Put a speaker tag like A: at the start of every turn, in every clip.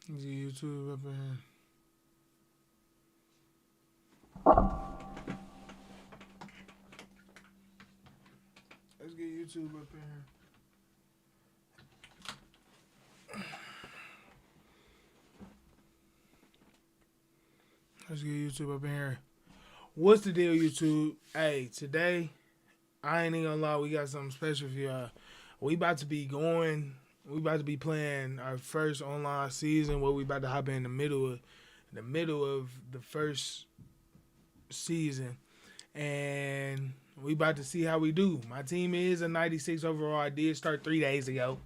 A: Let's get YouTube up in here. Let's get YouTube up in here. Let's get YouTube up in here. What's the deal, YouTube? Hey, today, I ain't even gonna lie, we got something special for y'all. We about to be playing our first online season where we about to hop in the middle of the first season. And we about to see how we do. My team is a 96 overall. I did start 3 days ago.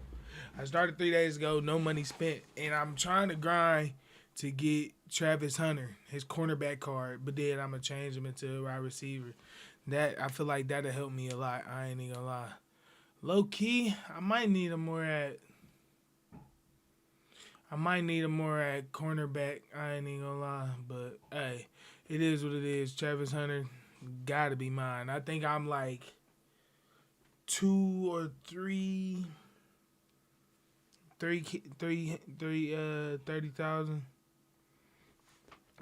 A: No money spent. And I'm trying to grind to get Travis Hunter, his cornerback card, but then I'm going to change him into a wide receiver. I feel like that'll help me a lot. I ain't even gonna lie. Low key, I might need him more at cornerback. I ain't even gonna lie. But, hey, it is what it is. Travis Hunter got to be mine. I think I'm like 2 or 30,000.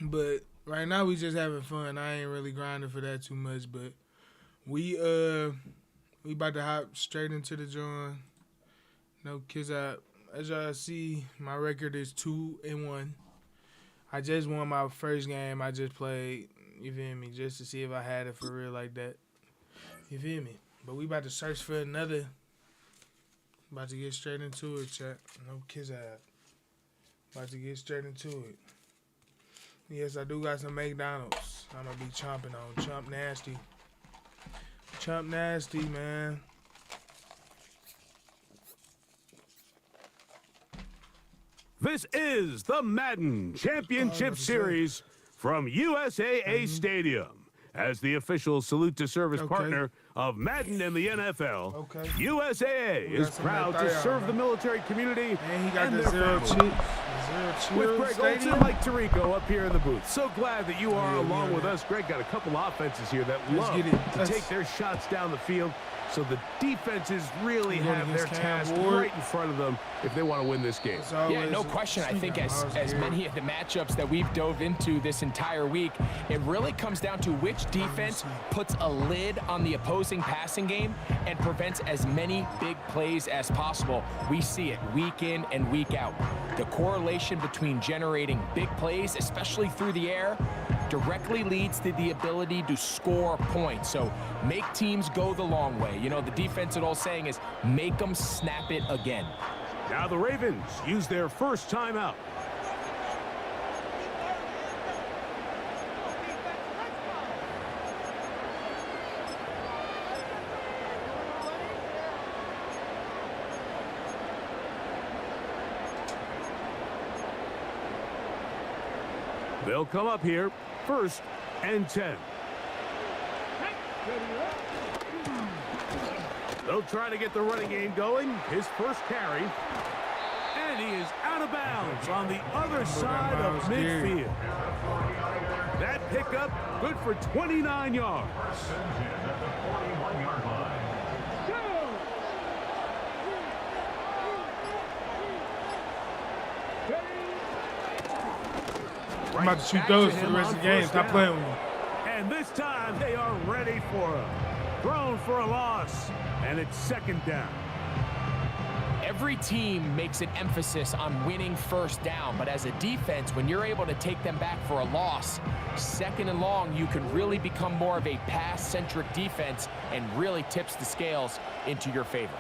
A: But right now we just having fun. I ain't really grinding for that too much, but we about to hop straight into the joint. No kids out. As y'all see, my record is 2-1. I just won my first game. I just played, you feel me, just to see if I had it for real like that. You feel me? But we about to search for another. About to get straight into it, chat. No kids out. About to get straight into it. Yes, I do got some McDonald's. I'm going to be chomping on. Chomp nasty. Chomp nasty, man.
B: This is the Madden Championship Series from USAA Stadium. As the official salute-to-service partner of Madden and the NFL, USAA is proud to serve the military community
A: and he got the
B: their
A: zero
B: with Greg Olson and Mike Tirico up here in the booth. So glad that you are along with us. Greg got a couple offenses here that love to take their shots down the field, so the defenses really have their task right in front of them if they want to win this game.
C: Yeah, no question. I think as many of the matchups that we've dove into this entire week, it really comes down to which defense puts a lid on the opposing passing game and prevents as many big plays as possible. We see it week in and week out. The correlation between generating big plays, especially through the air, directly leads to the ability to score points. So make teams go the long way. You know, the defensive old saying is make them snap it again.
B: Now the Ravens use their first timeout. They'll come up here, 1st and 10. They'll try to get the running game going. His first carry. And he is out of bounds on the other side of midfield. That pickup good for 29 yards.
A: I'm about to shoot those for the rest of the game. Stop playing with me.
B: And this time they are ready for him. Thrown for a loss, and it's 2nd down.
C: Every team makes an emphasis on winning first down, but as a defense, when you're able to take them back for a loss, 2nd and long, you can really become more of a pass-centric defense and really tips the scales into your favor.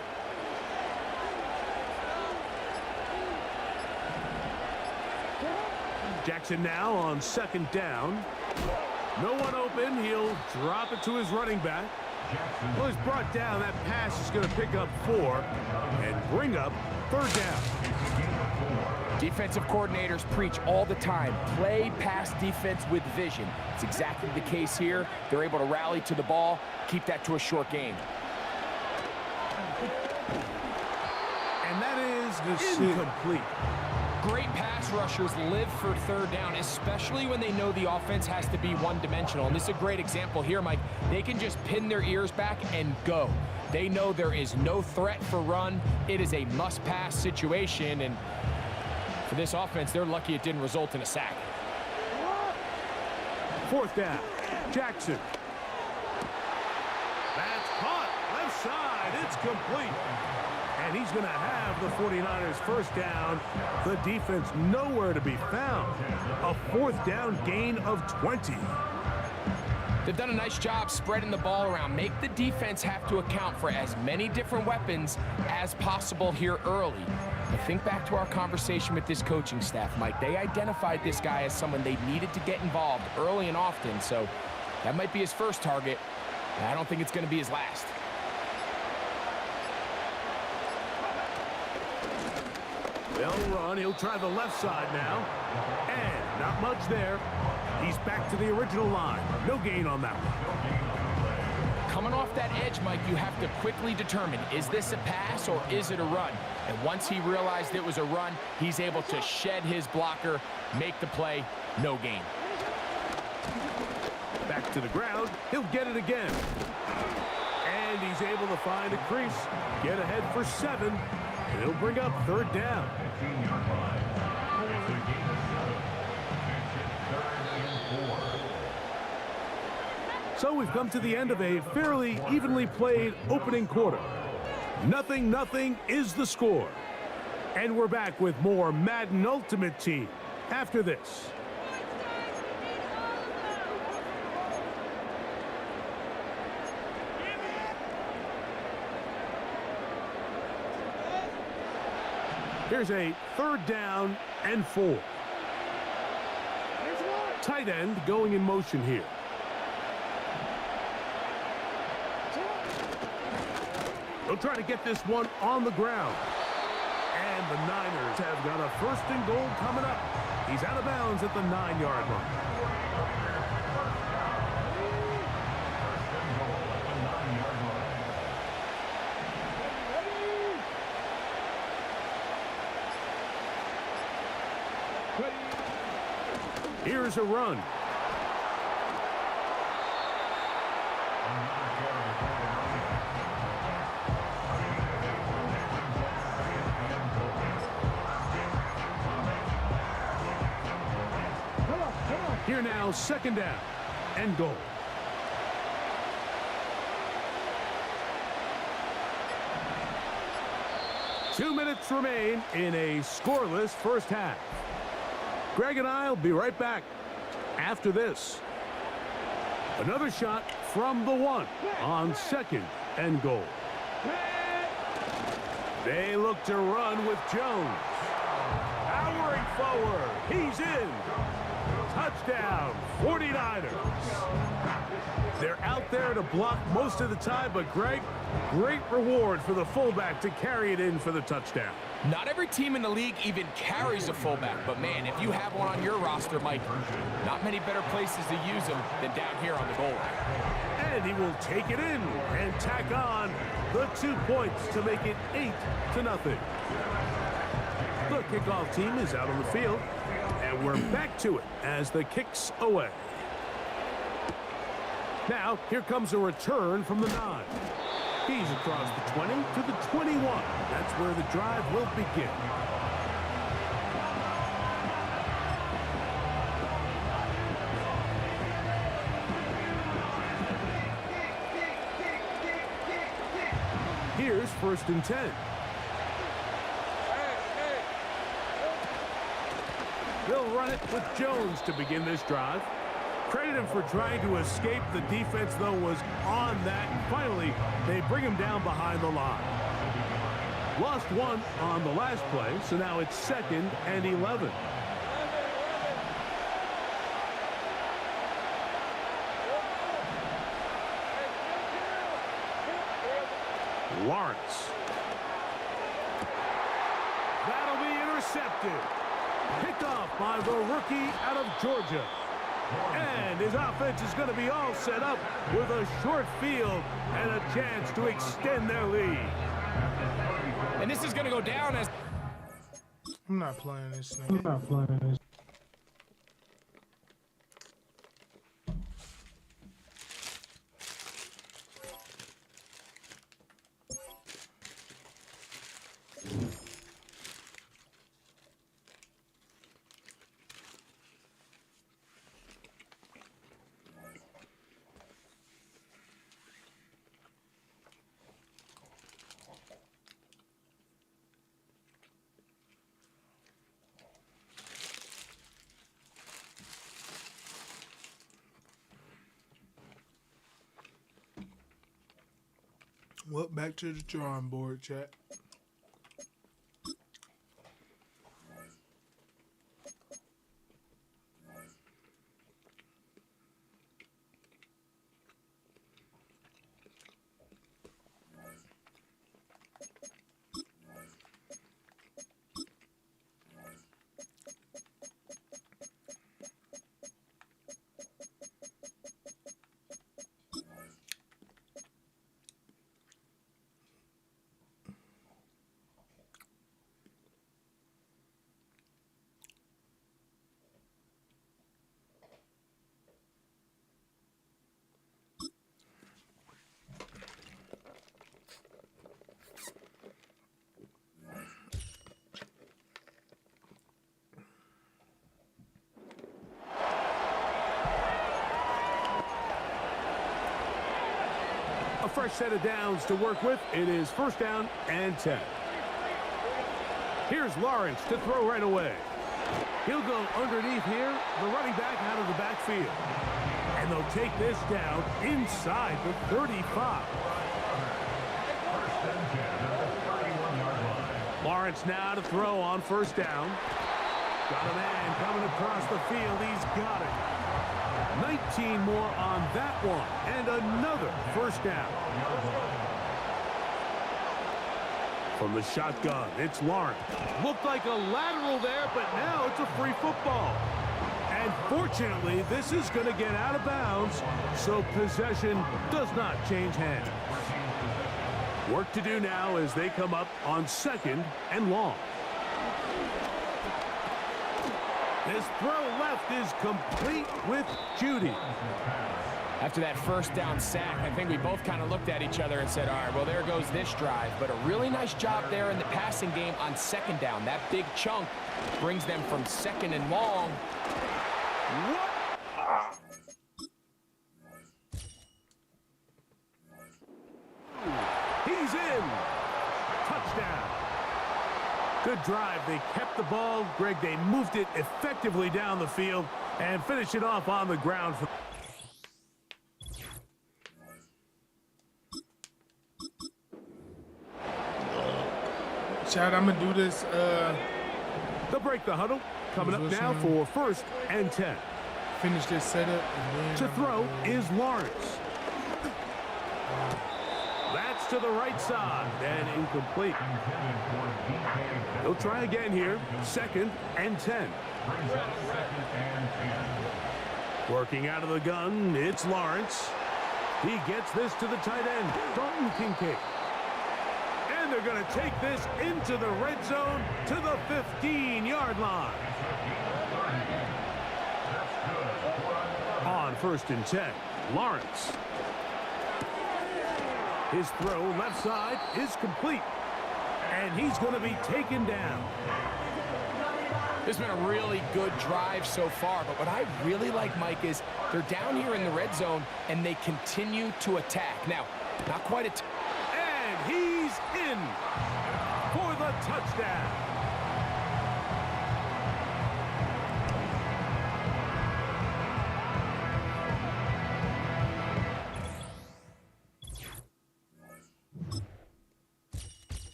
B: Jackson now on 2nd down. No one open. He'll drop it to his running back. Well, he's brought down. That pass is going to pick up 4 and bring up 3rd down.
C: Defensive coordinators preach all the time, play pass defense with vision. It's exactly the case here. They're able to rally to the ball, keep that to a short game.
B: And that is incomplete.
C: Great pass rushers live for 3rd down, especially when they know the offense has to be one-dimensional. And this is a great example here, Mike. They can just pin their ears back and go. They know there is no threat for run. It is a must-pass situation. And For this offense, they're lucky it didn't result in a sack.
B: 4th down. Jackson. That's caught. Left side. It's complete. And he's going to have the 49ers first down. The defense nowhere to be found. A 4th down gain of 20.
C: They've done a nice job spreading the ball around. Make the defense have to account for as many different weapons as possible here early. But think back to our conversation with this coaching staff, Mike. They identified this guy as someone they needed to get involved early and often. So that might be his first target. And I don't think it's going to be his last.
B: They'll run. He'll try the left side now. And not much there. He's back to the original line. No gain on that one.
C: Coming off that edge, Mike, you have to quickly determine, is this a pass or is it a run? And once he realized it was a run, he's able to shed his blocker, make the play, no gain.
B: Back to the ground. He'll get it again. And he's able to find a crease. Get ahead for 7. And he'll bring up 3rd down. So we've come to the end of a fairly evenly played opening quarter. 0-0 is the score. And we're back with more Madden Ultimate Team after this. Here's a 3rd down and 4. Tight end going in motion here. They'll try to get this one on the ground. And the Niners have got a 1st and goal coming up. He's out of bounds at the 9-yard line. Here's a run. Here now, 2nd down and goal. Two minutes remain in a scoreless first half. Greg and I will be right back after this. Another shot from the 1 on 2nd and goal. They look to run with Jones. Powering forward. He's in. Touchdown, 49ers. They're out there to block most of the time, but Greg, great reward for the fullback to carry it in for the touchdown.
C: Not every team in the league even carries a fullback, but man, if you have one on your roster, Mike, not many better places to use him than down here on the goal line.
B: And he will take it in and tack on the 2 points to make it 8-0. The kickoff team is out on the field, and we're back to it as the kick's away. Now, here comes a return from the 9. He's across the 20 to the 21. That's where the drive will begin. Here's 1st and 10. They'll run it with Jones to begin this drive. Credit him for trying to escape. The defense, though, was on that. And finally, they bring him down behind the line. Lost 1 on the last play, so now it's 2nd and 11. Lawrence. That'll be intercepted. Picked off by the rookie out of Georgia. And his offense is going to be all set up with a short field and a chance to extend their lead.
C: And this is going to go down as...
A: I'm not playing this nigga. Well, back to the drawing board, chat.
B: A fresh set of downs to work with. It is first down and 10. Here's Lawrence to throw right away. He'll go underneath here, the running back out of the backfield. And they'll take this down inside the 35. Lawrence now to throw on first down. Got a man coming across the field. He's got it. 19 more on that one, and another first down. From the shotgun, it's Lawrence. Looked like a lateral there, but now it's a free football. And fortunately, this is going to get out of bounds, so possession does not change hands. Work to do now as they come up on second and long. His throw left is complete with Judy.
C: After that first down sack, I think we both kind of looked at each other and said, all right, well, there goes this drive. But a really nice job there in the passing game on second down. That big chunk brings them from second and long.
B: What? He's in. Touchdown. Good drive. They kept the ball. Greg, they moved it effectively down the field and finished it off on the ground.
A: Chad, I'm going to do this.
B: They'll break the huddle. Coming up now for first and 10.
A: Finish this setup.
B: To throw is Lawrence. That's to the right side and incomplete. They'll try again here. Second and 10. Working out of the gun, it's Lawrence. He gets this to the tight end, Dalton Kincaid. And they're going to take this into the red zone to the 15-yard line. On first and 10, Lawrence. His throw left side is complete. And he's going to be taken down.
C: This has been a really good drive so far, but what I really like, Mike, is they're down here in the red zone, and they continue to attack. Now, not quite a...
B: And he's in for the touchdown.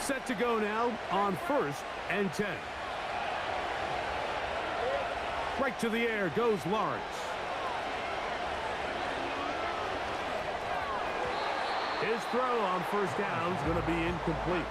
B: Set to go now on first and 10. Right to the air goes Lawrence. His throw on first down is going to be incomplete.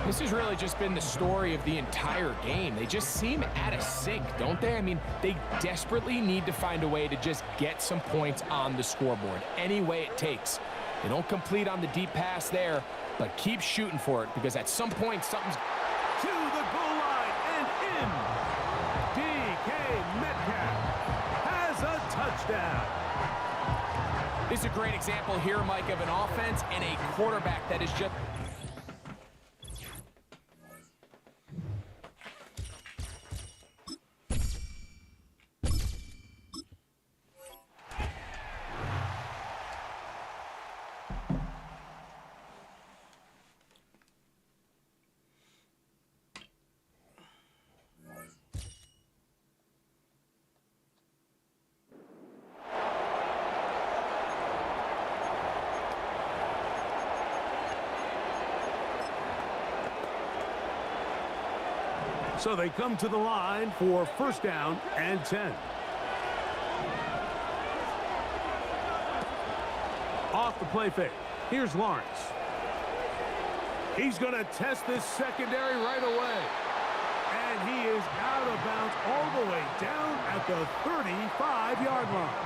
C: This has really just been the story of the entire game. They just seem out of sync, don't they? I mean, they desperately need to find a way to just get some points on the scoreboard, any way it takes. They don't complete on the deep pass there, but keep shooting for it, because at some point, something's...
B: To the goal line and in. DK Metcalf has a touchdown.
C: This is a great example here, Mike, of an offense and a quarterback that is just...
B: So they come to the line for first down and 10. Off the play fake. Here's Lawrence. He's going to test this secondary right away. And he is out of bounds all the way down at the 35-yard line.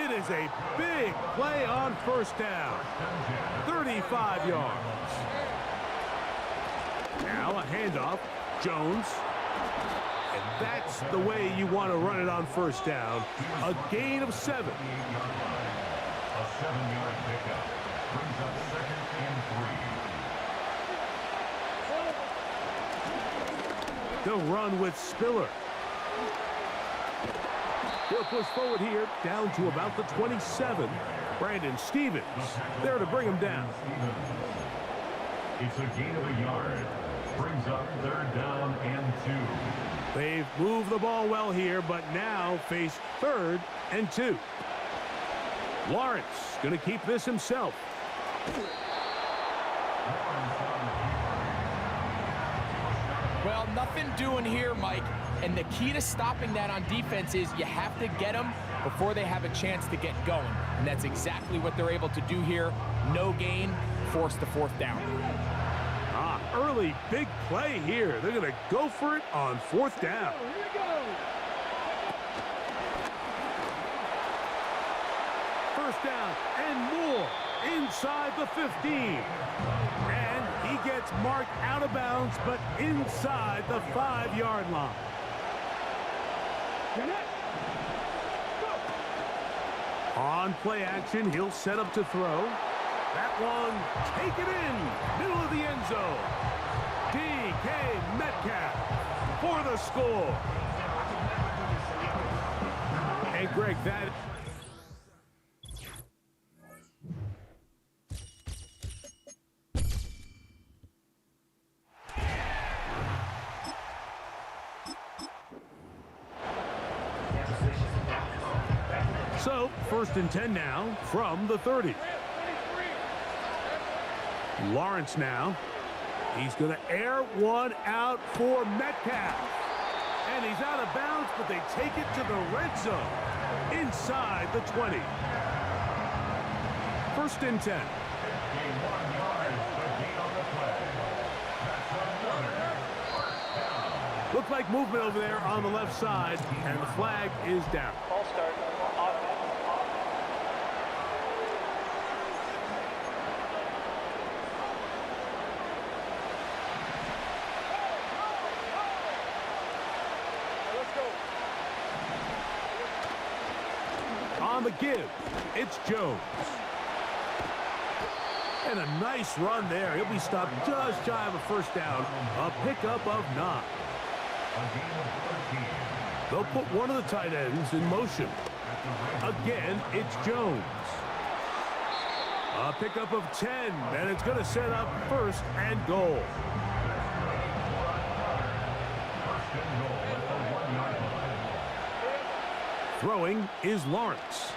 B: It is a big play on first down. 35 yards. Now a handoff. Jones. And that's the way you want to run it on first down. A gain of 7.
D: A 7-yard pickup brings up 2nd and 3.
B: They'll run with Spiller. He'll push forward here down to about the 27. Brandon Stevens there to bring him down.
D: It's a gain of a yard. Brings up 3rd down and 2.
B: They've moved the ball well here, but now face 3rd and 2. Lawrence going to keep this himself.
C: Well, nothing doing here, Mike. And the key to stopping that on defense is you have to get them before they have a chance to get going. And that's exactly what they're able to do here. No gain, force the 4th down.
B: Early big play here. They're going to go for it on 4th down. First down and more inside the 15. And he gets marked out of bounds, but inside the 5-yard line. On play action, he'll set up to throw. That one, take it in, middle of the end zone. DK Metcalf for the score. Hey, Greg, that... So, 1st and 10 now from the 30. Lawrence now. He's going to air one out for Metcalf. And he's out of bounds, but they take it to the red zone inside the 20. 1st and 10. Looked like movement over there on the left side, and the flag is down.
E: Ball start.
B: On the give, it's Jones. And a nice run there. He'll be stopped just shy of a first down. A pickup of 9. They'll put one of the tight ends in motion. Again, it's Jones. A pickup of 10, and it's going to set up 1st and goal. Throwing is Lawrence.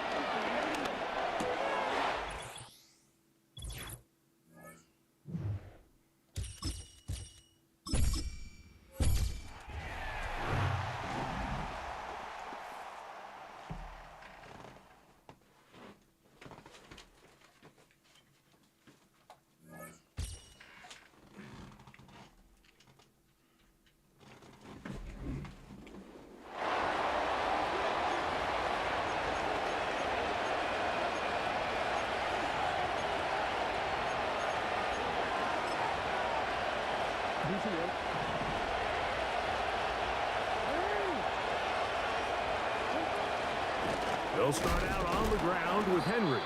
B: They'll start out on the ground with Henry.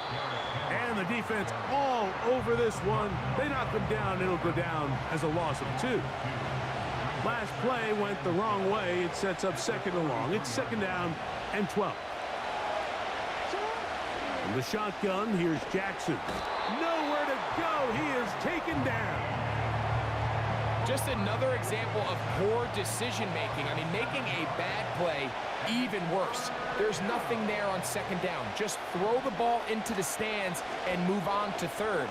B: And the defense all over this one. They knock him down. It'll go down as a loss of 2. Last play went the wrong way. It sets up 2nd and long. It's 2nd down and 12. From the shotgun, here's Jackson. Nowhere to go. He is taken down.
C: Just another example of poor decision-making. I mean, making a bad play even worse. There's nothing there on 2nd down. Just throw the ball into the stands and move on to 3rd.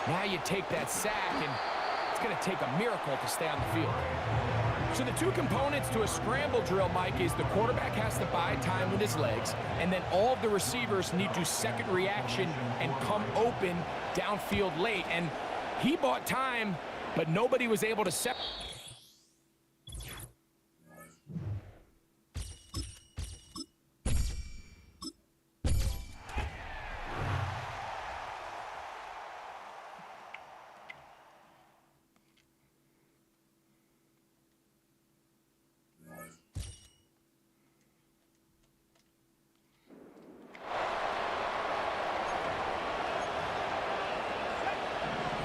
C: Now you take that sack, and it's going to take a miracle to stay on the field. So the two components to a scramble drill, Mike, is the quarterback has to buy time with his legs, and then all of the receivers need to second reaction and come open downfield late. And he bought time, but nobody was able to separate.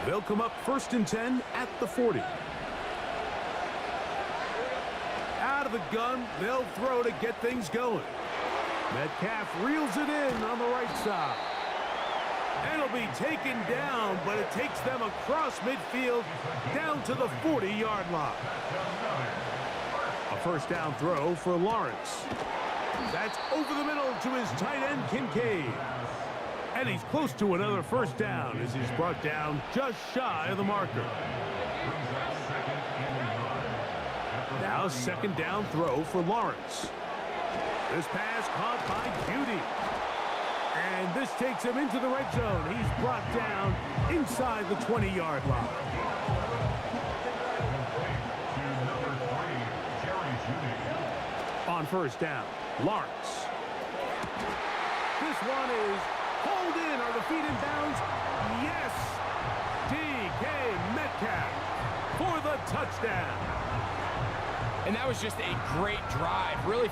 B: They'll come up 1st and 10 at the 40. Out of the gun, they'll throw to get things going. Metcalf reels it in on the right side. It'll be taken down, but it takes them across midfield down to the 40-yard line. A first down throw for Lawrence. That's over the middle to his tight end, Kincaid. And he's close to another first down as he's brought down just shy of the marker. Now second down throw for Lawrence. This pass caught by Beauty. And this takes him into the red zone. He's brought down inside the 20-yard line. On first down, Lawrence. This one is hauled in. Are the feet in bounds? Yes! DK Metcalf for the touchdown.
C: And that was just a great drive. Really.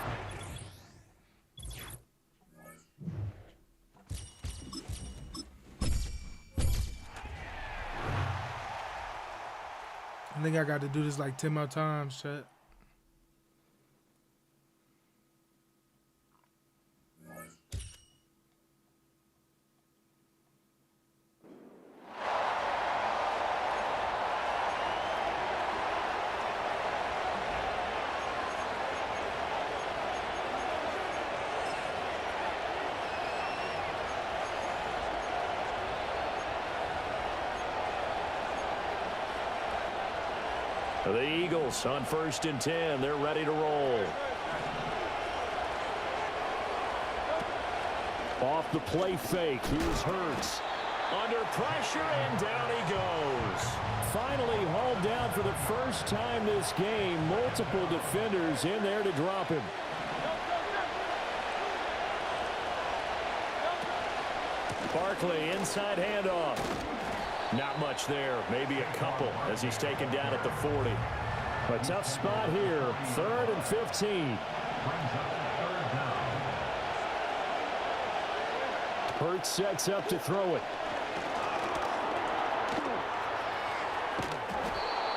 A: I think I got to do this like 10 more times, chat.
E: The Eagles on 1st and 10. They're ready to roll. Off the play fake. Here's Hurts. Under pressure, and down he goes. Finally hauled down for the first time this game. Multiple defenders in there to drop him. Barkley, inside handoff. Not much there, maybe a couple as he's taken down at the 40. A tough spot here, 3rd and 15. Hurts sets up to throw it.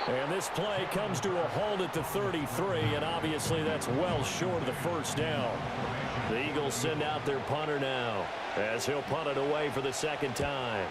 E: And this play comes to a halt at the 33, and obviously that's well short of the first down. The Eagles send out their punter now as he'll punt it away for the second time.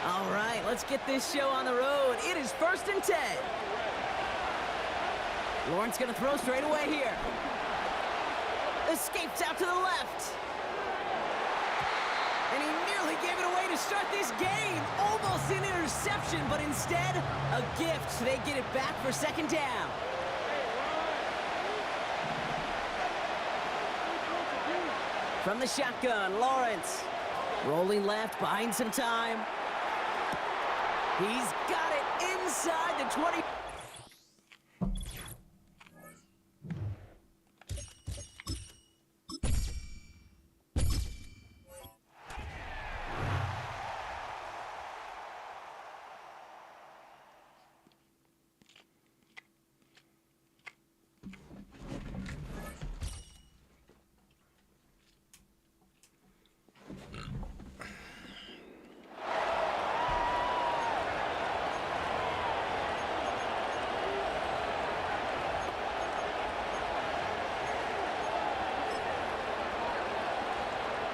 F: All right, let's get this show on the road. It is 1st and 10. Lawrence going to throw straight away here. Escapes out to the left. And he nearly gave it away to start this game. Almost an interception, but instead, a gift. They get it back for second down. From the shotgun, Lawrence. Rolling left, buying some time. He's got it inside the 20.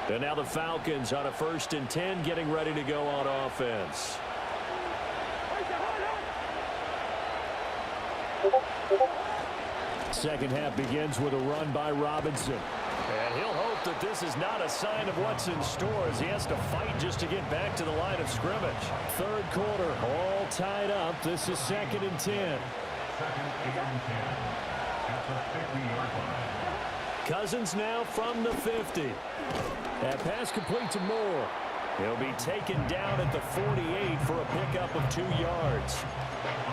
E: And now the Falcons on a 1st and 10, getting ready to go on offense. Second half begins with a run by Robinson. And he'll hope that this is not a sign of what's in store as he has to fight just to get back to the line of scrimmage. Third quarter, all tied up. This is 2nd and 10.
D: 2nd and 10 at the 50-yard line.
E: Cousins now from the 50. That pass complete to Moore. He'll be taken down at the 48 for a pickup of 2 yards.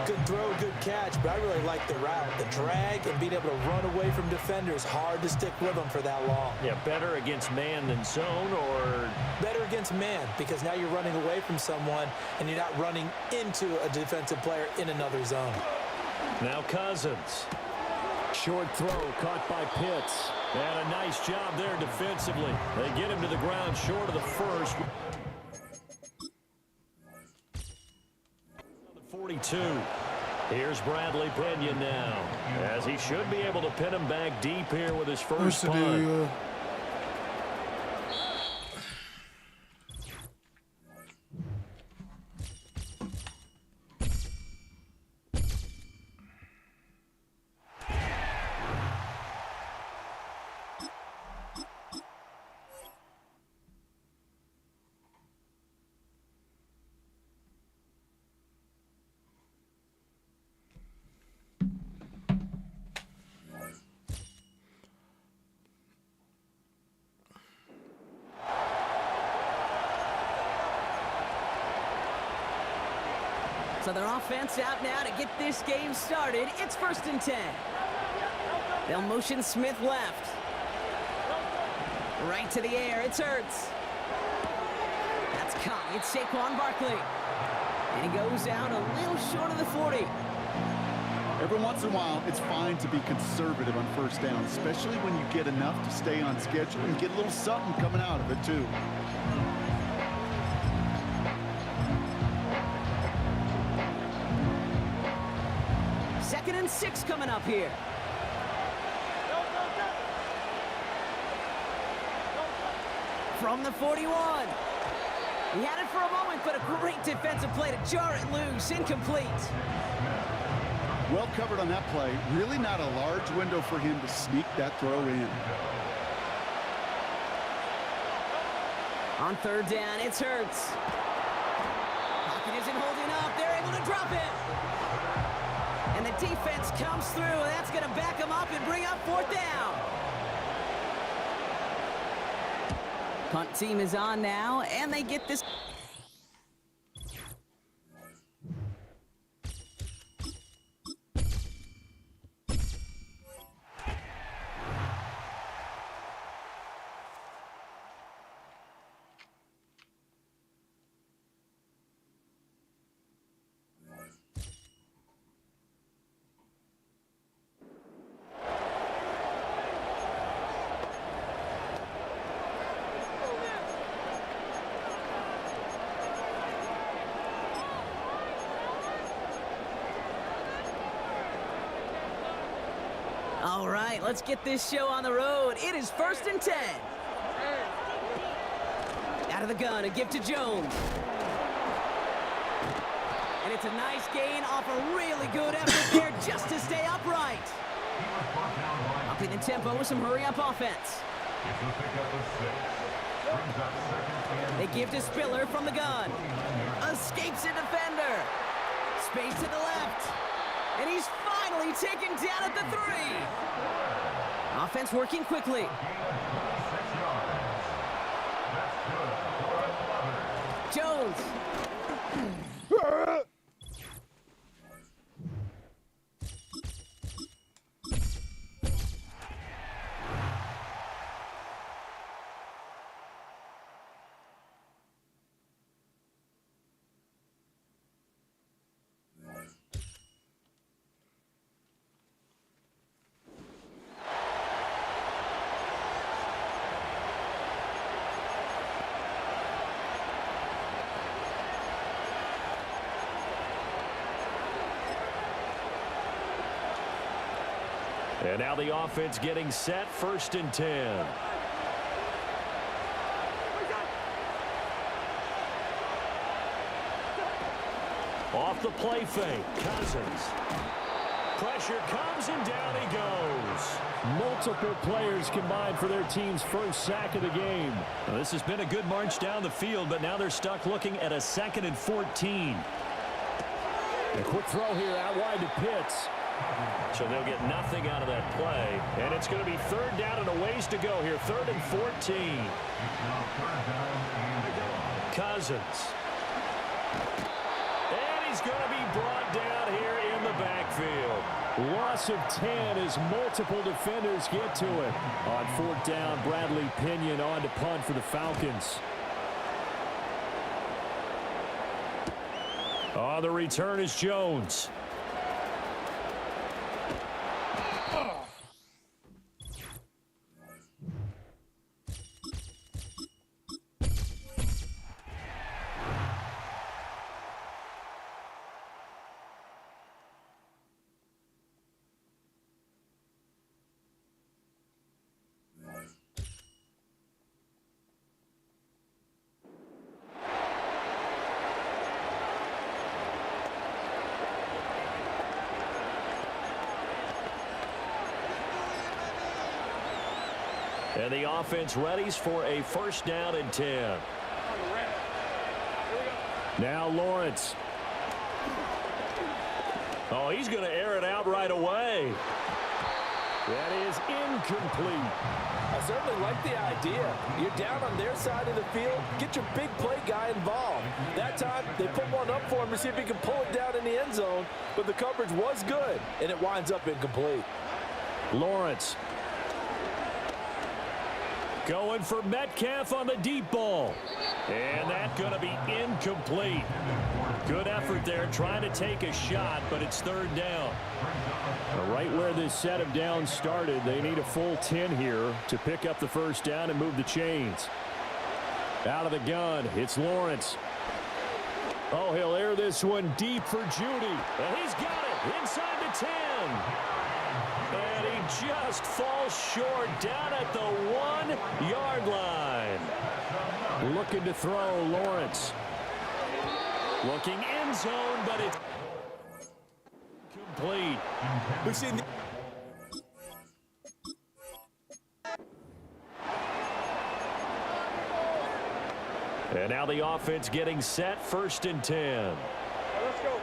G: Good throw, good catch, but I really like the route. The drag and being able to run away from defenders. Hard to stick with them for that long.
E: Yeah, better against man than zone, or?
G: Better against man, because now you're running away from someone and you're not running into a defensive player in another zone.
E: Now Cousins. Short throw caught by Pitts. And a nice job there defensively. They get him to the ground short of the first. 42. Here's Bradley Pinion now, as he should be able to pin him back deep here with his first punt.
F: So their offense out now to get this game started. It's 1st and 10. They'll motion Smith left. Right to the air. It's Ertz. That's caught. It's Saquon Barkley. And he goes out a little short of the 40.
H: Every once in a while, it's fine to be conservative on 1st down, especially when you get enough to stay on schedule and get a little something coming out of it, too.
F: Second and 6 coming up here. From the 41. He had it for a moment, but a great defensive play to jar it loose. Incomplete.
H: Well covered on that play. Really not a large window for him to sneak that throw in.
F: On 3rd down, it's Hurts. Pocket isn't holding up. They're able to drop it. And the defense comes through. That's going to back them up and bring up 4th down. Punt team is on now, and they get this. All right, let's get this show on the road. It is 1st and 10. Out of the gun, a give to Jones. And it's a nice gain off a really good effort there just to stay upright. Upping the tempo with some hurry-up offense. They give to Spiller from the gun. Escapes a defender. Space to the left. And he's finally taken down at the 3. Offense working quickly. Jones.
E: And now the offense getting set, 1st and 10. Off the play fake, Cousins. Pressure comes and down he goes. Multiple players combined for their team's first sack of the game.
I: Well, this has been a good march down the field, but now they're stuck looking at a 2nd and 14.
E: A quick throw here out wide to Pitts. So they'll get nothing out of that play. And it's going to be 3rd down and a ways to go here. 3rd and 14. Cousins. And he's going to be brought down here in the backfield. Loss of 10 as multiple defenders get to it. On 4th down, Bradley Pinion on to punt for the Falcons. On the return is Jones. And the offense readies for a 1st down and 10. Now Lawrence. Oh, he's going to air it out right away. That is incomplete.
G: I certainly like the idea. You're down on their side of the field. Get your big play guy involved. That time, they put one up for him to see if he can pull it down in the end zone. But the coverage was good, and it winds up incomplete.
E: Lawrence. Going for Metcalf on the deep ball. And that's going to be incomplete. Good effort there trying to take a shot, but it's 3rd down. Right where this set of downs started, they need a full 10 here to pick up the 1st down and move the chains. Out of the gun, it's Lawrence. Oh, he'll air this one deep for Judy. And he's got it inside the 10. And he just falls short down at the 1-yard line. Looking to throw, Lawrence. Looking end zone, but it's complete.
G: We've seen the
E: and now the offense getting set, 1st and 10.
J: Let's go.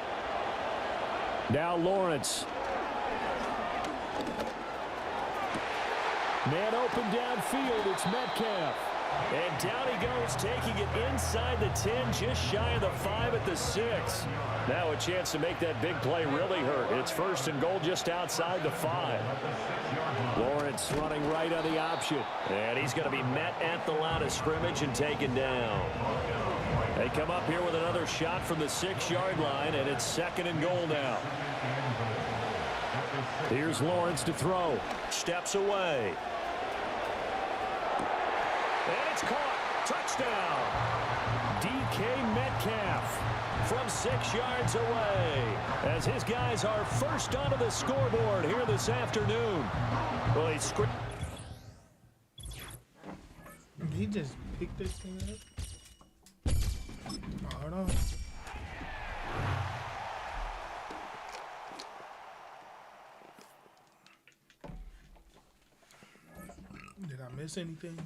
E: Now Lawrence. Man open downfield, it's Metcalf. And down he goes, taking it inside the 10, just shy of the 5 at the 6. Now a chance to make that big play really hurt. It's 1st and goal just outside the 5. Lawrence running right on the option. And he's going to be met at the line of scrimmage and taken down. They come up here with another shot from the 6-yard line, and it's 2nd and goal now. Here's Lawrence to throw. Steps away. And it's caught. Touchdown. DK Metcalf from 6 yards away as his guys are first onto the scoreboard here this afternoon. Well,
A: he just picked this thing up. Hold on. Did I miss anything?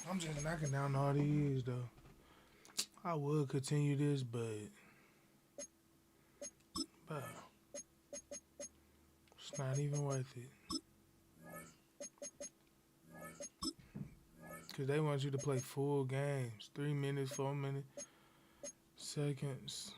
A: I'm just knocking down all these, though. I would continue this, but it's not even worth it. Because they want you to play full games. 3 minutes, 4 minutes, seconds.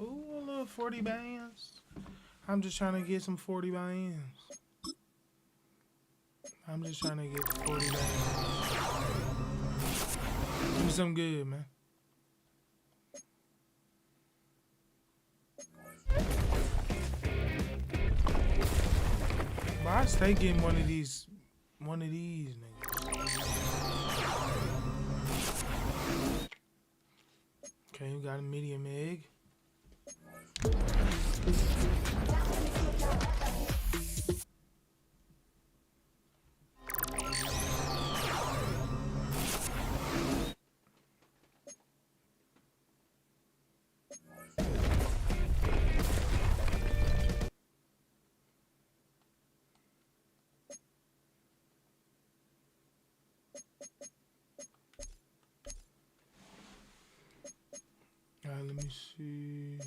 A: Ooh, a little 40 bands. I'm just trying to get some 40 bands. I'm just trying to get 40 bands. Give me something good, man. But I stay getting one of these niggas. Okay, we got a medium egg. All right, let me see.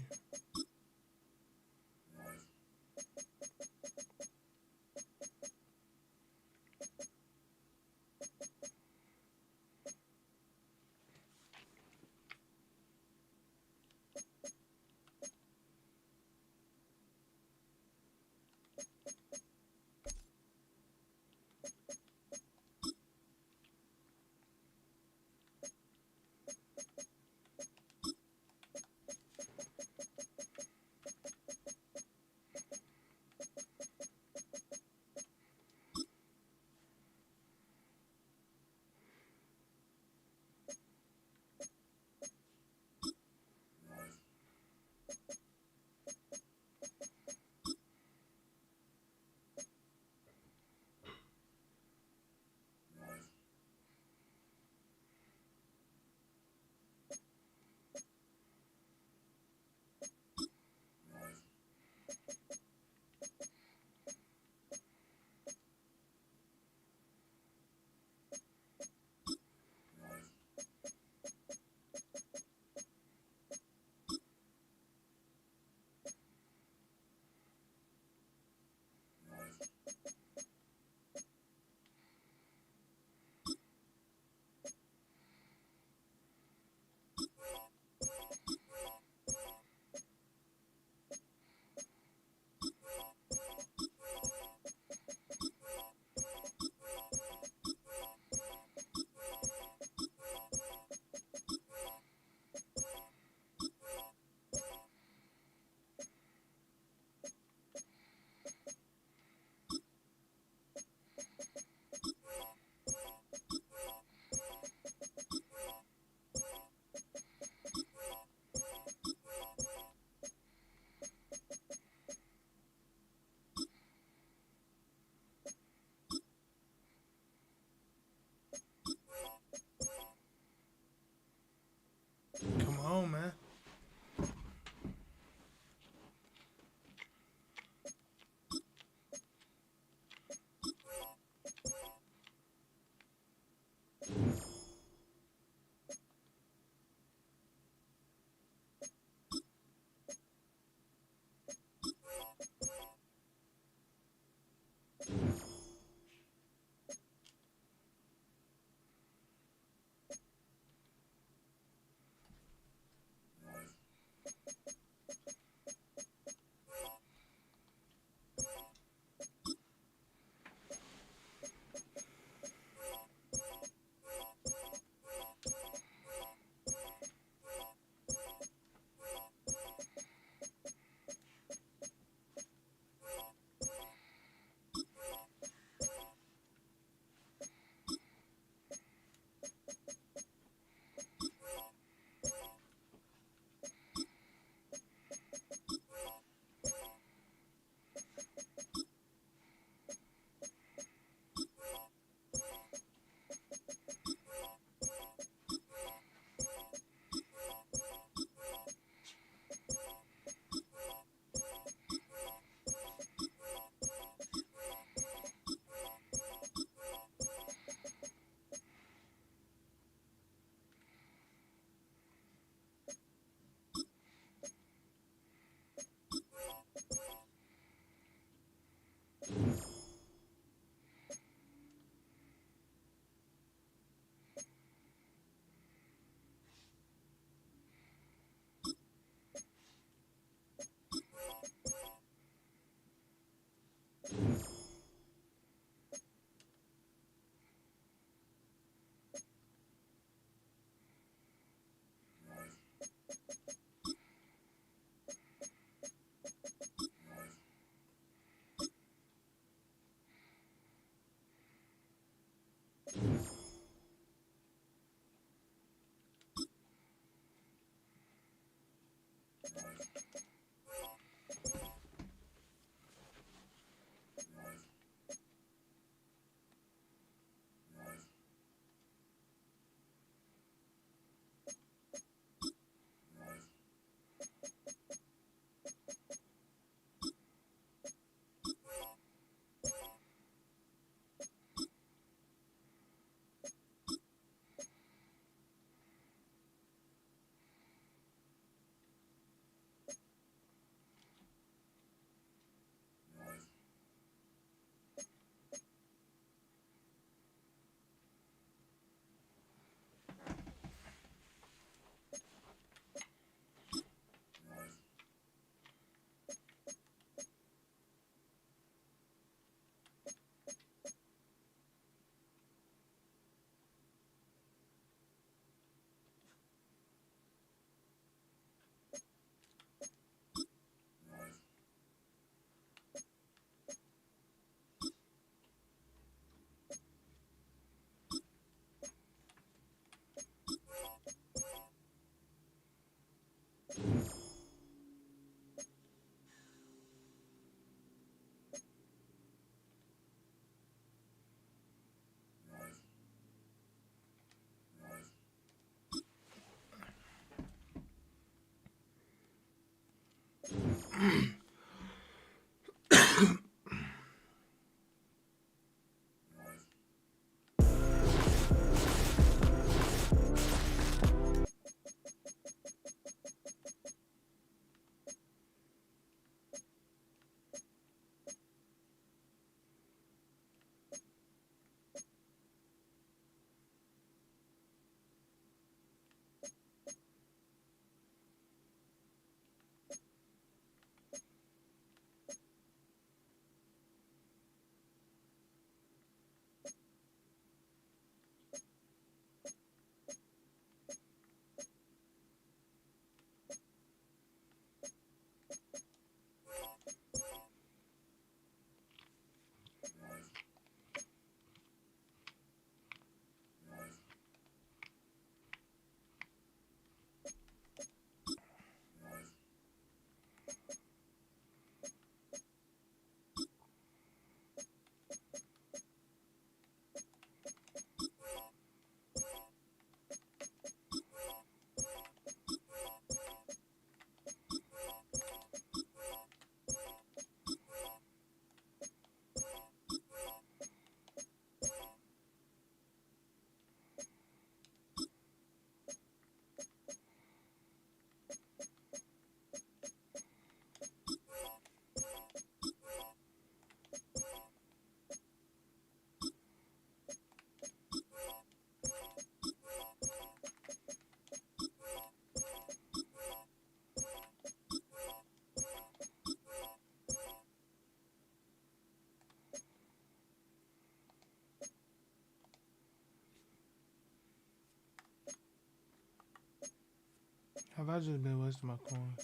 A: Have I just been wasting my coin?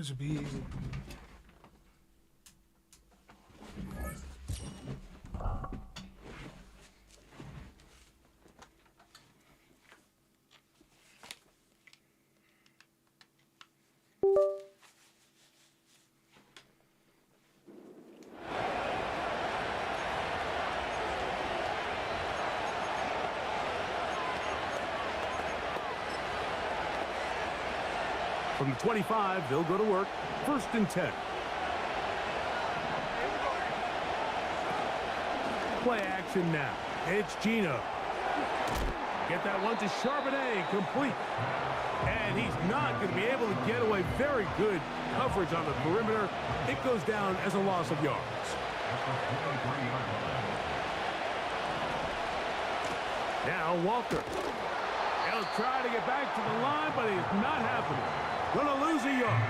A: That should be easy.
B: From the 25, they'll go to work. 1st and 10. Play action now. It's Gino. Get that one to Charbonnet, complete. And he's not going to be able to get away. Very good coverage on the perimeter. It goes down as a loss of yards. Now Walker. He'll try to get back to the line, but it's not happening. Gonna lose a yard.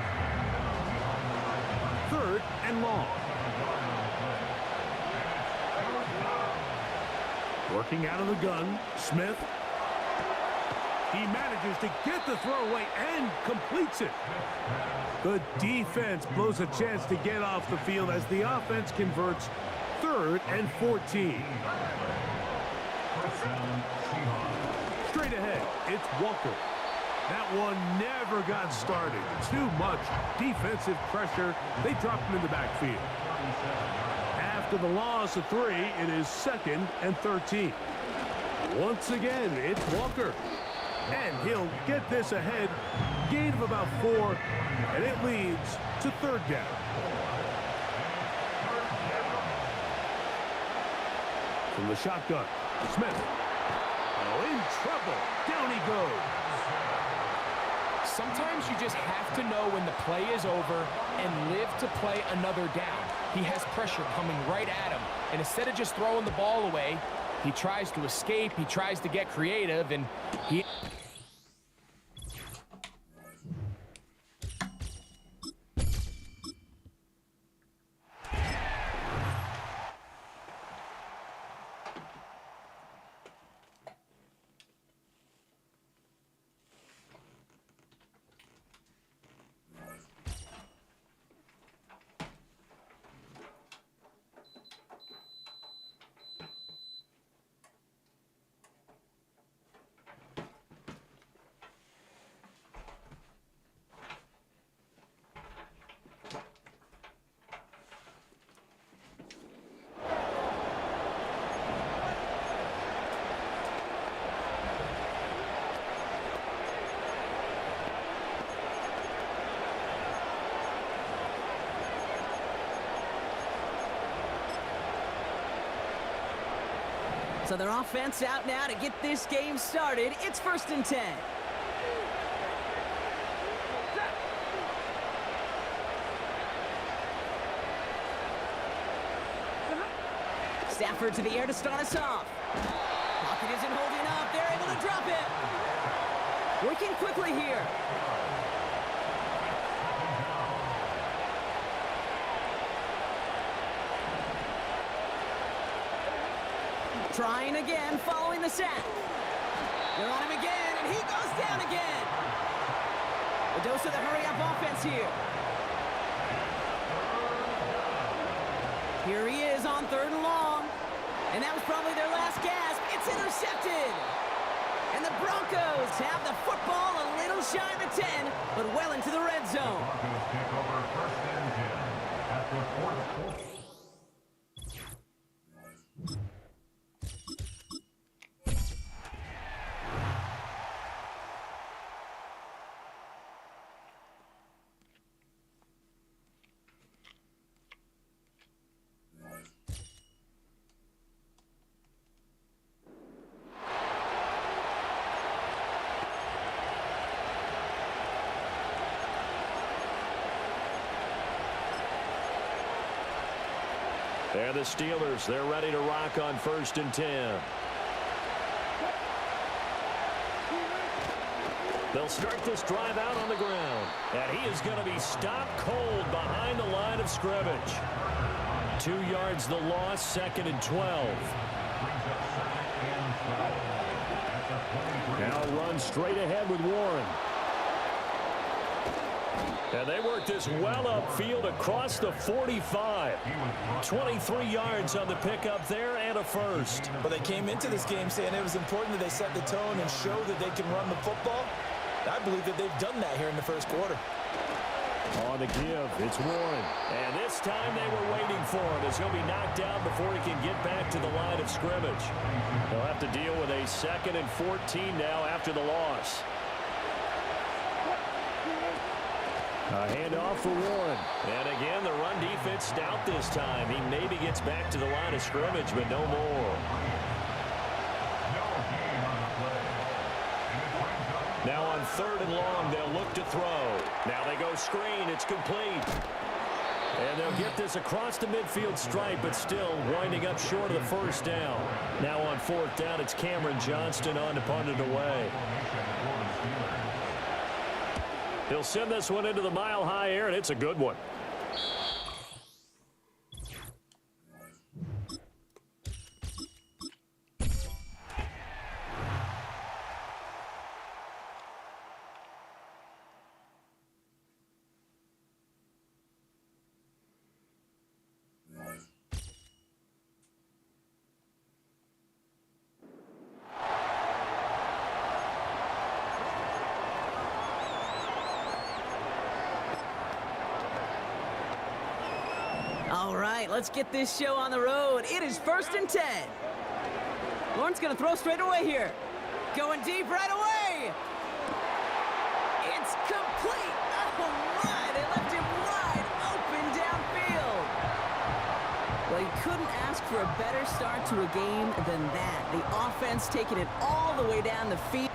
B: 3rd and long. Working out of the gun, Smith. He manages to get the throwaway and completes it. The defense blows a chance to get off the field as the offense converts. 3rd and 14. Straight ahead, it's Walker. That one never got started. Too much defensive pressure. They dropped him in the backfield. After the loss of 3, it is 2nd and 13. Once again, it's Walker. And he'll get this ahead. Gain of about 4, and it leads to 3rd down. From the shotgun, Smith. Oh, in trouble. Down he goes.
C: Sometimes you just have to know when the play is over and live to play another down. He has pressure coming right at him, and instead of just throwing the ball away, he tries to escape, he tries to get creative, and he...
F: So their offense out now to get this game started. It's 1st and 10. Stafford to the air to start us off. Pocket isn't holding up. They're able to drop it. Working quickly here. Trying again, following the sack. They're on him again, and he goes down again. A dose of the hurry-up offense here. Here he is on 3rd and long. And that was probably their last gasp. It's intercepted. And the Broncos have the football a little shy of a 10, but well into the red zone.
D: Broncos take over 1st and 10 at the 4th.
E: And the Steelers, they're ready to rock on 1st and 10. They'll start this drive out on the ground. And he is going to be stopped cold behind the line of scrimmage. 2 yards the loss, 2nd and 12. Now run straight ahead with Warren. And they work this well upfield across the 45. 23 yards on the pickup there and a first.
J: But they came into this game saying it was important that they set the tone and show that they can run the football. I believe that they've done that here in the first quarter.
E: On the give, it's Warren. And this time they were waiting for him as he'll be knocked down before he can get back to the line of scrimmage. They'll have to deal with a 2nd and 14 now after the loss. A handoff for Warren. And again, the run defense stout this time. He maybe gets back to the line of scrimmage, but no more. Now on 3rd and long, they'll look to throw. Now they go screen. It's complete. And they'll get this across the midfield stripe, but still winding up short of the first down. Now on 4th down, it's Cameron Johnston on to punt it away. He'll send this one into the mile-high air, and it's a good one.
F: All right, let's get this show on the road. It is 1st and 10. Lawrence going to throw straight away here. Going deep right away. It's complete. Oh, my. They left him wide open downfield. Well, you couldn't ask for a better start to a game than that. The offense taking it all the way down the field.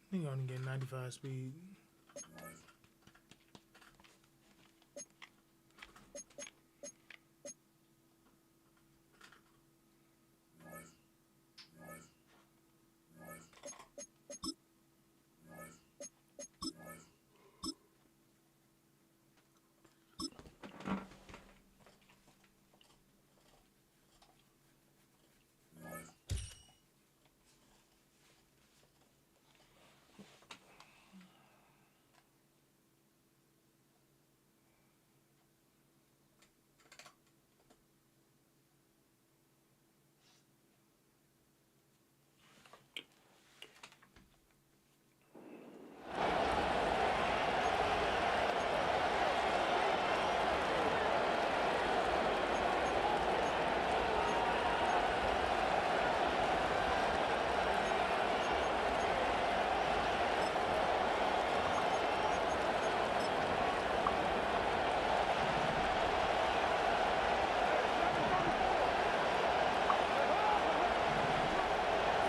A: I think I only get 95 speed.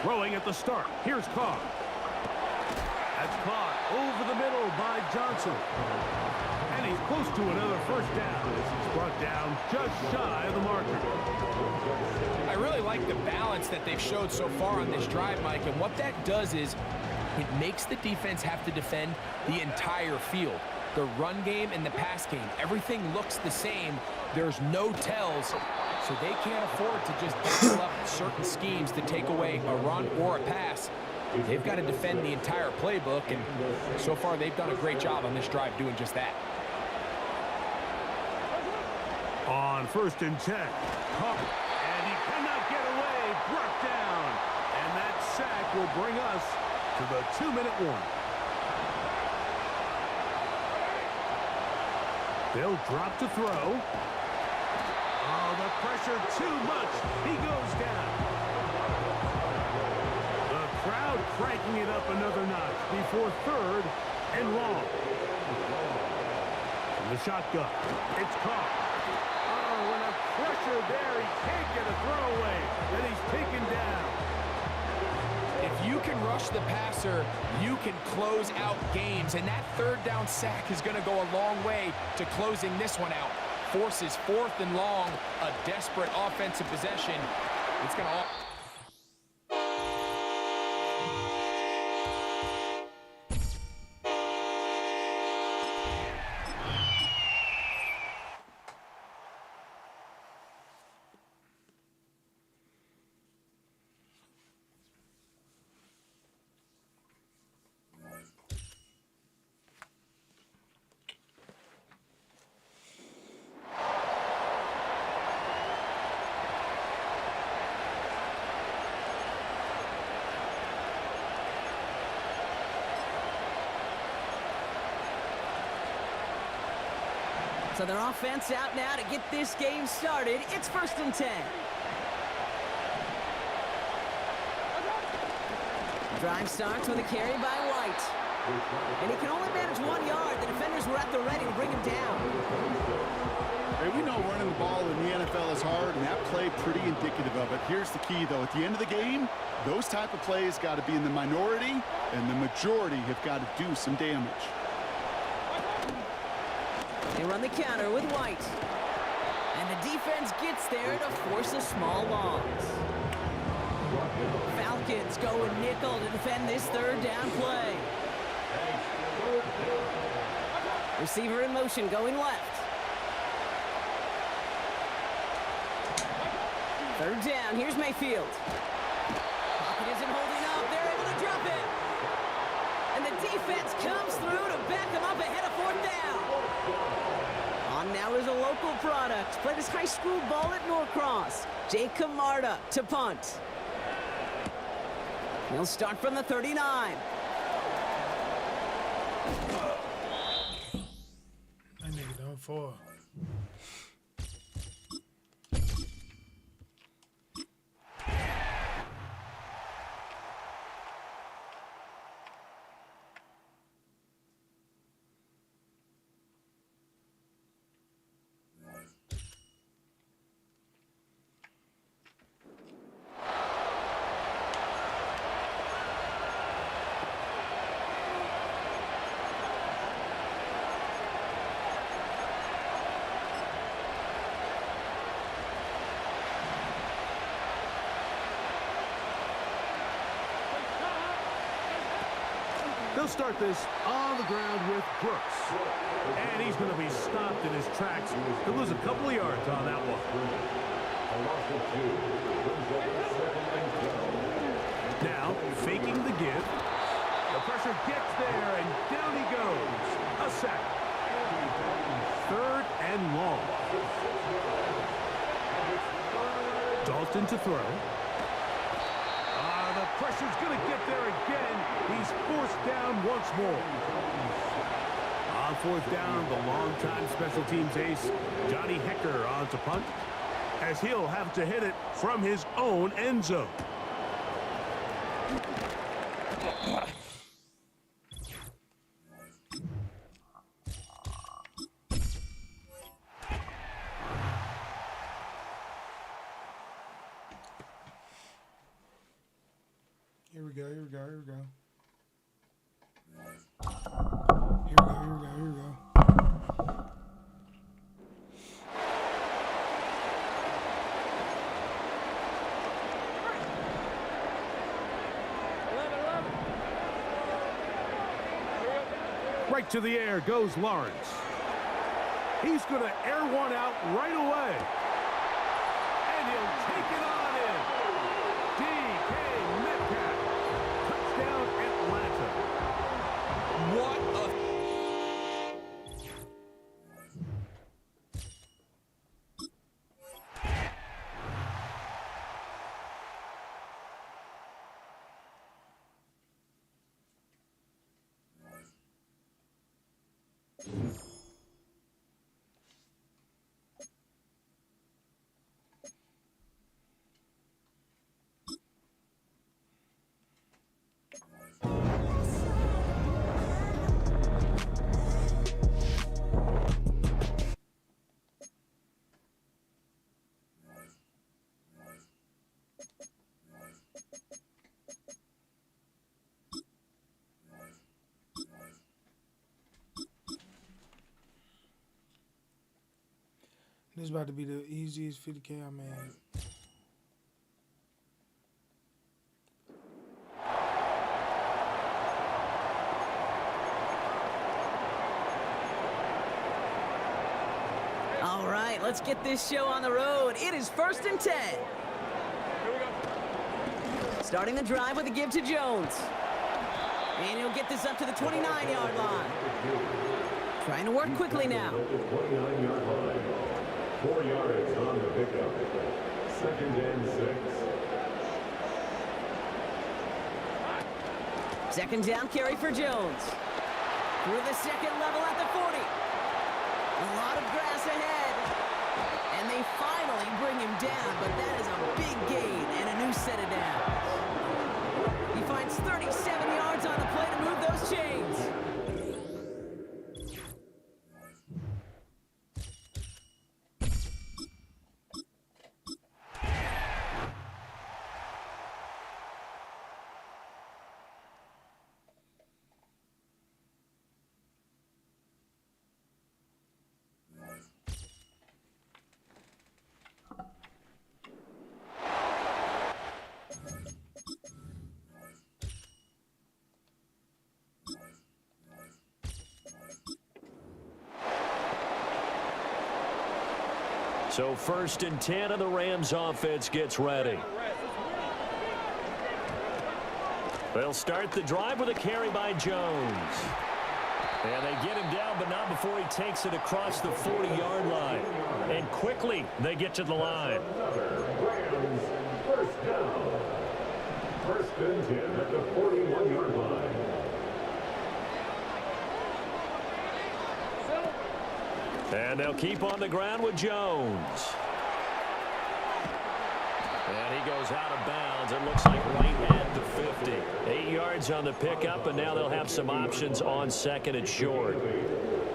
B: Throwing at the start. Here's Carr. That's caught over the middle by Johnson. And he's close to another first down as he's brought down just shy of the marker.
C: I really like the balance that they've showed so far on this drive, Mike, and what that does is it makes the defense have to defend the entire field. The run game and the pass game, everything looks the same. There's no tells. So they can't afford to just dial up certain schemes to take away a run or a pass. They've got to defend the entire playbook, and so far they've done a great job on this drive doing just that.
B: On 1st and 10. And he cannot get away. Brought down. And that sack will bring us to the 2-minute warning. They'll drop to throw. Oh, the pressure too much. He goes down. The crowd cranking it up another notch before 3rd and long. The shotgun. It's caught. Oh, and a pressure there. He can't get a throwaway. And he's taken down.
C: If you can rush the passer, you can close out games. And that third down sack is going to go a long way to closing this one out. Forces 4th and long, a desperate offensive possession. It's going to...
F: So their offense out now to get this game started. It's 1st and 10. Drive starts with a carry by White. And he can only manage 1 yard. The defenders were at the ready to bring him down.
H: Hey, we know running the ball in the NFL is hard, and that play pretty indicative of it. Here's the key, though. At the end of the game, those type of plays got to be in the minority, and the majority have got to do some damage.
F: They run the counter with White. And the defense gets there to force a small loss. Falcons going nickel to defend this 3rd down play. Receiver in motion going left. 3rd down, here's Mayfield. Pocket isn't holding up, they're able to drop it. And the defense comes through to back them up ahead of 4th down. On now is a local product. Played his high school ball at Norcross. Jake Camarda to punt. He'll start from the 39.
A: That nigga don't fall.
B: They'll start this on the ground with Brooks. And he's going to be stopped in his tracks. He'll lose a couple of yards on that one. Now, faking the give. The pressure gets there, and down he goes. A sack. 3rd and long. Dalton to throw. The pressure's going to get there again. He's forced down once more. On 4th down, the longtime special teams ace, Johnny Hecker, on to punt, as he'll have to hit it from his own end zone.
A: Here we go. Here we go. Here we go.
B: Right to the air goes Lawrence. He's going to air one out right away. And he'll take it on in. D.K. Metcalf. Touchdown, Atlanta.
C: What a...
A: This is about to be the easiest 50K I made.
F: All right, let's get this show on the road. It is 1st and 10. Starting the drive with a give to Jones. And he'll get this up to the 29-yard line. Trying to work quickly now.
D: 29-yard line. 4 yards on the pickup. 2nd and 6.
F: 2nd down carry for Jones. Through the second level at the 40. A lot of grass ahead. And they finally bring him down, but that is a big gain and a new set of downs. He finds 37 yards on the play to move those chains.
I: So 1st and 10, and the Rams offense gets ready. They'll start the drive with a carry by Jones. And they get him down, but not before he takes it across the 40-yard line. And quickly, they get to the line.
D: Rams, 1st down. 1st and 10 at the 41-yard line.
I: And they'll keep on the ground with Jones. And he goes out of bounds. It looks like right at the 50. 8 yards on the pickup, and now they'll have some options on 2nd and short.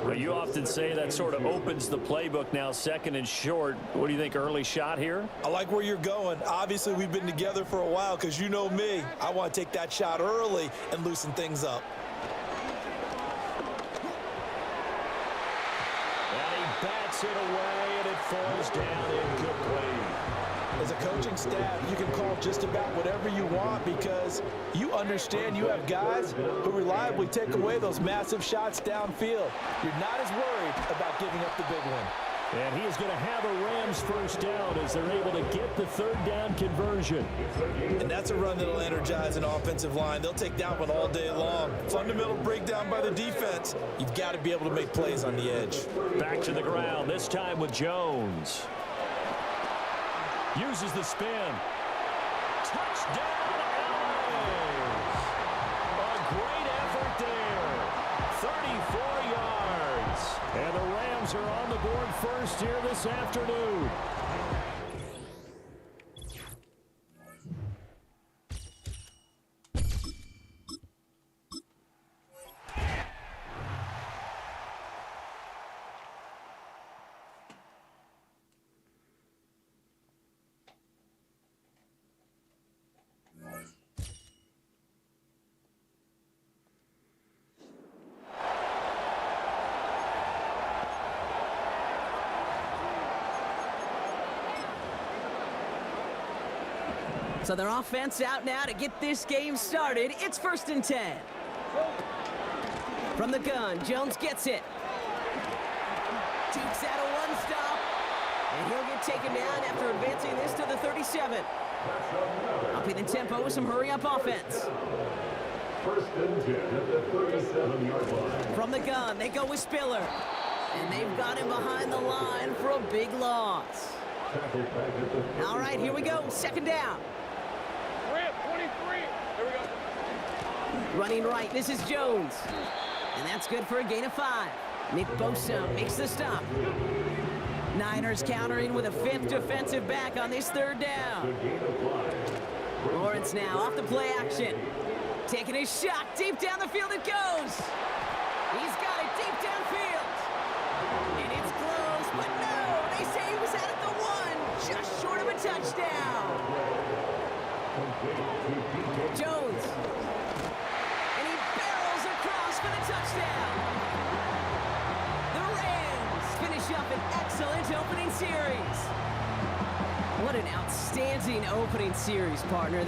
I: But you often say that sort of opens the playbook now, 2nd and short. What do you think, early shot here?
J: I like where you're going. Obviously, we've been together for a while because you know me. I want to take that shot early and loosen things up.
I: Bats it away, and it falls down incomplete.
J: As a coaching staff, you can call just about whatever you want because you understand you have guys who reliably take away those massive shots downfield. You're not as worried about giving up the big one.
I: And he is going to have a Rams 1st down as they're able to get the 3rd down conversion.
J: And that's a run that'll energize an offensive line. They'll take that one all day long. Fundamental breakdown by the defense. You've got to be able to make plays on the edge.
I: Back to the ground, this time with Jones. Uses the spin. Touchdown, Elway! A great effort there. 34 yards. And the Rams are on the board first here this afternoon.
F: So their offense out now to get this game started. It's 1st and 10. From the gun, Jones gets it. Takes out a one-stop. And he'll get taken down after advancing this to the 37. Upping the tempo with some hurry-up offense.
D: 1st and 10 at the 37-yard line.
F: From the gun, they go with Spiller. And they've got him behind the line for a big loss. All right, here we go. 2nd down.
K: 23. Here we go.
F: Running right, this is Jones. And that's good for a gain of 5. Nick Bosa makes the stop. Niners countering with a 5th defensive back on this 3rd down. Lawrence now off the play action. Taking a shot deep down the field it goes. He's got it deep downfield. And it's close, but no, they say he was out at the 1, just short of a touchdown. Jones. And he barrels across for the touchdown. The Rams finish up an excellent opening series. What an outstanding opening series, partner.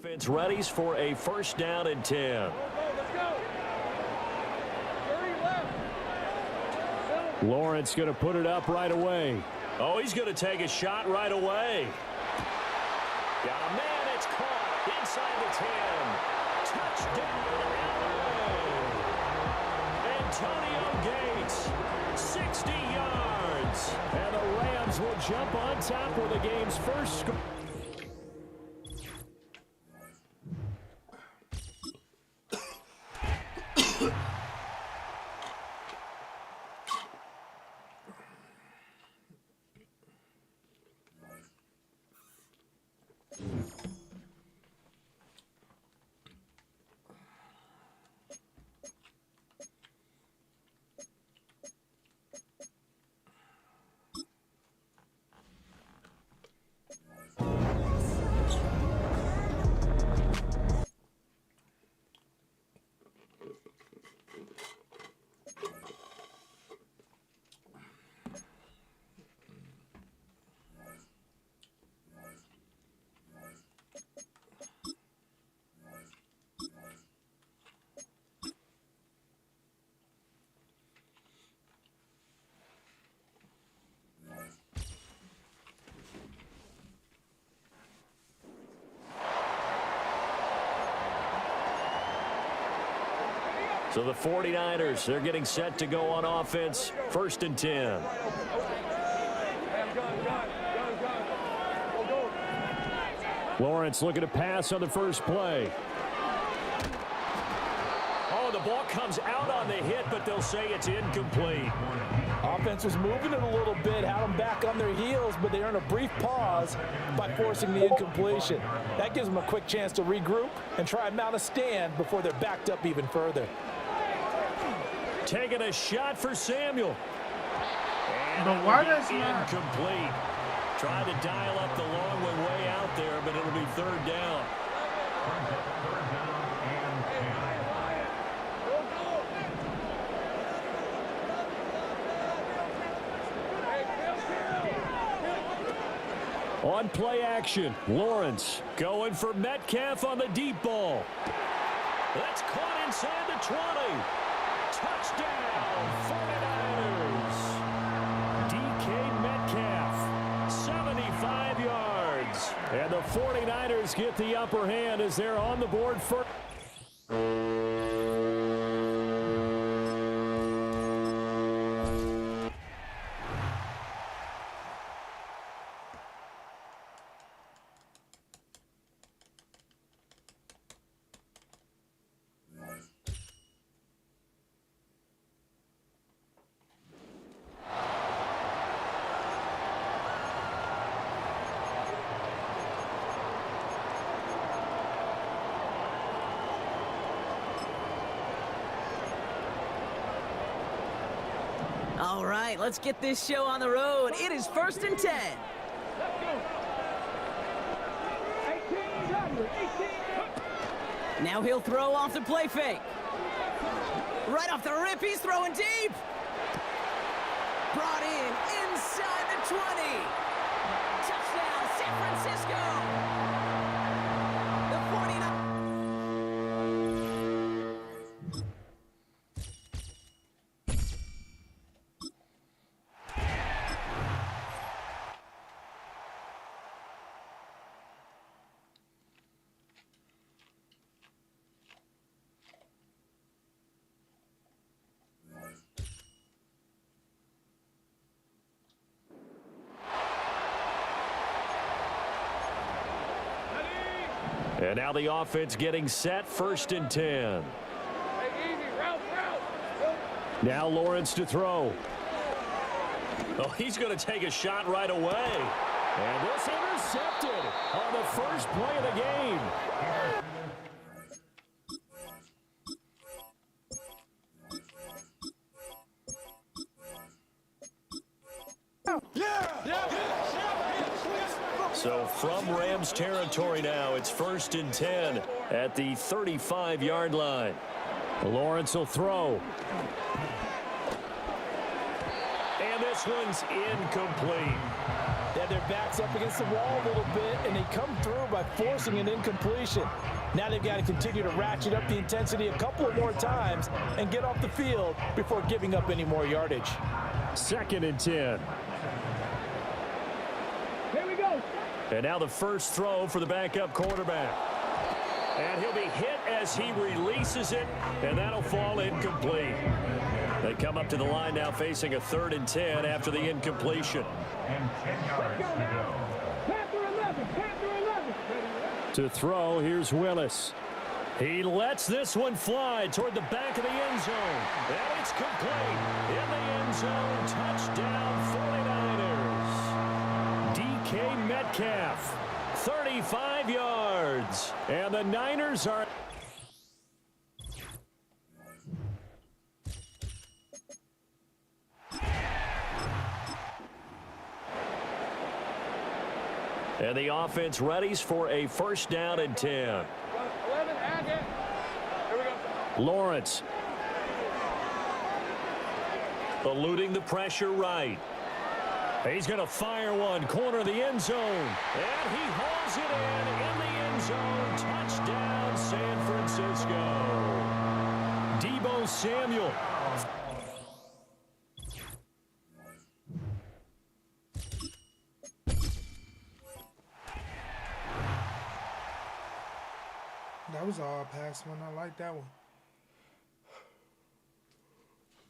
I: Offense readies for a first down and 10.
K: Let's go.
E: Lawrence going to put it up right away.
I: Oh, he's going to take a shot right away. Got a man, it's caught inside the 10. Touchdown, Antonio Gates, 60 yards.
E: And the Rams will jump on top for the game's first score.
I: So the 49ers, they're getting set to go on offense. First and 10.
E: Lawrence looking to pass on the first play.
I: Oh, the ball comes out on the hit, but they'll say it's incomplete.
J: Offense was moving it a little bit, had them back on their heels, but they earned a brief pause by forcing the incompletion. That gives them a quick chance to regroup and try and mount a stand before they're backed up even further.
I: Taking a shot for Samuel. And
A: but why does not
I: incomplete? Trying to dial up the long one way out there, but it'll be third down. On play action, Lawrence going for Metcalf on the deep ball. That's caught inside the 20. Touchdown, 49ers. DK Metcalf, 75 yards.
E: And the 49ers get the upper hand as they're on the board for...
F: All right, let's get this show on the road. It is first and 10. Now he'll throw off the play fake. Right off the rip, he's throwing deep. Brought in inside the 20. Touchdown, San Francisco. The 49ers.
I: And now the offense getting set, 1st and 10.
K: Hey, easy, route.
I: Now Lawrence to throw. Oh, he's going to take a shot right away.
E: And this intercepted on the first play of the game.
I: So from Rams territory now, it's 1st and 10 at the 35-yard line.
E: Lawrence will throw.
I: And this one's incomplete.
J: They have their backs up against the wall a little bit, and they come through by forcing an incompletion. Now they've got to continue to ratchet up the intensity a couple of more times and get off the field before giving up any more yardage.
E: 2nd and 10.
K: Here we go.
I: And now the first throw for the backup quarterback. And he'll be hit as he releases it, and that'll fall incomplete. They come up to the line now facing a 3rd and 10 after the incompletion.
E: To throw, here's Willis.
I: He lets this one fly toward the back of the end zone. And it's complete. In the end zone, touchdown 49ers. DK Metcalf, 35 yards. And the Niners are... And the offense readies for a 1st down and 10.
K: 11, and it. Here we go.
I: Lawrence. Eluding the pressure right. He's going to fire one, corner of the end zone. And he hauls it in the end zone. Touchdown, San Francisco. Deebo Samuel.
A: That was all pass one. I like that one.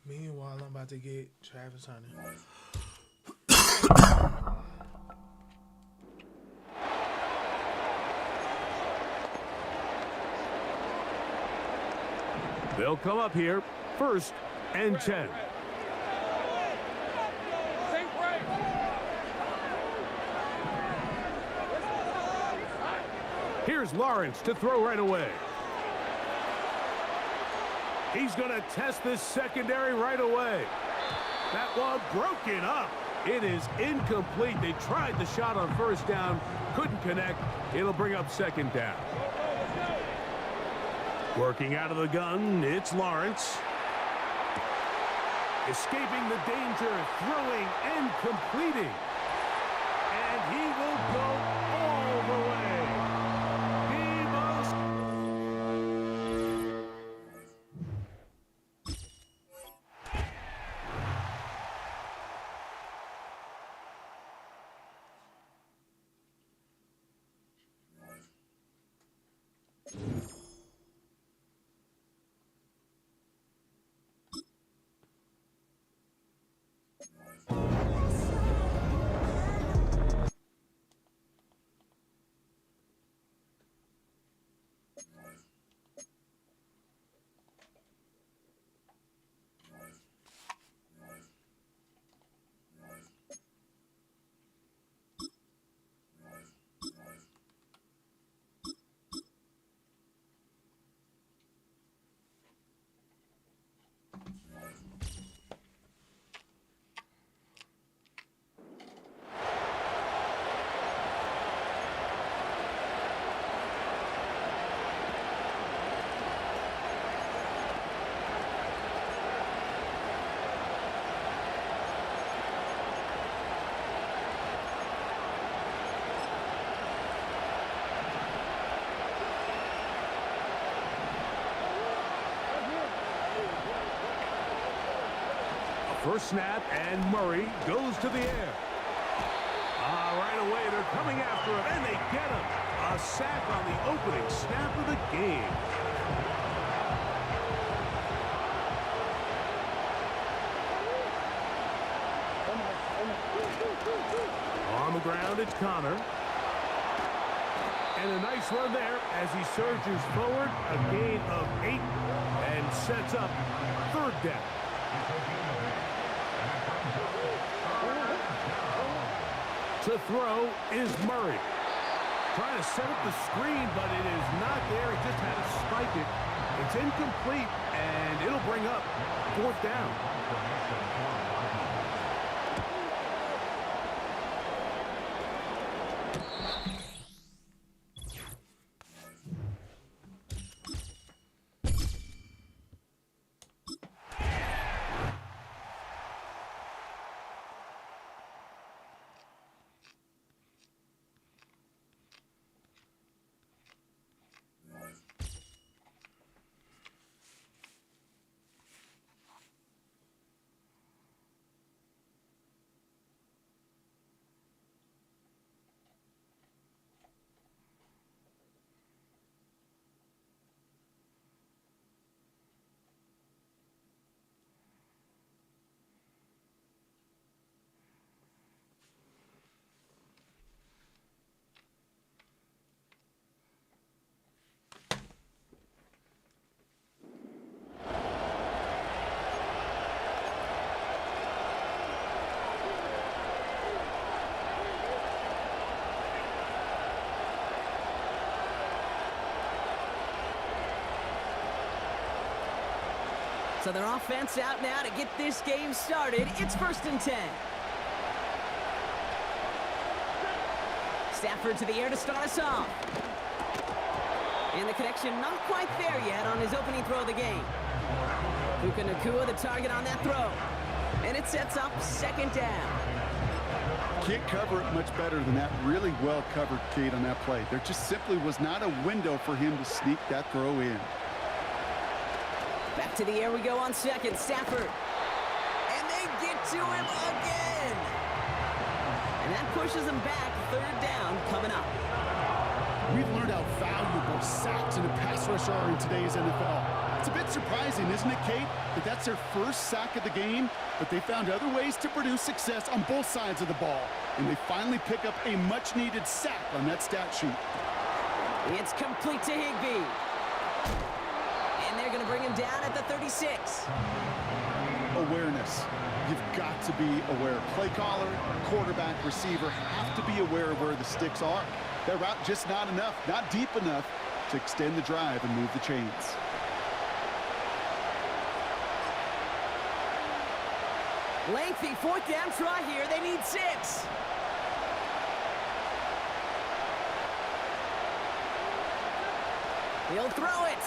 A: Meanwhile, I'm about to get Travis Hunter.
B: They'll come up here, 1st and 10. Here's Lawrence to throw right away. He's going to test this secondary right away. That one broken up. It is incomplete. They tried the shot on 1st down, couldn't connect. It'll bring up 2nd down. Working out of the gun, it's Lawrence. Escaping the danger, throwing and completing. And he will go all the way. First snap, and Murray goes to the air. Right away, they're coming after him, and they get him. A sack on the opening snap of the game. On the ground, it's Connor. And a nice run there as he surges forward, a gain of 8, and sets up 3rd down. To throw is Murray. Trying to set up the screen, but it is not there. He just had to spike it. It's incomplete, and it'll bring up 4th down.
F: So their offense out now to get this game started. It's 1st and 10. Stafford to the air to start us off. And the connection not quite there yet on his opening throw of the game. Puka Nacua the target on that throw. And it sets up 2nd down.
H: Can't cover it much better than that. Really well covered, Kate, on that play. There just simply was not a window for him to sneak that throw in.
F: Back to the air we go on 2nd. Stafford. And they get to him again. And that pushes him back. 3rd down coming up.
H: We've learned how valuable sacks in a pass rush are in today's NFL. It's a bit surprising, isn't it, Kate, that that's their first sack of the game, but they found other ways to produce success on both sides of the ball. And they finally pick up a much-needed sack on that stat sheet.
F: It's complete to Higbee. And they're going to bring him down at the 36.
H: Awareness. You've got to be aware. Play caller, quarterback, receiver have to be aware of where the sticks are. That route just not enough, not deep enough to extend the drive and move the chains.
F: Lengthy 4th down try here. They need 6. He'll throw it.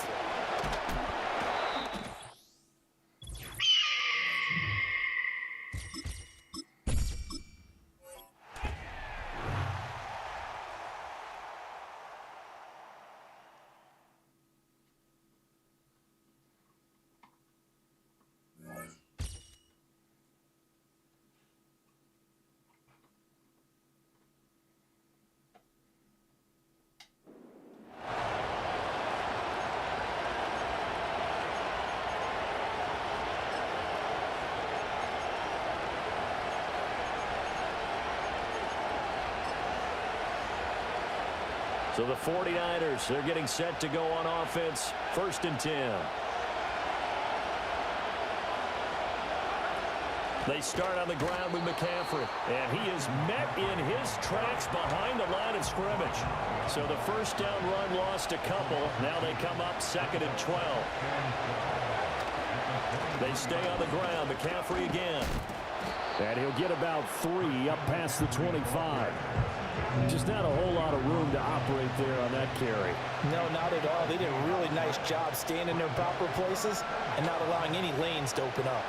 I: So the 49ers, they're getting set to go on offense. 1st and 10. They start on the ground with McCaffrey, and he is met in his tracks behind the line of scrimmage. So the 1st down run lost a couple. Now they come up 2nd and 12. They stay on the ground. McCaffrey again.
E: And he'll get about 3 up past the 25. Just not a whole lot of room to operate there on that carry.
J: No, not at all. They did a really nice job staying in their proper places and not allowing any lanes to open up.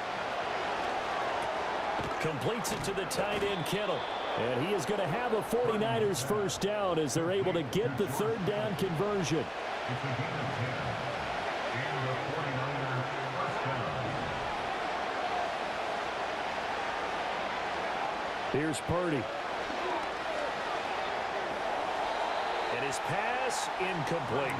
I: Completes it to the tight end, Kittle. And he is going to have a 49ers 1st down as they're able to get the 3rd down conversion. Here's Purdy. And his pass incomplete.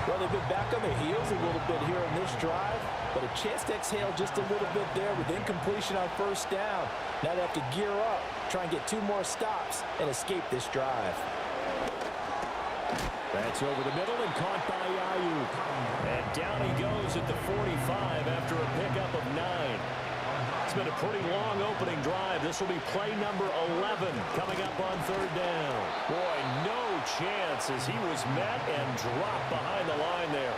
J: Well, they've been back on their heels a little bit here on this drive, but a chance to exhale just a little bit there with incompletion on 1st down. Now they have to gear up, try and get 2 more stops, and escape this drive.
E: That's over the middle and caught by Ayuk. And down he goes at the 45 after a pickup of 9. It's been a pretty long opening drive. This will be play number 11 coming up on 3rd down. Boy, no chance as he was met and dropped behind the line there.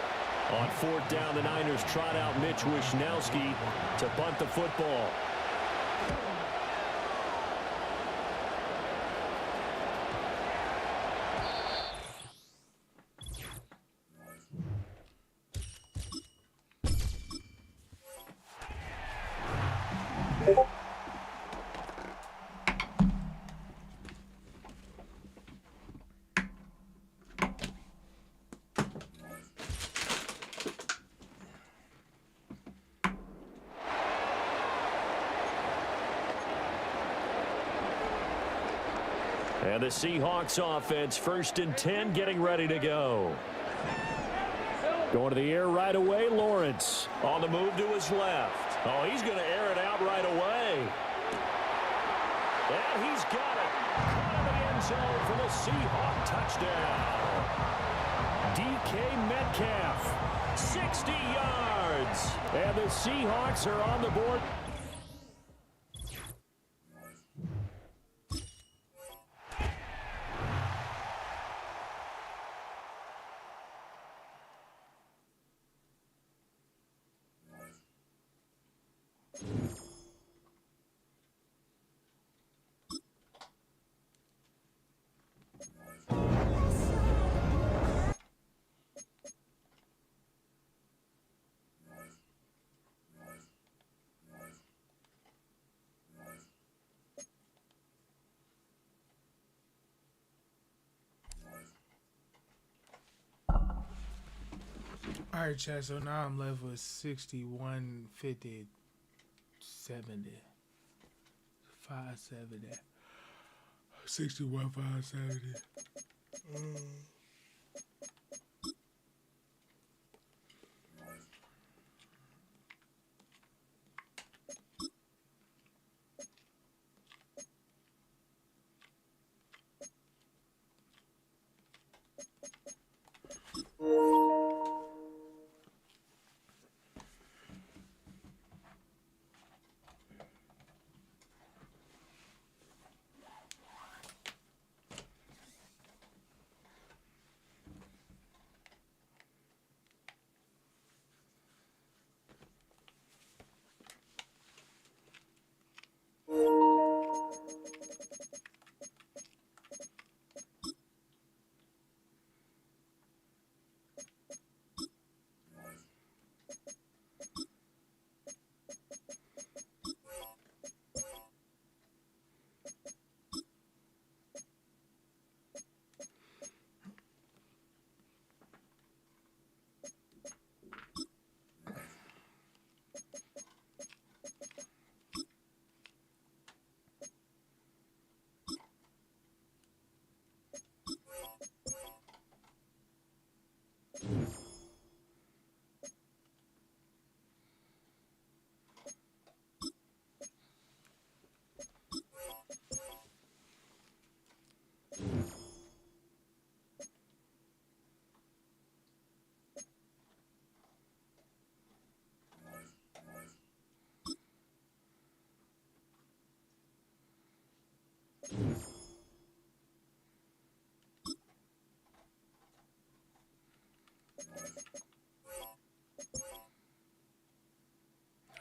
E: On 4th down, the Niners trot out Mitch Wishnowsky to punt the football. And the Seahawks offense, 1st and 10, getting ready to go. Going to the air right away, Lawrence. On the move to his left. Oh, he's going to air it out right away. And he's got it. Caught in the end zone for the Seahawk touchdown. DK Metcalf, 60 yards. And the Seahawks are on the board.
A: All right, chat. So now I'm left with 61, 50, 70, 570, 61, 570.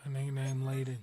A: A nigga named Layden.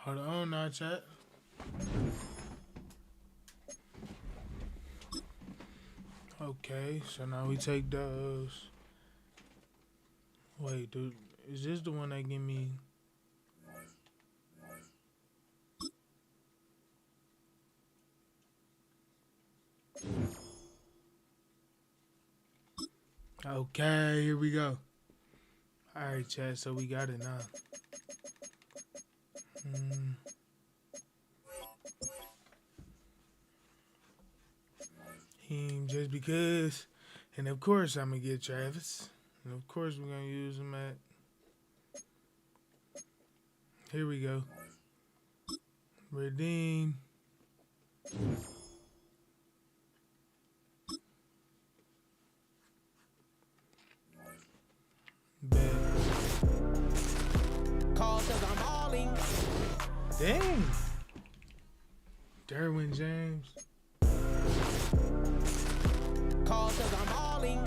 A: Hold on now, chat. Okay, so now we take those. Wait, dude, is this the one that give me? Okay, here we go. All right, chat, so we got it now. Just because. And of course I'm going to get Travis. And of course we're going to use him at. Here we go. Redeem. Bet.
F: Call 'cause I'm hauling.
A: Dang. Derwin James.
F: Call 'cause I'm hauling.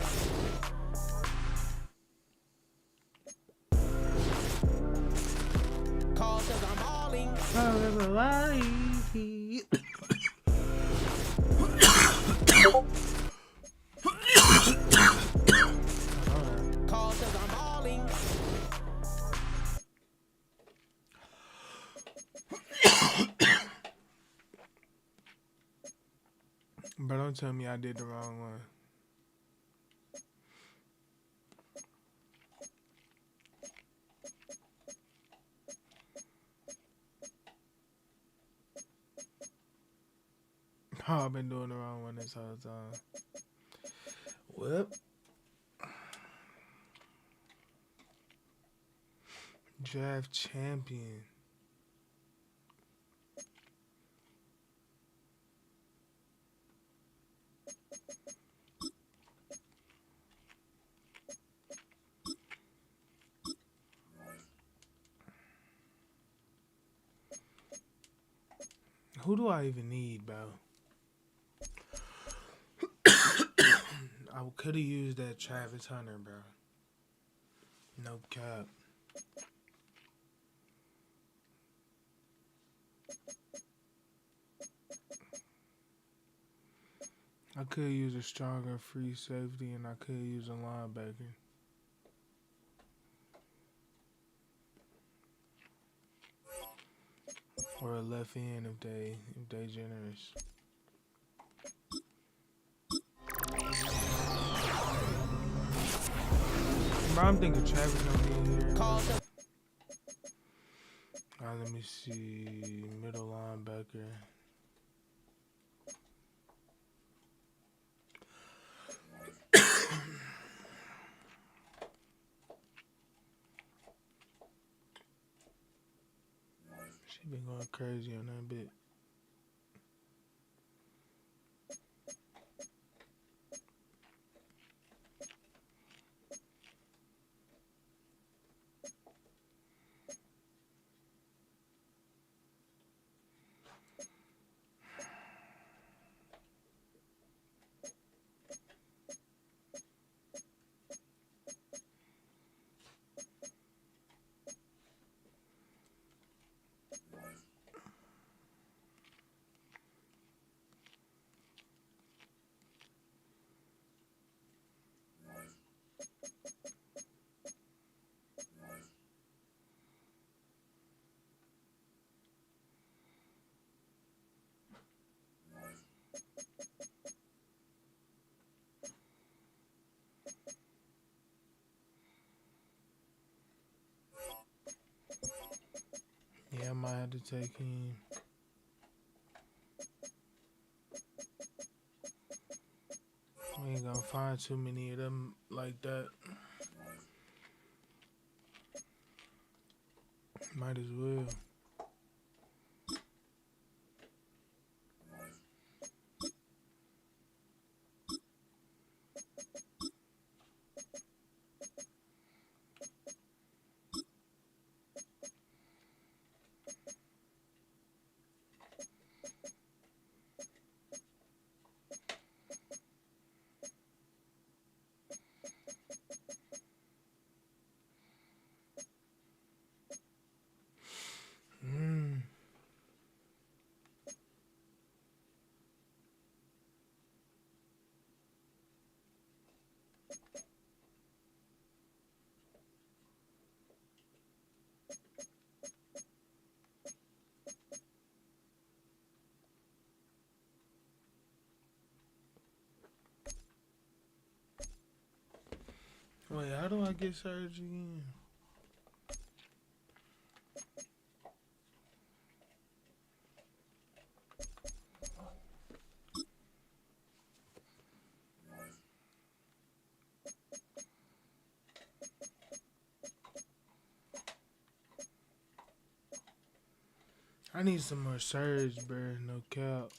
F: Call 'cause I'm hauling. Call 'cause I'm hauling.
A: But don't tell me I did the wrong one. Oh, I've been doing the wrong one this whole time. Whoop. Draft champion. Who do I even need, bro? I could have used that Travis Hunter, bro. No cap. I could use a stronger free safety, and I could use a linebacker. Or a left end if they generous. Bro, I'm thinking Travis gonna be in here. Let me see. Middle linebacker. She been going crazy on that bit. Yeah, I might have to take him. We ain't gonna find too many of them like that. Might as well. Wait, how do I get surgery again? I need some more surge, bro. No cap.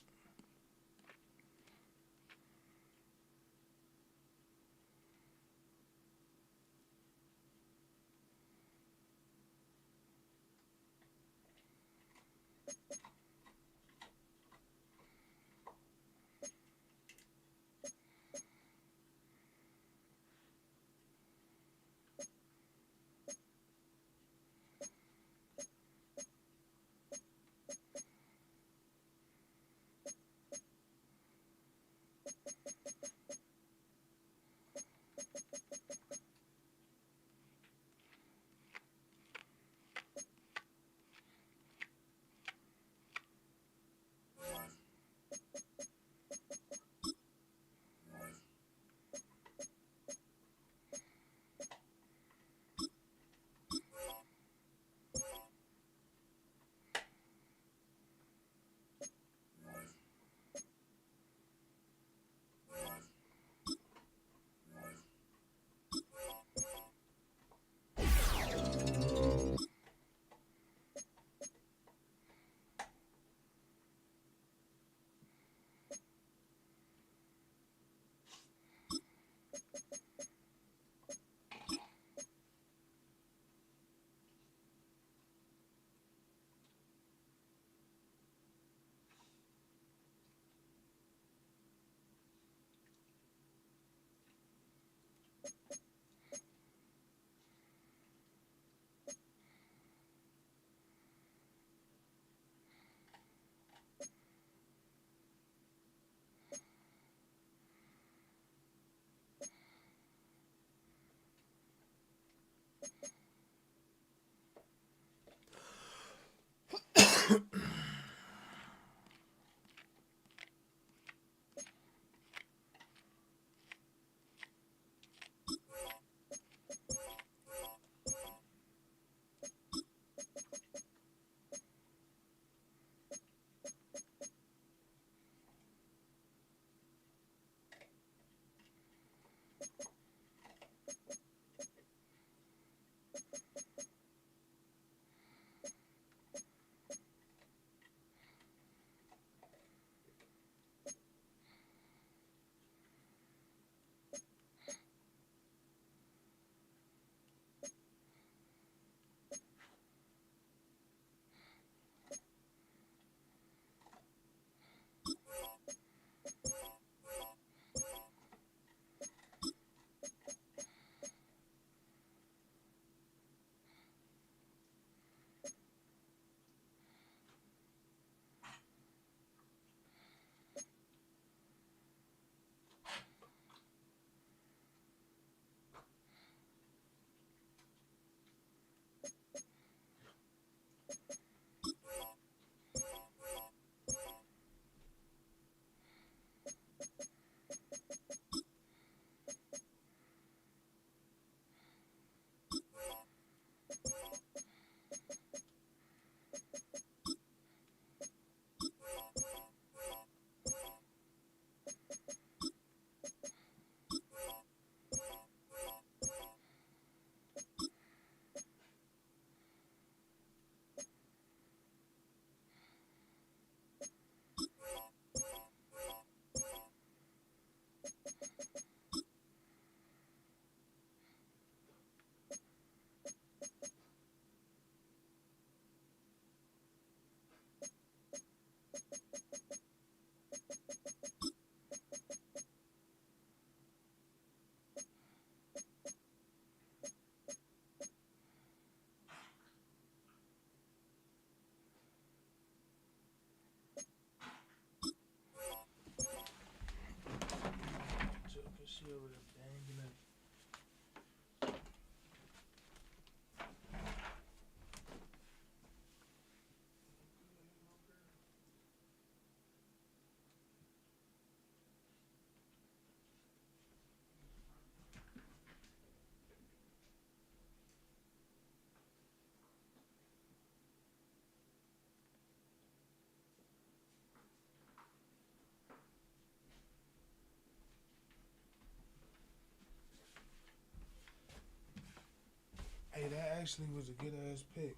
A: actually was a good ass pick.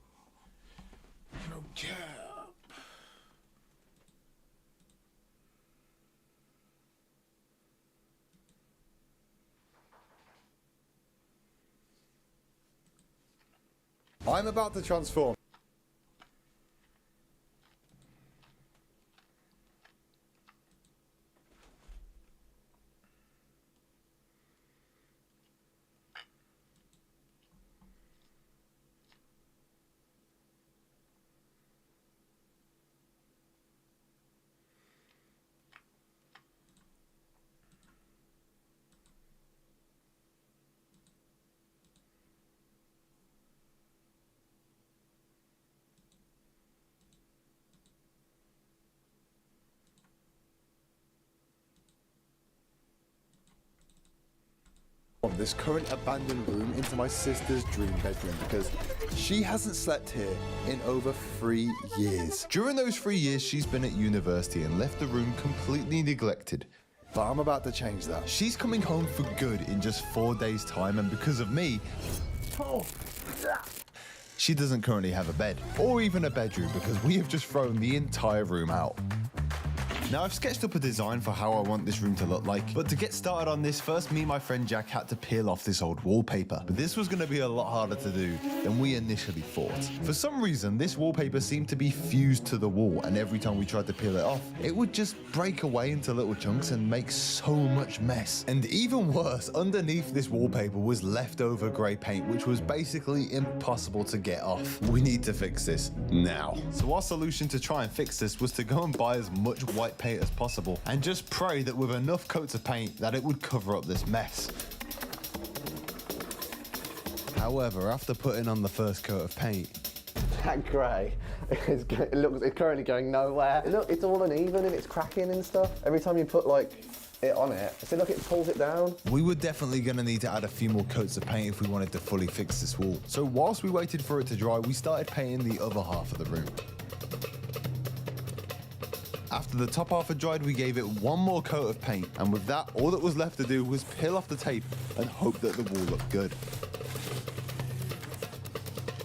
A: No cap.
L: I'm about to transform. This current abandoned room into my sister's dream bedroom because she hasn't slept here in over 3 years. During those 3 years, she's been at university and left the room completely neglected. But I'm about to change that. She's coming home for good in just 4 days' time, and because of me, she doesn't currently have a bed or even a bedroom because we have just thrown the entire room out. Now, I've sketched up a design for how I want this room to look like, but to get started on this, first me and my friend Jack had to peel off this old wallpaper. But this was going to be a lot harder to do than we initially thought. For some reason, this wallpaper seemed to be fused to the wall, and every time we tried to peel it off, it would just break away into little chunks and make so much mess. And even worse, underneath this wallpaper was leftover grey paint, which was basically impossible to get off. We need to fix this now. So our solution to try and fix this was to go and buy as much white paint as possible and just pray that with enough coats of paint that it would cover up this mess. However, after putting on the first coat of paint,
M: that grey it's currently going nowhere. Look, it's all uneven and it's cracking and stuff. Every time you put like it on it, see, look, it pulls it down.
L: We were definitely going to need to add a few more coats of paint if we wanted to fully fix this wall. So whilst we waited for it to dry, we started painting the other half of the room. After the top half had dried, we gave it one more coat of paint, and with that, all that was left to do was peel off the tape and hope that the wall looked good.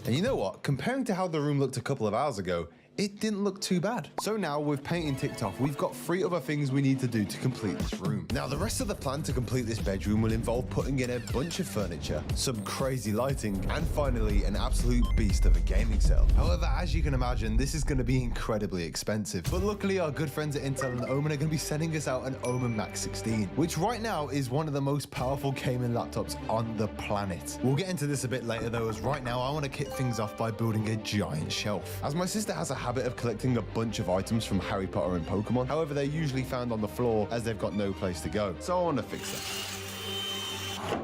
L: And you know what? Comparing to how the room looked a couple of hours ago, it didn't look too bad. So now, with painting ticked off, we've got 3 other things we need to do to complete this room. Now, the rest of the plan to complete this bedroom will involve putting in a bunch of furniture, some crazy lighting, and finally, an absolute beast of a gaming setup. However, as you can imagine, this is going to be incredibly expensive. But luckily, our good friends at Intel and Omen are going to be sending us out an Omen Max 16, which right now is one of the most powerful gaming laptops on the planet. We'll get into this a bit later though, as right now I want to kick things off by building a giant shelf. As my sister has a habit of collecting a bunch of items from Harry Potter and Pokemon. However, they're usually found on the floor as they've got no place to go. So I want to fix that.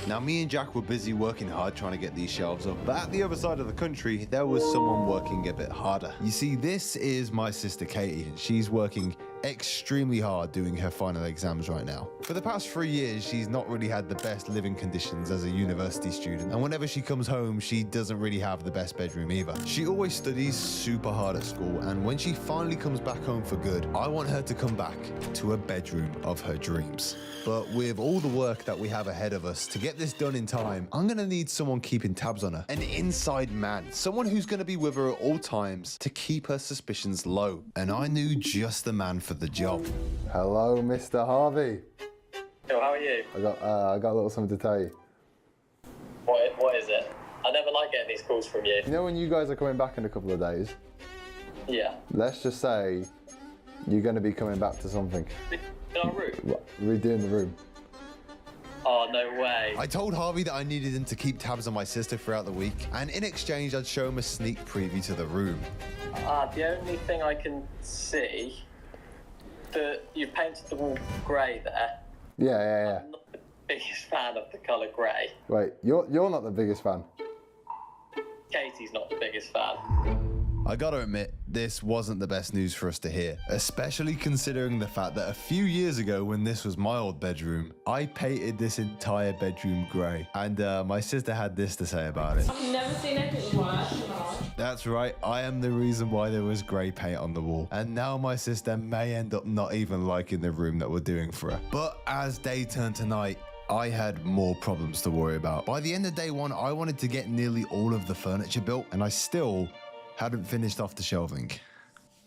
L: Now, me and Jack were busy working hard trying to get these shelves up, but at the other side of the country, there was someone working a bit harder. You see, this is my sister Katie, and she's working extremely hard doing her final exams right now. For the past 3 years, she's not really had the best living conditions as a university student, and whenever she comes home, she doesn't really have the best bedroom either. She always studies super hard at school, and when she finally comes back home for good, I want her to come back to a bedroom of her dreams. But with all the work that we have ahead of us, to get this done in time, I'm gonna need someone keeping tabs on her. An inside man, someone who's gonna be with her at all times to keep her suspicions low. And I knew just the man for the job.
M: Hello, Mr. Harvey.
N: Yo, how are you?
M: I got a little something to tell you.
N: What is it? I never like getting these calls from you.
M: You know when you guys are coming back in a couple of days?
N: Yeah.
M: Let's just say you're going to be coming back to something.
N: In our room?
M: What? Redoing the room.
N: Oh, no way.
L: I told Harvey that I needed him to keep tabs on my sister throughout the week, and in exchange, I'd show him a sneak preview to the room.
N: The only thing I can see, that you've painted the wall grey there.
M: Yeah.
N: I'm not the biggest fan of the colour grey.
M: Wait, you're not the biggest fan?
N: Katie's not the biggest fan.
L: I gotta admit, this wasn't the best news for us to hear, especially considering the fact that a few years ago when this was my old bedroom, I painted this entire bedroom grey, and my sister had this to say about it.
O: I've never seen anything worse than ours.
L: That's right, I am the reason why there was grey paint on the wall, and now my sister may end up not even liking the room that we're doing for her. But as day turned to night, I had more problems to worry about. By the end of day one, I wanted to get nearly all of the furniture built, and I still hadn't finished off the shelving.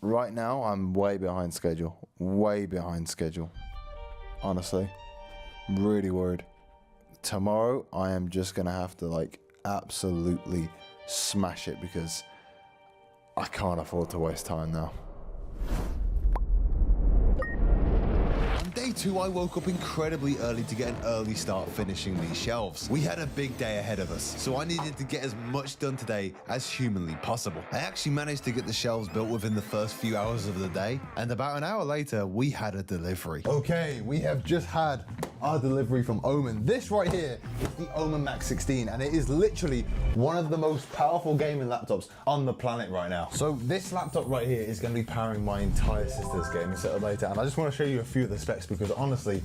L: Right now, I'm way behind schedule. Way behind schedule. Honestly. Really worried. Tomorrow, I am just gonna have to like absolutely smash it because I can't afford to waste time now. On day two, I woke up incredibly early to get an early start finishing these shelves. We had a big day ahead of us, so I needed to get as much done today as humanly possible. I actually managed to get the shelves built within the first few hours of the day, and about an hour later, we had a delivery. Okay, we have just had our delivery from Omen. This right here is the Omen Max 16, and it is literally one of the most powerful gaming laptops on the planet right now. So this laptop right here is going to be powering my entire sister's gaming setup later, and I just want to show you a few of the specs because honestly,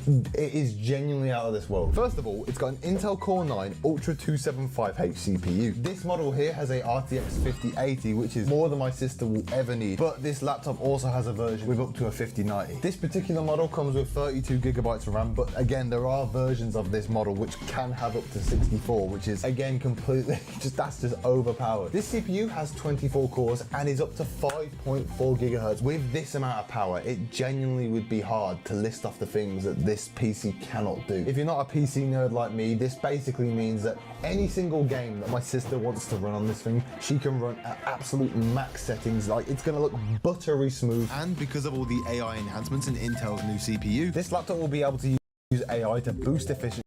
L: it is genuinely out of this world. First of all, it's got an Intel Core 9 Ultra 275H CPU. This model here has a RTX 5080, which is more than my sister will ever need, but this laptop also has a version with up to a 5090. This particular model comes with 32 gigabytes of RAM, but again, there are versions of this model which can have up to 64, which is again completely, that's just overpowered. This CPU has 24 cores and is up to 5.4 gigahertz. With this amount of power, it genuinely would be hard to list off the things that this PC cannot do. If you're not a PC nerd like me, this basically means that any single game that my sister wants to run on this thing, she can run at absolute max settings. Like, it's gonna look buttery smooth. And because of all the AI enhancements in Intel's new CPU, this laptop will be able to use AI to boost efficiency.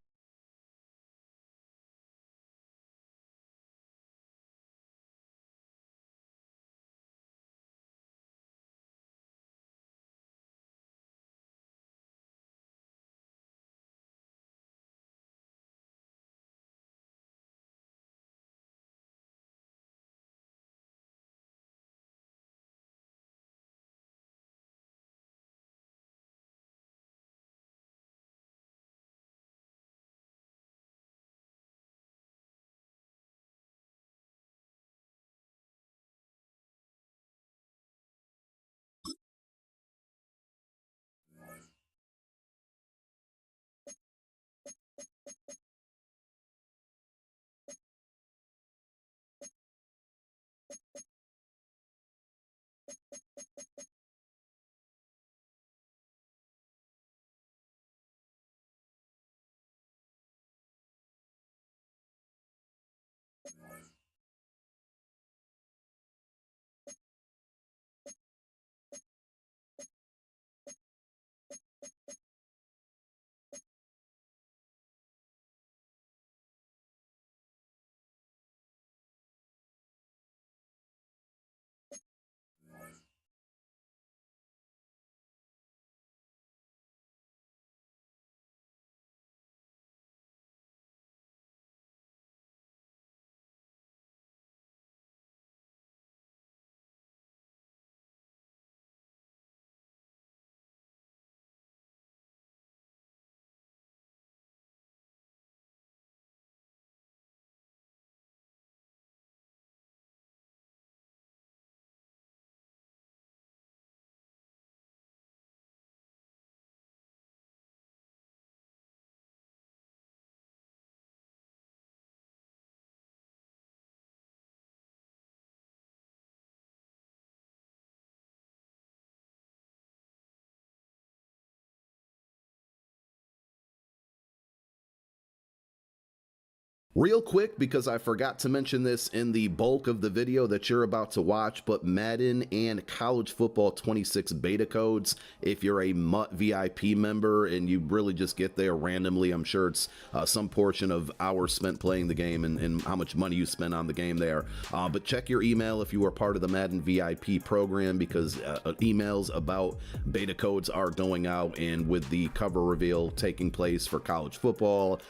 P: Real quick, because I forgot to mention this in the bulk of the video that you're about to watch, but Madden and College Football 26 beta codes, if you're a MUT VIP member and you really just get there randomly, I'm sure it's some portion of hours spent playing the game and how much money you spend on the game there. But check your email if you are part of the Madden VIP program, because emails about beta codes are going out, and with the cover reveal taking place for college football,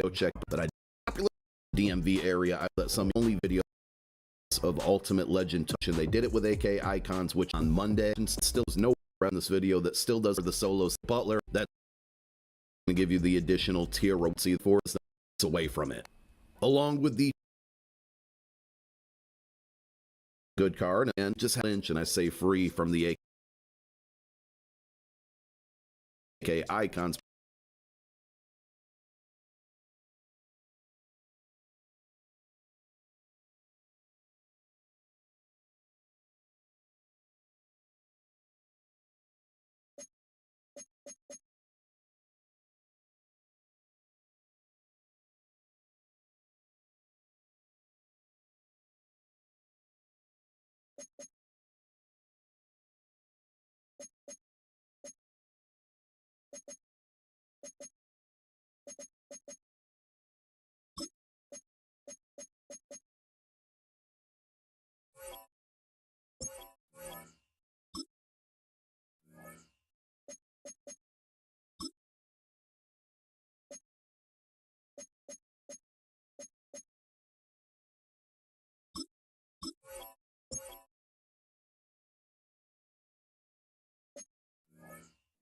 P: go check that I DMV area. I let some only videos of Ultimate Legend Touch, and they did it with AK icons, which on Monday, and still is no in this video that still does the solos Butler. That's going to give you the additional tier see for us away from it, along with the good card, and just an inch, and I say free from the AK icons.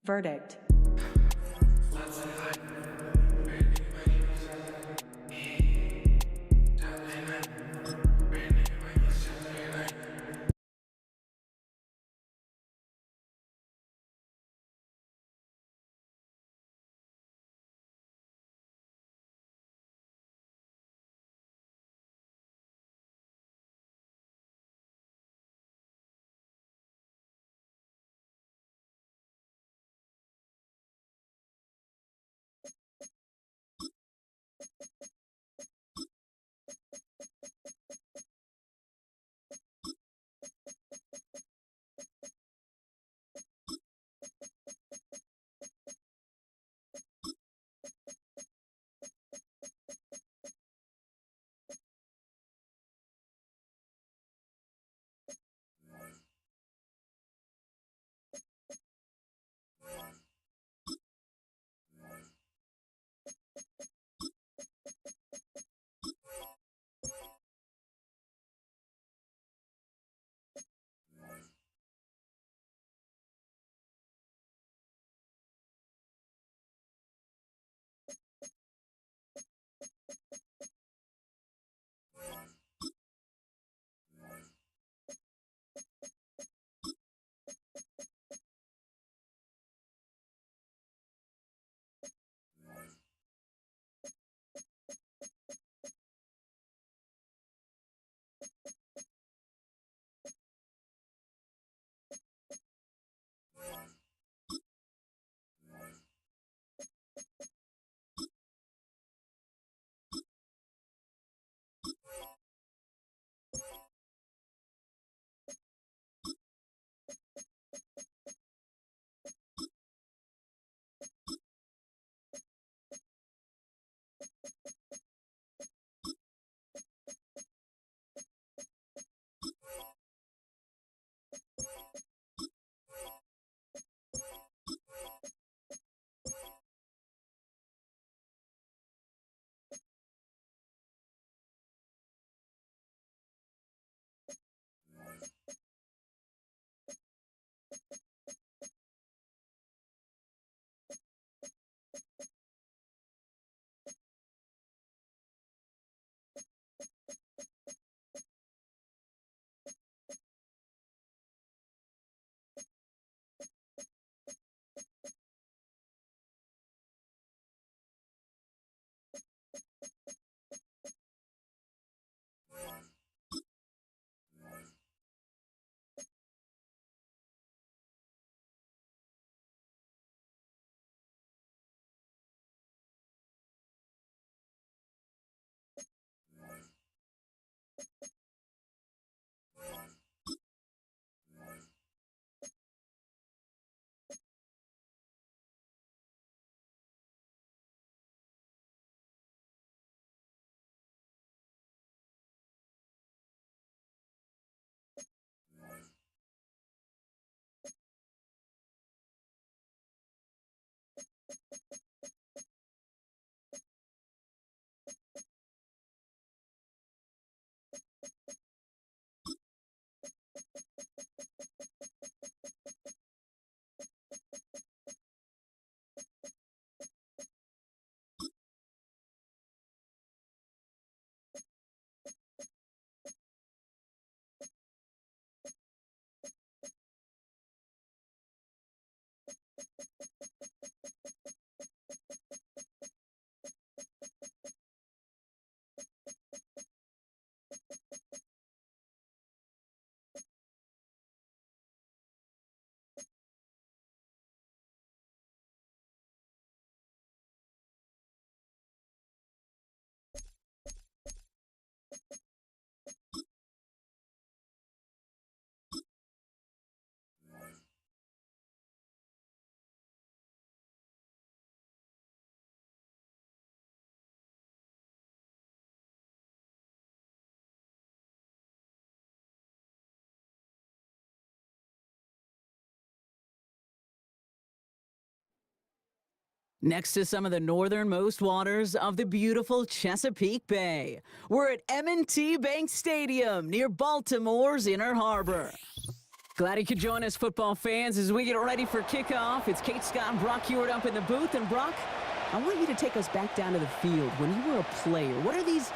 Q: Verdict.
R: Next to some of the northernmost waters of the beautiful Chesapeake Bay, we're at M&T Bank Stadium near Baltimore's Inner Harbor. Glad you could join us, football fans, as we get ready for kickoff. It's Kate Scott and Brock Hewitt up in the booth. And Brock, I want you to take us back down to the field. When you were a player, what are these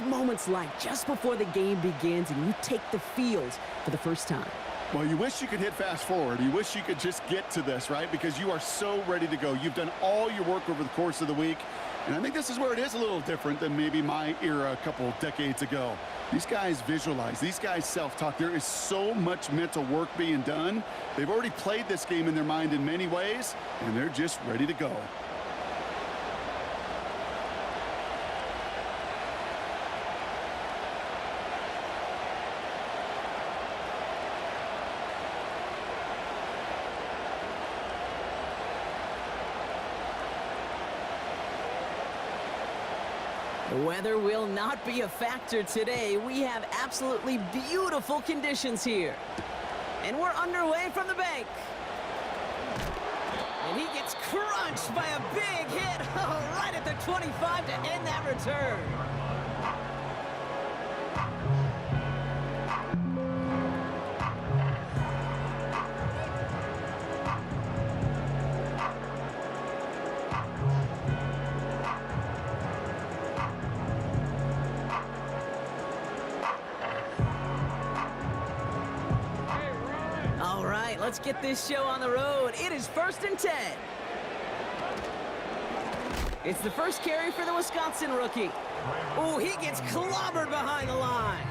R: moments like just before the game begins and you take the field for the first time?
H: Well, you wish you could hit fast forward. You wish you could just get to this, right? Because you are so ready to go. You've done all your work over the course of the week. And I think this is where it is a little different than maybe my era a couple decades ago. These guys visualize. These guys self-talk. There is so much mental work being done. They've already played this game in their mind in many ways, and they're just ready to go.
R: The weather will not be a factor today. We have absolutely beautiful conditions here. And we're underway from the bank. And he gets crunched by a big hit right at the 25 to end that return. Let's get this show on the road. It is 1st and 10. It's the first carry for the Wisconsin rookie. Oh, he gets clobbered behind the line.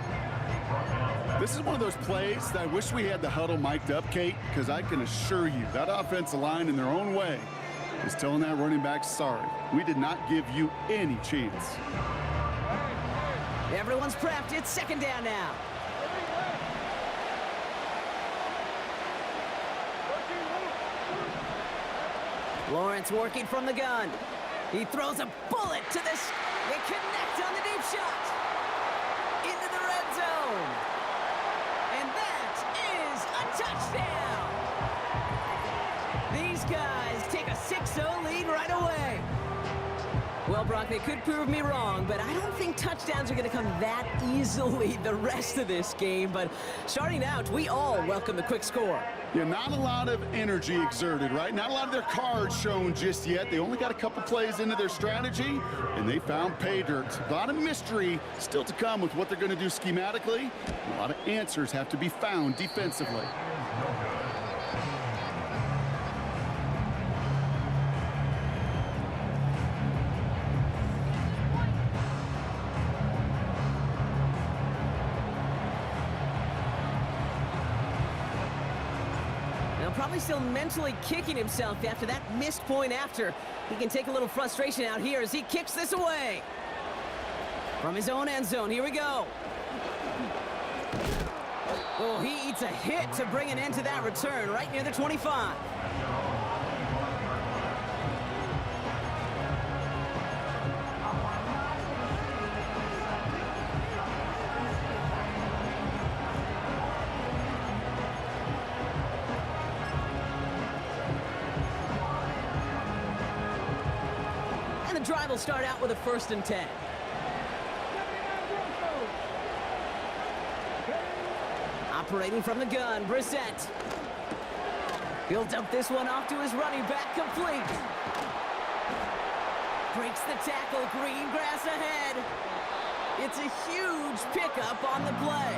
H: This is one of those plays that I wish we had the huddle mic'd up, Kate, because I can assure you that offensive line in their own way is telling that running back, sorry, we did not give you any chance.
R: Everyone's prepped. It's 2nd down now. Lawrence working from the gun. He throws a bullet to this. They connect on the deep shot. Into the red zone. And that is a touchdown. These guys take a 6-0 lead right away. Well, Brock, they could prove me wrong, but I don't think touchdowns are going to come that easily the rest of this game. But starting out, we all welcome the quick score.
H: Yeah, not a lot of energy exerted, right? Not a lot of their cards shown just yet. They only got a couple plays into their strategy, and they found pay dirt. A lot of mystery still to come with what they're going to do schematically. A lot of answers have to be found defensively.
R: Probably still mentally kicking himself after that missed point after. He can take a little frustration out here as he kicks this away. From his own end zone, here we go. Oh, he eats a hit to bring an end to that return right near the 25. Drive will start out with a 1st and 10. Operating from the gun, Brissett. He'll dump this one off to his running back, complete. Breaks the tackle, green grass ahead. It's a huge pickup on the play.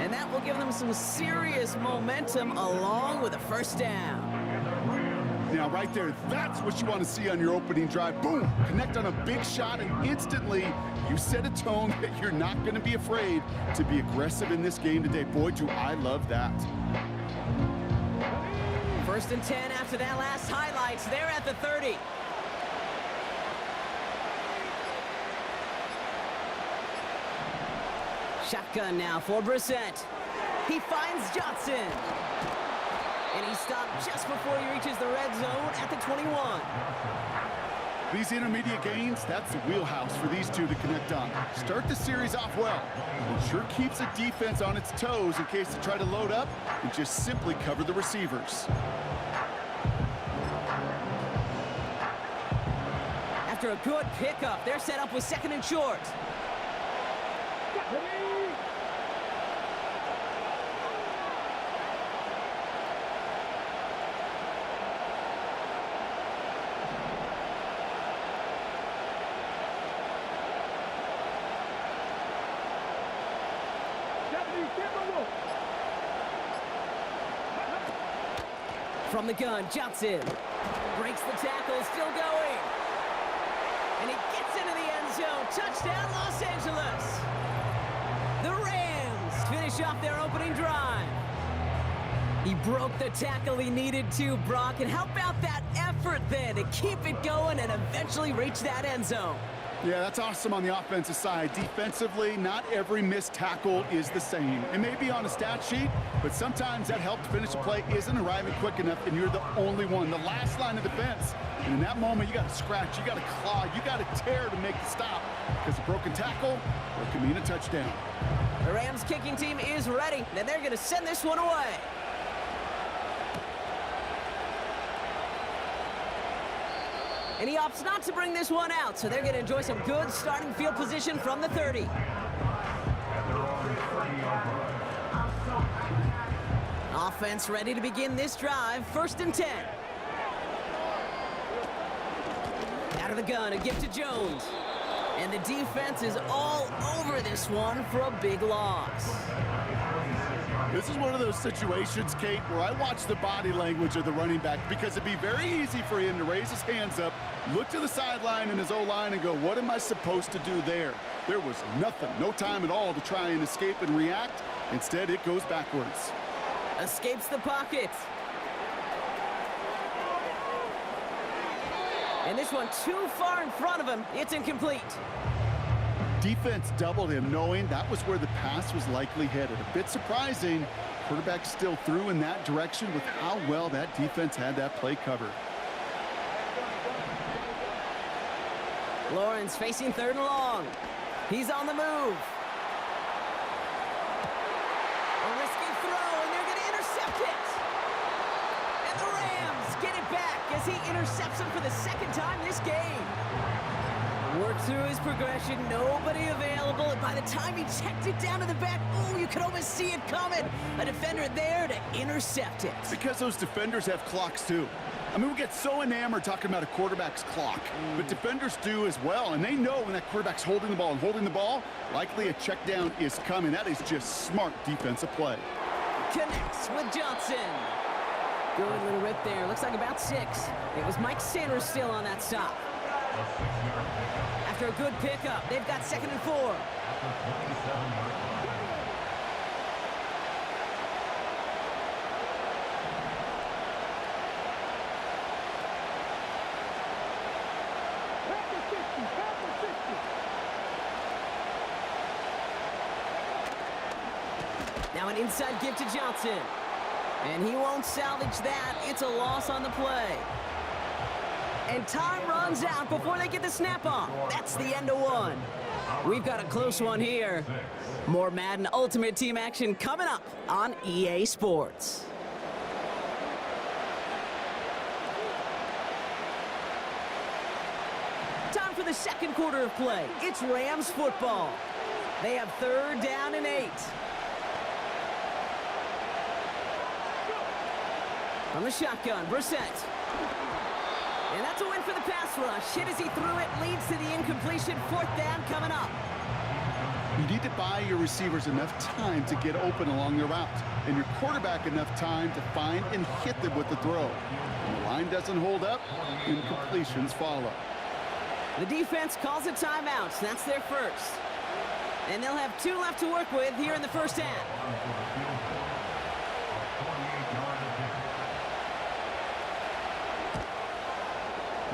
R: And that will give them some serious momentum along with a 1st down.
H: Now, right there, that's what you want to see on your opening drive. Boom! Connect on a big shot, and instantly you set a tone that you're not going to be afraid to be aggressive in this game today. Boy, do I love that.
R: 1st and 10 after that last highlights. They're at the 30. Shotgun now for Brissett. He finds Johnson. And he stopped just before he reaches the red zone at the 21.
H: These intermediate gains, that's the wheelhouse for these two to connect on. Start the series off well. It sure keeps the defense on its toes in case they try to load up and just simply cover the receivers.
R: After a good pickup, they're set up with 2nd and short. From the gun, Johnson breaks the tackle, still going. And he gets into the end zone. Touchdown, Los Angeles. The Rams finish off their opening drive. He broke the tackle he needed to, Brock, and how about that effort then to keep it going and eventually reach that end zone?
H: Yeah, that's awesome on the offensive side. Defensively, not every missed tackle is the same. It may be on a stat sheet, but sometimes that help to finish a play isn't arriving quick enough, and you're the only one, the last line of defense. And in that moment, you got to scratch, you got to claw, you got to tear to make the stop, because a broken tackle, it can mean a touchdown.
R: The Rams kicking team is ready, and they're going to send this one away. And he opts not to bring this one out, so they're going to enjoy some good starting field position from the 30. Offense ready to begin this drive, 1st and 10. Out of the gun, a gift to Jones. And the defense is all over this one for a big loss.
H: This is one of those situations, Kate, where I watch the body language of the running back, because it'd be very easy for him to raise his hands up, look to the sideline in his O-line and go, what am I supposed to do there? There was nothing, no time at all to try and escape and react. Instead, it goes backwards.
R: Escapes the pocket. And this one too far in front of him. It's incomplete.
H: Defense doubled him, knowing that was where the pass was likely headed. A bit surprising. Quarterback still threw in that direction with how well that defense had that play covered.
R: Lawrence facing 3rd and long. He's on the move. A risky throw, and they're going to intercept it. And the Rams get it back as he intercepts him for the 2nd time this game. Worked through his progression, nobody available, and by the time he checked it down to the back, oh, you could almost see it coming. A defender there to intercept it.
H: Because those defenders have clocks too. I mean, we get so enamored talking about a quarterback's clock, but defenders do as well, and they know when that quarterback's holding the ball and holding the ball, likely a check down is coming. That is just smart defensive play.
R: Connects with Johnson. Good little rip there. Looks like about 6. It was Mike Sanders still on that stop. After a good pickup, they've got 2nd and 4. Now an inside give to Johnson. And he won't salvage that. It's a loss on the play. And time runs out before they get the snap off. That's the end of one. We've got a close one here. More Madden Ultimate Team action coming up on EA Sports. Time for the 2nd quarter of play. It's Rams football. They have 3rd down and 8. From the shotgun, Brissett. And that's a win for the pass rush. Hit as he threw it, leads to the incompletion. 4th down coming up.
H: You need to buy your receivers enough time to get open along the route, and your quarterback enough time to find and hit them with the throw. When the line doesn't hold up, incompletions follow.
R: The defense calls a timeout. That's their first. And they'll have 2 left to work with here in the 1st half.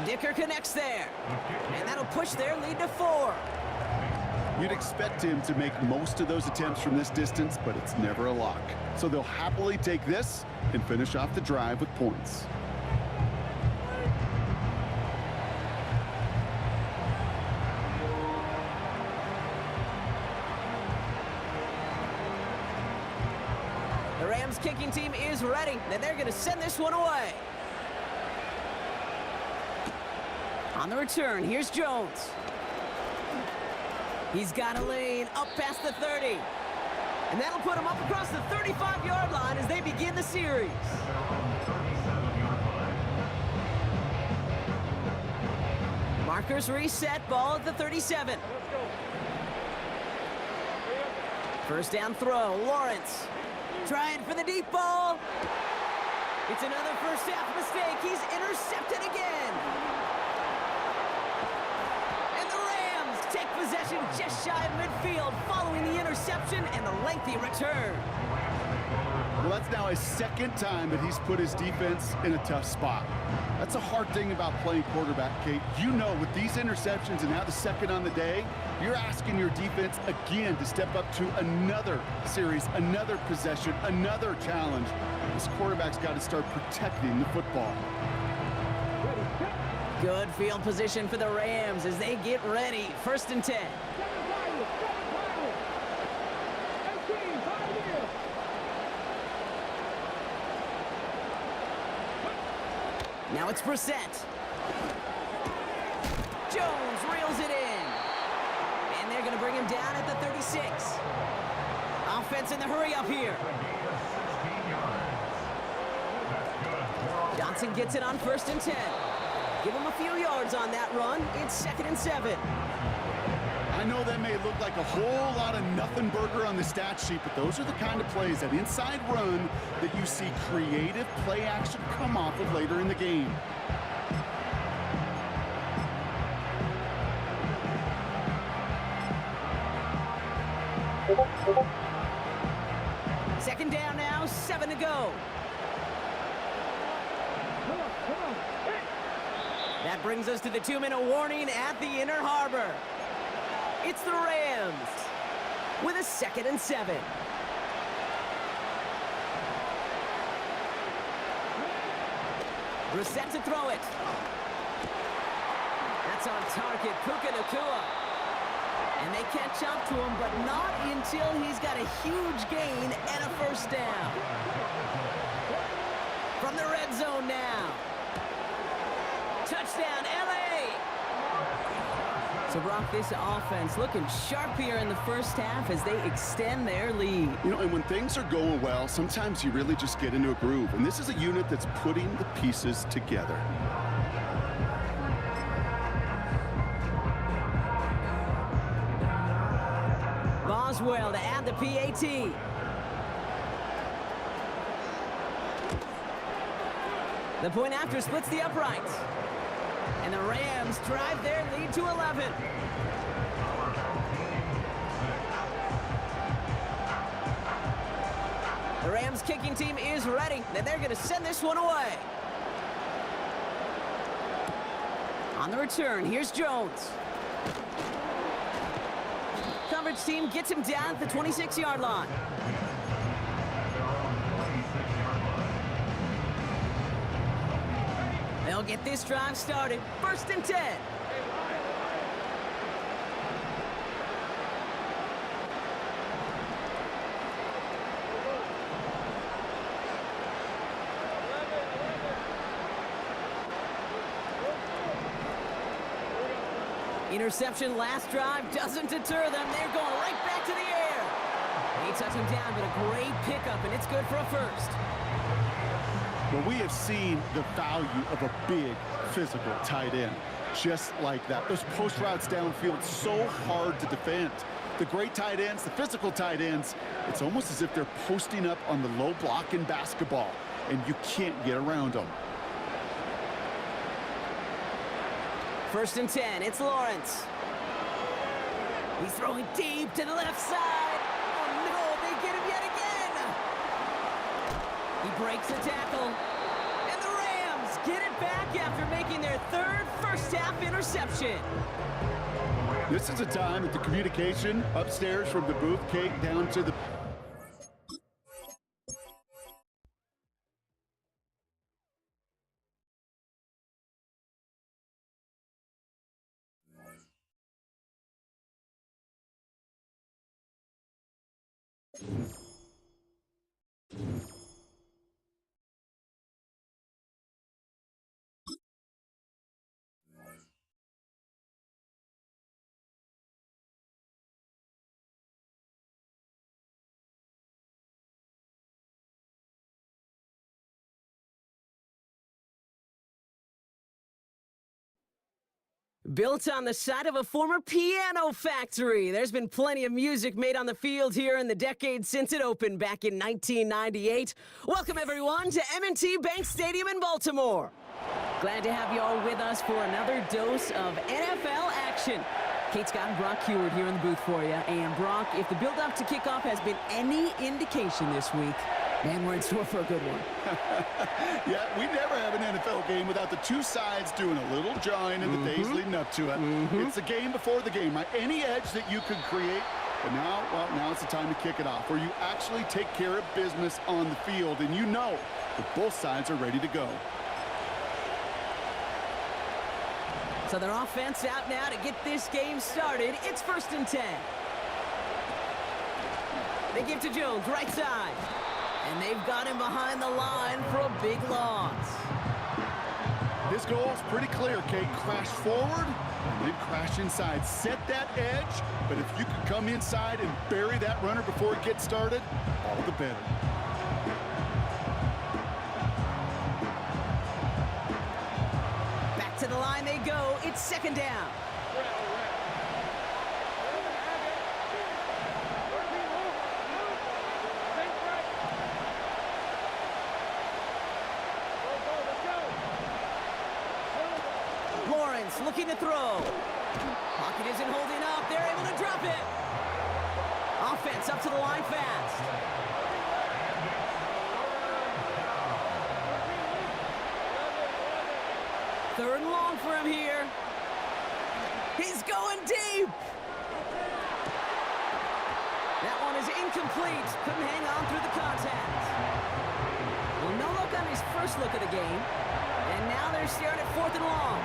R: Dicker connects there. And that'll push their lead to 4.
H: You'd expect him to make most of those attempts from this distance, but it's never a lock. So they'll happily take this and finish off the drive with points.
R: The Rams kicking team is ready, and they're going to send this one away. On the return, here's Jones. He's got a lane up past the 30. And that'll put him up across the 35-yard line as they begin the series. Markers reset, ball at the 37. First down throw, Lawrence. Trying for the deep ball. It's another first half mistake. He's intercepted again. And the Rams take possession just shy of midfield following the interception and the lengthy return.
H: Well, that's now his second time that he's put his defense in a tough spot. That's a hard thing about playing quarterback, Kate. You know, with these interceptions and now the second on the day, you're asking your defense again to step up to another series, another possession, another challenge. This quarterback's got to start protecting the football.
R: Good field position for the Rams as they get ready. First and 10. Now it's Brissett. Jones reels it in. And they're going to bring him down at the 36. Offense in the hurry up here. Johnson gets it on first and 10. Give him a few yards on that run. It's 2nd and 7.
H: I know that may look like a whole lot of nothing burger on the stat sheet, but those are the kind of plays, that inside run, that you see creative play action come off of later in the game.
R: Second down now, 7 to go. That brings us to the 2-minute warning at the Inner Harbor. It's the Rams with a 2nd and 7. Brissett to throw it. That's on target, Puka Nacua. And they catch up to him, but not until he's got a huge gain and a first down. From the red zone now. Touchdown, LA! So, Brock, this offense looking sharp here in the first half as they extend their lead.
H: You know, and when things are going well, sometimes you really just get into a groove. And this is a unit that's putting the pieces together.
R: Boswell to add the PAT. The point after splits the uprights. And the Rams drive their lead to 11. The Rams kicking team is ready, and they're going to send this one away. On the return, here's Jones. Coverage team gets him down at the 26-yard line. They'll get this drive started. 1st and 10. Interception last drive doesn't deter them. They're going right back to the air. They touch him down, but a great pickup, and it's good for a first.
H: Well, we have seen the value of a big physical tight end. Just like that. Those post routes downfield, so hard to defend. The great tight ends, the physical tight ends, it's almost as if they're posting up on the low block in basketball, and you can't get around them.
R: 1st and 10, it's Lawrence. He's throwing deep to the left side. Oh no, they get him yet again. He breaks the tackle. And the Rams get it back after making their 3rd first-half interception.
H: This is a time that the communication upstairs from the booth, Kate, down to the...
R: Built on the side of a former piano factory, there's been plenty of music made on the field here in the decade since it opened back in 1998. Welcome, everyone, to M&T Bank Stadium in Baltimore. Glad to have you all with us for another dose of NFL action. Kate Scott and Brock Heward here in the booth for you. And Brock, if the build-up to kickoff has been any indication this week, man, we're in store for a good one.
H: Yeah, we never have an NFL game without the two sides doing a little jawing in the days leading up to it. It's the game before the game, right? Any edge that you could create. But now, well, now it's the time to kick it off, where you actually take care of business on the field, and you know that both sides are ready to go.
R: So their offense out now to get this game started. It's 1st and 10. They give to Jones, right side. And they've got him behind the line for a big loss.
H: This goal is pretty clear, Kate. Crash forward, and then crash inside. Set that edge, but if you can come inside and bury that runner before it gets started, all the better.
R: Back to the line they go. It's 2nd down. Lawrence looking to throw. Pocket isn't holding up. They're able to drop it. Offense up to the line fast. Third and long for him here. He's going deep. That one is incomplete. Couldn't hang on through the contact. Well, no look on his first look at the game. And now they're staring at 4th and long.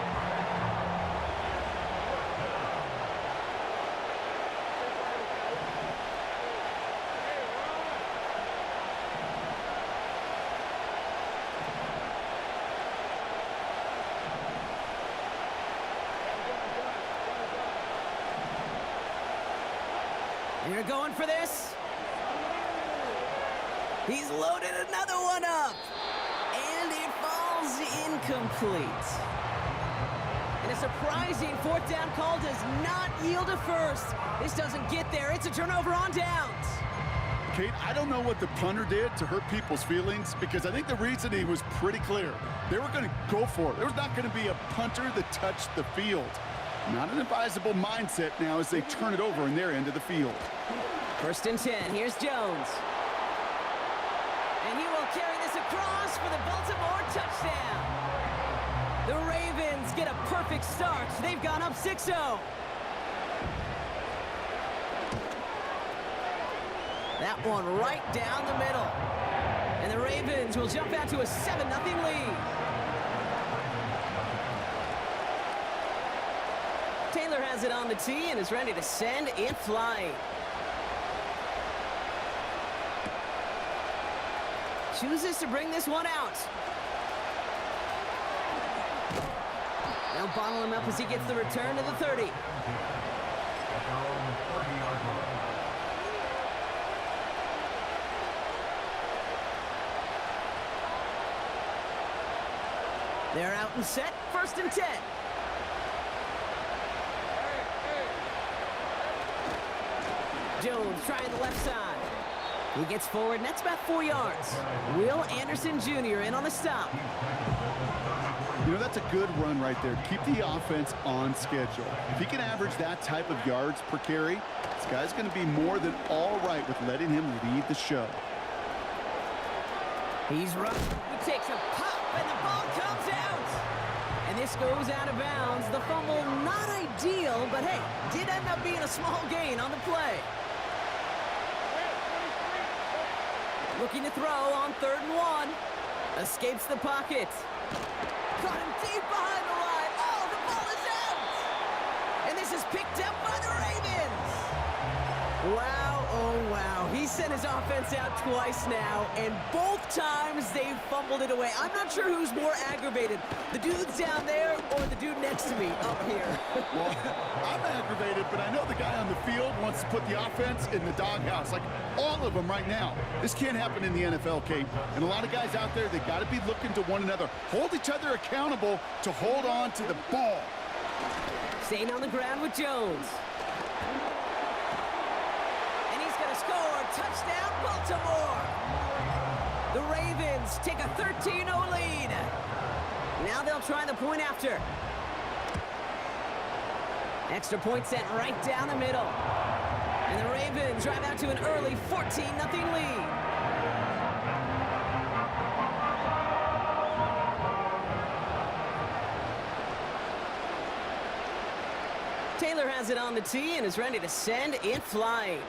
R: You're going for this. He's loaded another one up. And it falls incomplete. And a surprising 4th down call does not yield a first. This doesn't get there. It's a turnover on downs.
H: Kate, I don't know what the punter did to hurt people's feelings, because I think the reasoning was pretty clear. They were going to go for it. There was not going to be a punter that touched the field. Not an advisable mindset now as they turn it over in their end of the field.
R: 1st and 10. Here's Jones. And he will carry this across for the Baltimore touchdown. The Ravens get a perfect start. They've gone up 6-0. That one right down the middle. And the Ravens will jump out to a 7-0 lead. Taylor has it on the tee and is ready to send it flying. Chooses to bring this one out. They'll bottle him up as he gets the return to the 30. They're out and set. 1st and 10. Jones trying the left side. He gets forward, and that's about 4 yards. Will Anderson Jr. in on the stop.
H: You know, that's a good run right there. Keep the offense on schedule. If he can average that type of yards per carry, this guy's going to be more than all right with letting him lead the show.
R: He's running. He takes a pop, and the ball comes out. And this goes out of bounds. The fumble, not ideal, but hey, did end up being a small gain on the play. Looking to throw on 3rd and 1. Escapes the pocket. Caught him deep behind the line. Oh, the ball is out! And this is picked up by the Ravens. Wow, oh wow. He sent his offense out twice now, and both times they fumbled it away. I'm not sure who's more aggravated, the dudes down there or the dude next to me up here.
H: Well, I'm aggravated, but I know the guy on the field wants to put the offense in the doghouse, like all of them right now. This can't happen in the NFL, Kate. And a lot of guys out there, they got to be looking to one another. Hold each other accountable to hold on to the ball.
R: Staying on the ground with Jones. And he's going to score. Touchdown, Baltimore. The Ravens take a 13-0 lead. Now they'll try the point after. Extra point set right down the middle. And the Ravens drive out to an early 14-0 lead. Taylor has it on the tee and is ready to send it flying.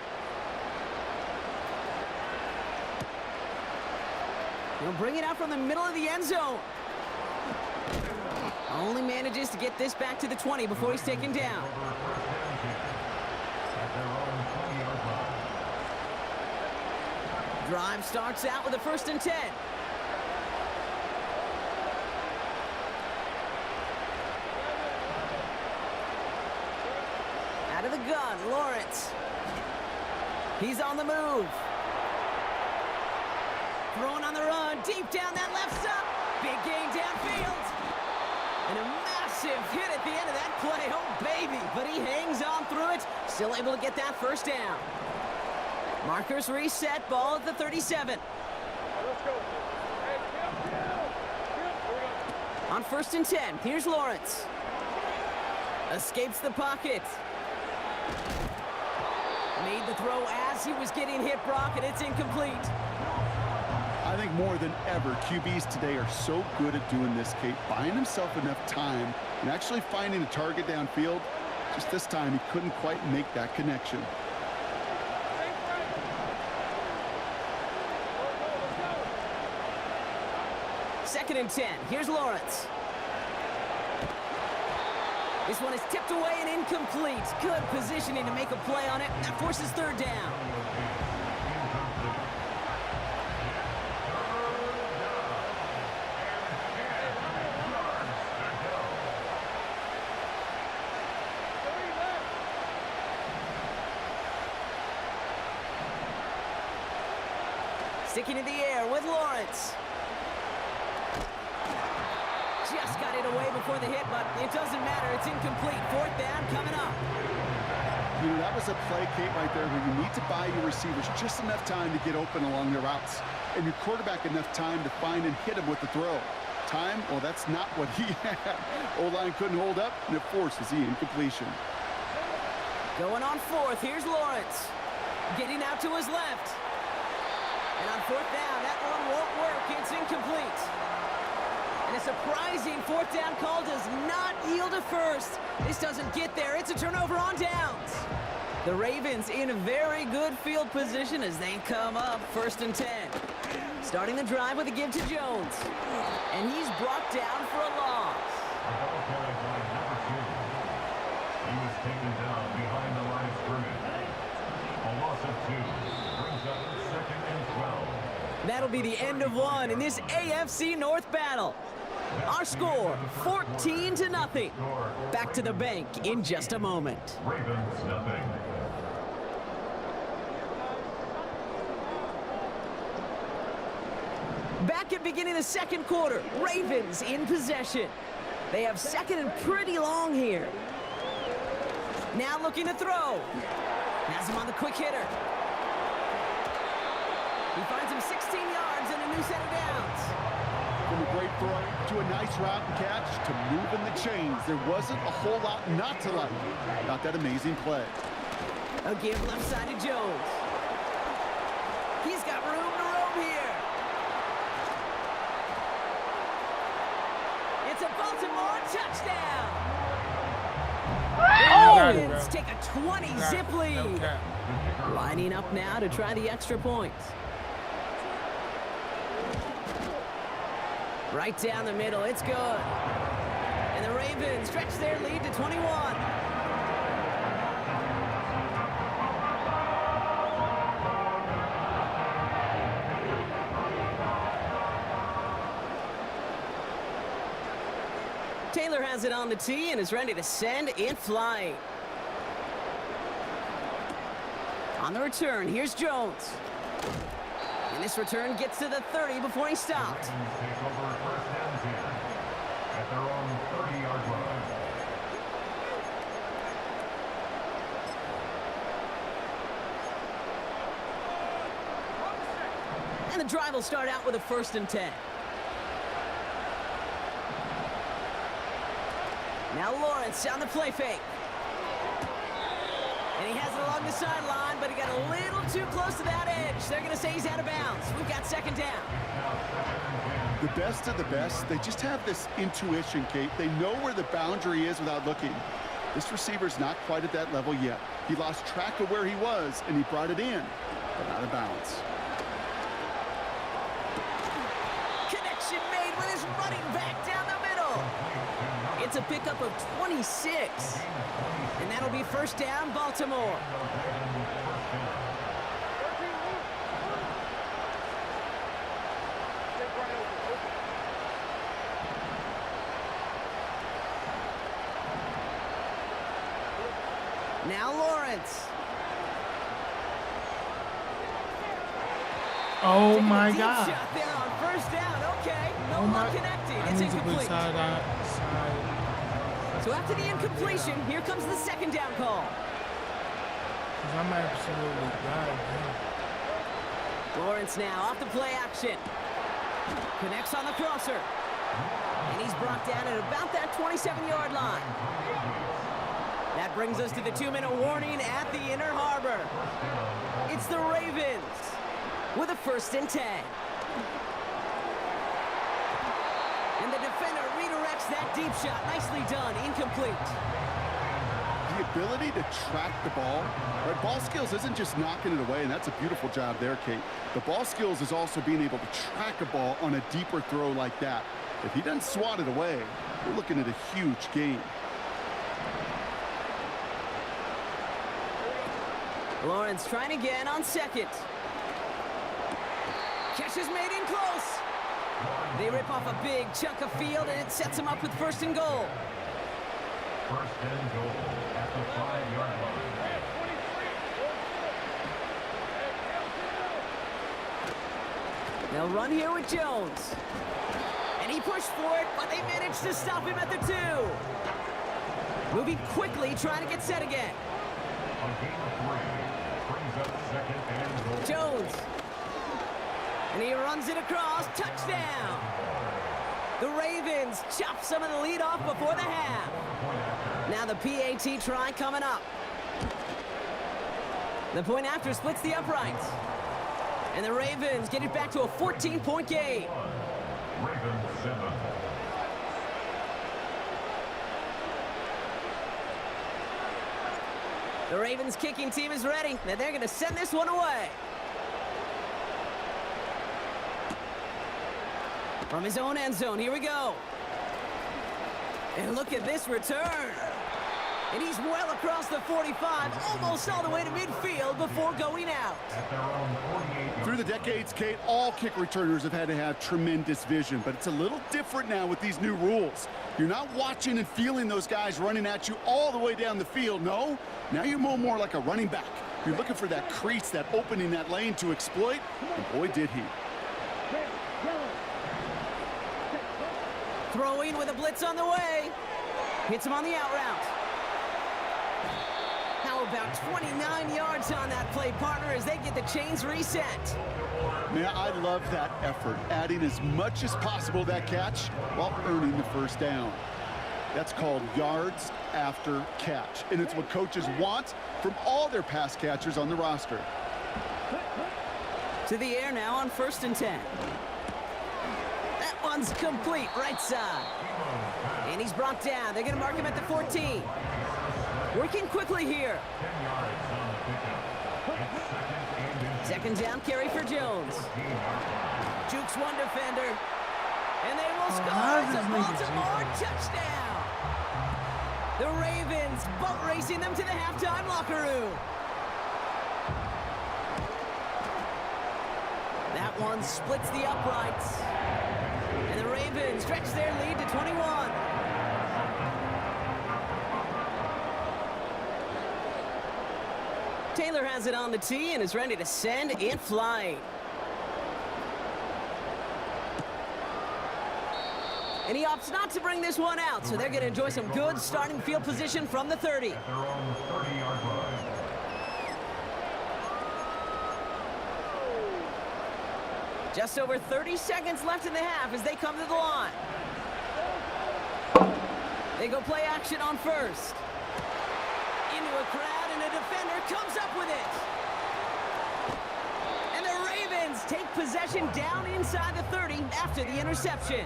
R: He'll bring it out from the middle of the end zone. Only manages to get this back to the 20 before he's taken down. Drive starts out with a 1st and 10. Out of the gun, Lawrence. He's on the move. Throwing on the run, deep down that left side. Big gain downfield. And a massive hit at the end of that play. Oh, baby. But he hangs on through it. Still able to get that 1st down. Markers reset, ball at the 37.
K: Let's go.
R: On 1st and 10, here's Lawrence. Escapes the pocket. Made the throw as he was getting hit, Brock, and it's incomplete.
H: I think more than ever, QBs today are so good at doing this, Kate, buying himself enough time and actually finding a target downfield. Just this time, he couldn't quite make that connection.
R: Second and 10. Here's Lawrence. This one is tipped away and incomplete. Good positioning to make a play on it. That forces 3rd down. Sticking in the air with Lawrence. Just got it away before the hit, but it doesn't matter. It's incomplete. 4th down coming up.
H: You know, that was a play, Kate, right there where you need to buy your receivers just enough time to get open along their routes, and your quarterback enough time to find and hit him with the throw. Time, well, that's not what he had. O-line couldn't hold up, and it forces the incompletion.
R: Going on 4th, here's Lawrence. Getting out to his left. And on 4th down, that one won't work. It's incomplete. And a surprising 4th down call does not yield a 1st. This doesn't get there. It's a turnover on downs. The Ravens in a very good field position as they come up 1st and 10. Starting the drive with a give to Jones. And he's brought down for a loss.
D: He was taken down behind the line of scrimmage. A loss of 2 brings up 2nd and 12.
R: That'll be the end of one in this AFC North battle. Our score, 14-0. Back to the bank in just a moment.
D: Ravens nothing.
R: Back at beginning of the 2nd quarter, Ravens in possession. They have 2nd and pretty long here. Now looking to throw. Has him on the quick hitter. He finds him 16 yards and a new set of downs.
H: From a great throw to a nice route and catch to moving the chains, there wasn't a whole lot not to like about that amazing play.
R: A give left side to Jones. He's got room to roam here. It's a Baltimore touchdown. Ravens take a 20-zip lead. Lining up now to try the extra point. Right down the middle, it's good. And the Ravens stretch their lead to 21. Taylor has it on the tee and is ready to send it flying. On the return, here's Jones. And this return gets to the 30 before he stopped.
D: Take over 1st and 10 at their own 30-yard line.
R: And the drive will start out with a 1st and 10. Now Lawrence on the play fake. And he has it along the sideline, but he got a little too close to that edge. They're going to say he's out of bounds. We've got 2nd down.
H: The best of the best, they just have this intuition, Kate. They know where the boundary is without looking. This receiver's not quite at that level yet. He lost track of where he was, and he brought it in, but out of bounds.
R: Connection made with his running back down the middle. It's a pickup of 26. And that'll be 1st down, Baltimore. Now Lawrence.
A: Oh my God.
R: Shot there on 1st down. Okay, no luck connected.
A: I
R: It's
A: need to put
R: incomplete.
A: side.
R: So after the incompletion, here comes the 2nd down call.
A: Because I'm absolutely dying.
R: Lawrence now off the play action. Connects on the crosser. And he's brought down at about that 27-yard line. That brings us to the 2-minute warning at the Inner Harbor. It's the Ravens with a 1st and 10. And the defender redirects that deep shot. Nicely done. Incomplete.
H: The ability to track the ball, right? Ball skills isn't just knocking it away, and that's a beautiful job there, Kate. The ball skills is also being able to track a ball on a deeper throw like that. If he doesn't swat it away, we're looking at a huge gain.
R: Lawrence trying again on 2nd. Catch is made in close. They rip off a big chunk of field, and it sets them up with 1st and goal.
D: 1st and goal at the 5-yard line.
R: They'll run here with Jones. And he pushed for it, but they managed to stop him at the 2. Moving quickly, trying to get set again.
D: On gain of 3, brings up 2nd and goal.
R: Jones. And he runs it across. Touchdown. The Ravens chop some of the lead off before the half. Now the PAT try coming up. The point after splits the uprights. And the Ravens get it back to a 14-point game.
D: Ravens 7.
R: The Ravens kicking team is ready, and they're going to send this one away. From his own end zone, here we go. And look at this return. And he's well across the 45, almost all the way to midfield before going out.
H: Through the decades, Kate, all kick returners have had to have tremendous vision, but it's a little different now with these new rules. You're not watching and feeling those guys running at you all the way down the field, no. Now you're more like a running back. You're looking for that crease, that opening, that lane to exploit, and boy, did he.
R: Throwing with a blitz on the way. Hits him on the out route. How about 29 yards on that play, partner, as they get the chains reset.
H: Man, I love that effort, adding as much as possible to that catch while earning the 1st down. That's called yards after catch, and it's what coaches want from all their pass catchers on the roster.
R: To the air now on 1st and 10. That one's complete, right side. And he's brought down. They're going to mark him at the 14. Working quickly here. 2nd down carry for Jones. Jukes one defender. And they will score. It's a Baltimore touchdown. The Ravens boat racing them to the halftime locker room. That one splits the uprights. And the Ravens stretch their lead to 21. Taylor has it on the tee and is ready to send it flying. And he opts not to bring this one out, so they're going to enjoy some good starting field position from the 30.
D: At their own 30-yard line.
F: Just over 30 seconds left in the half as they come to the line. They go play action on first. Into a crowd, and a defender comes up with it. And the Ravens take possession down inside the 30 after the interception.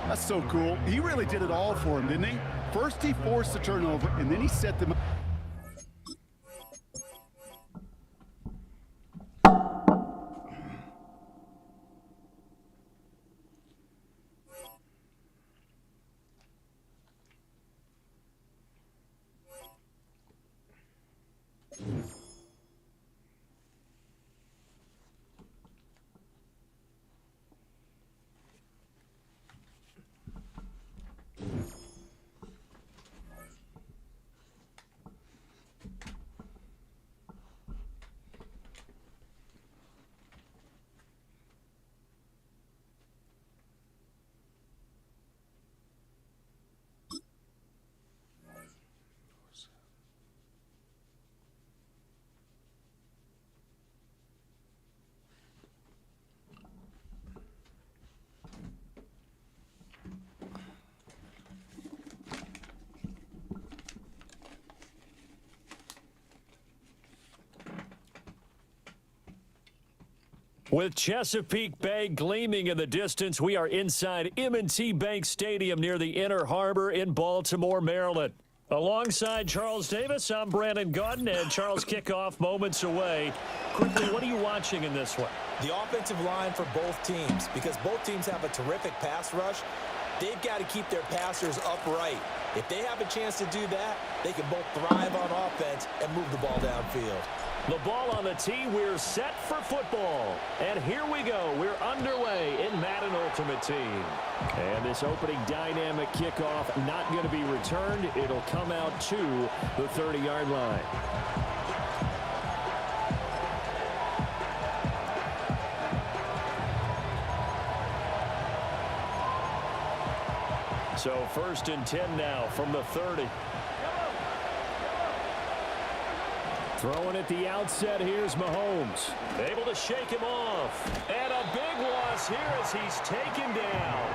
H: That's so cool. He really did it all for him, didn't he? First he forced the turnover, and then he set them up.
I: With Chesapeake Bay gleaming in the distance, we are inside M&T Bank Stadium near the Inner Harbor in Baltimore, Maryland. Alongside Charles Davis, I'm Brandon Gaudin, and Charles kickoff moments away. Quickly, what are you watching in this one?
J: The offensive line for both teams, because both teams have a terrific pass rush. They've got to keep their passers upright. If they have a chance to do that, they can both thrive on offense and move the ball downfield.
I: The ball on the tee, we're set for football. And here we go. We're underway in Madden Ultimate Team. And this opening dynamic kickoff not going to be returned. It'll come out to the 30-yard line. So 1st and 10 now from the 30. Throwing at the outset, here's Mahomes. Able to shake him off. And a big loss here as he's taken down.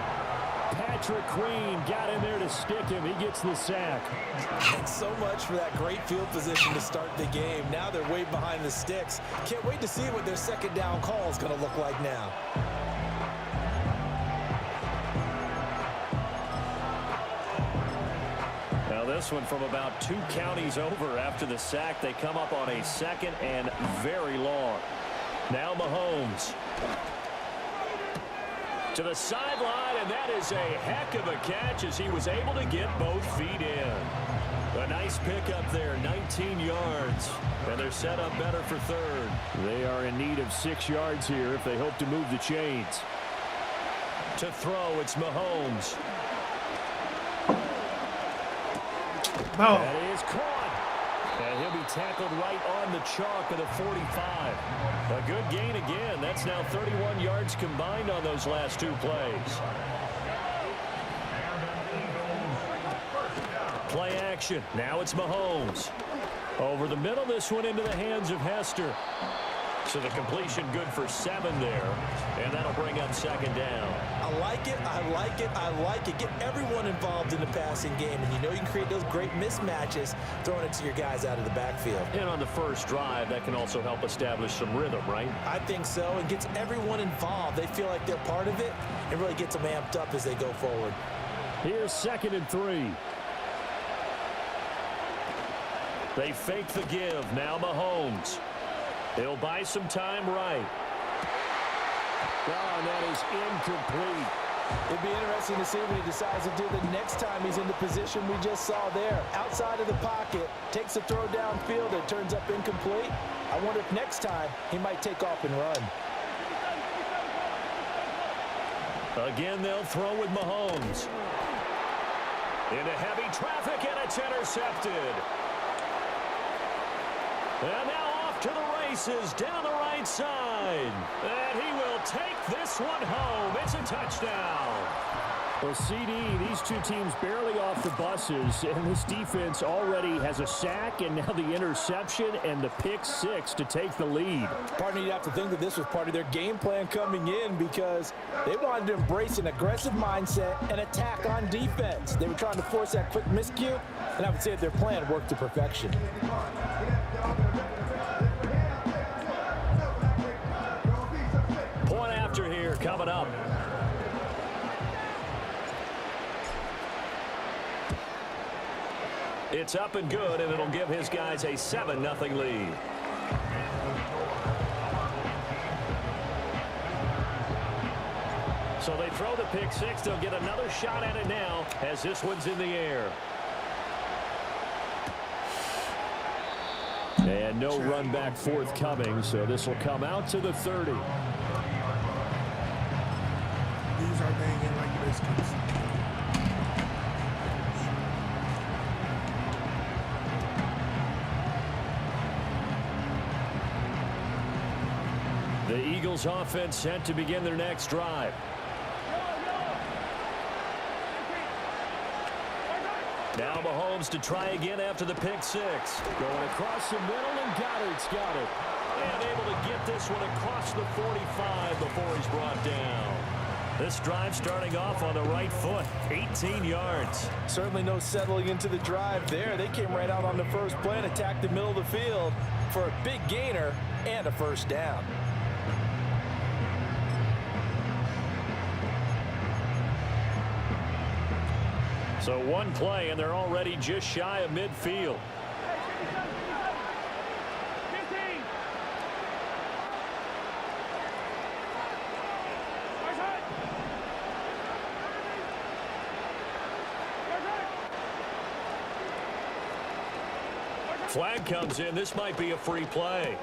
I: Patrick Queen got in there to stick him. He gets the sack.
J: Thanks so much for that great field position to start the game. Now they're way behind the sticks. Can't wait to see what their second down call is going to look like now.
I: This one from about 2 counties over after the sack. They come up on a 2nd and very long. Now Mahomes to the sideline, and that is a heck of a catch as he was able to get both feet in. A nice pickup there, 19 yards, and they're set up better for 3rd.
E: They are in need of 6 yards here if they hope to move the chains.
I: To throw, it's Mahomes.
A: Oh.
I: That is caught. And he'll be tackled right on the chalk of the 45. A good gain again. That's now 31 yards combined on those last 2 plays. Play action. Now it's Mahomes. Over the middle, this one into the hands of Hester. So the completion good for 7 there. And that'll bring up 2nd down.
J: I like it, I like it, I like it. Get everyone involved in the passing game, and you know you can create those great mismatches throwing it to your guys out of the backfield.
I: And on the first drive, that can also help establish some rhythm, right?
J: I think so, and gets everyone involved. They feel like they're part of it, and really gets them amped up as they go forward.
E: Here's 2nd and 3.
I: They fake the give. Now Mahomes. He'll buy some time right.
E: Oh, and that is incomplete.
J: It'd be interesting to see what he decides to do the next time he's in the position we just saw there. Outside of the pocket, takes a throw downfield, it turns up incomplete. I wonder if next time he might take off and run.
I: Again, they'll throw with Mahomes. Into heavy traffic, and it's intercepted. And now off to the races down the right side. And he will take this one home. It's a touchdown.
E: Well, CD, these two teams barely off the buses, and this defense already has a sack and now the interception and the pick six to take the lead.
J: Partner, you'd have to think that this was part of their game plan coming in because they wanted to embrace an aggressive mindset and attack on defense. They were trying to force that quick miscue, and I would say that their plan worked to perfection.
I: Point after here coming up. It's up and good, and it'll give his guys a 7-0 lead. So they throw the pick six. They'll get another shot at it now as this one's in the air.
E: And no run back forthcoming, so this will come out to the 30.
A: These are banging like biscuits.
I: The Eagles offense set to begin their next drive. Now Mahomes to try again after the pick six.
E: Going across the middle, and Goddard's got it.
I: And able to get this one across the 45 before he's brought down. This drive starting off on the right foot, 18 yards.
J: Certainly no settling into the drive there. They came right out on the first play and attacked the middle of the field for a big gainer and a first down.
I: So one play, and they're already just shy of midfield. Flag comes in. This might be a free play.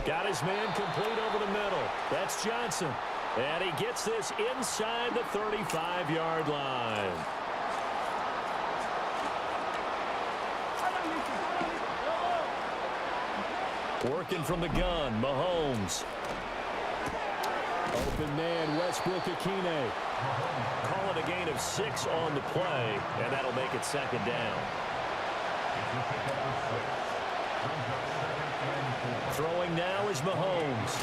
I: Got his man complete over the middle. That's Johnson. And he gets this inside the 35-yard line. Working from the gun, Mahomes.
E: Open man, Westbrook-Akine.
I: Call it a gain of 6 on the play, and that'll make it second down. Throwing now is Mahomes.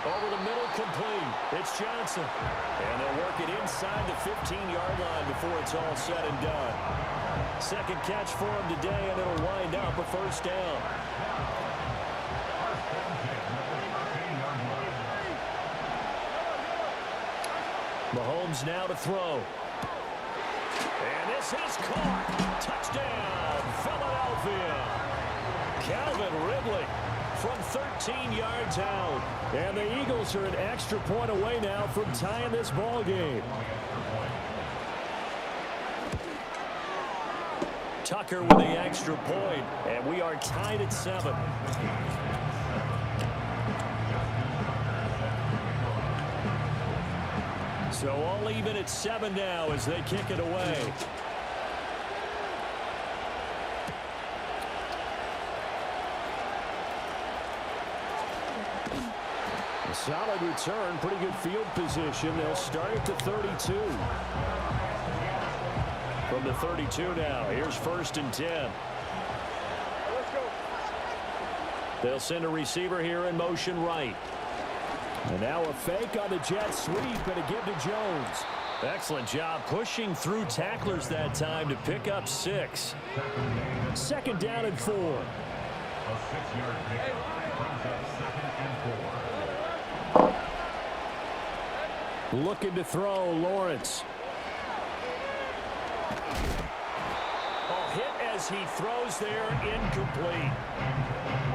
I: Over the middle, complete. It's Johnson. And they'll work it inside the 15-yard line before it's all said and done. Second catch for him today, and it'll wind up a first down. Mahomes now to throw. And this is caught. Touchdown, Philadelphia. Calvin Ridley from 13 yards out.
E: And the Eagles are an extra point away now from tying this ball game.
I: Tucker with the extra point, and we are tied at 7. So all even at 7 now as they kick it away.
E: A solid return, pretty good field position. They'll start at the 32.
I: From the 32 now, here's 1st and 10.
K: Let's go.
I: They'll send a receiver here in motion right.
E: And now a fake on the jet sweep and a give to Jones.
I: Excellent job pushing through tacklers that time to pick up 6.
E: Second down and 4.
D: A 6-yard pick brings up 2nd and 4.
E: Looking to throw, Lawrence.
I: Hit as he throws there, incomplete.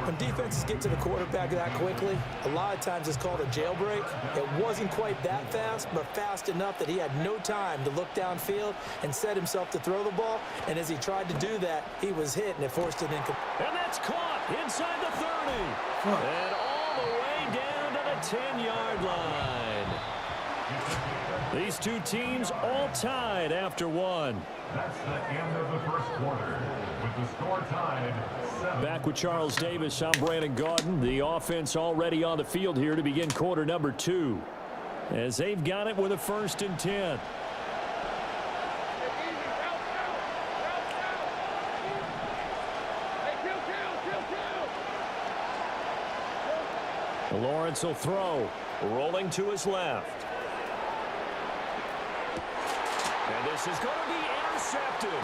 J: When defenses get to the quarterback that quickly, a lot of times it's called a jailbreak. It wasn't quite that fast, but fast enough that he had no time to look downfield and set himself to throw the ball. And as he tried to do that, he was hit, and it forced it incomplete.
I: And that's caught inside the 30. And all the way down to the 10-yard line. These two teams all tied after 1.
D: That's the end of the first quarter, with the score tied 7.
E: Back with Charles Davis, I'm Brandon Gaudin. The offense already on the field here to begin quarter number 2. As they've got it with a 1st and 10.
I: Lawrence will throw, rolling to his left. And this is going to be intercepted.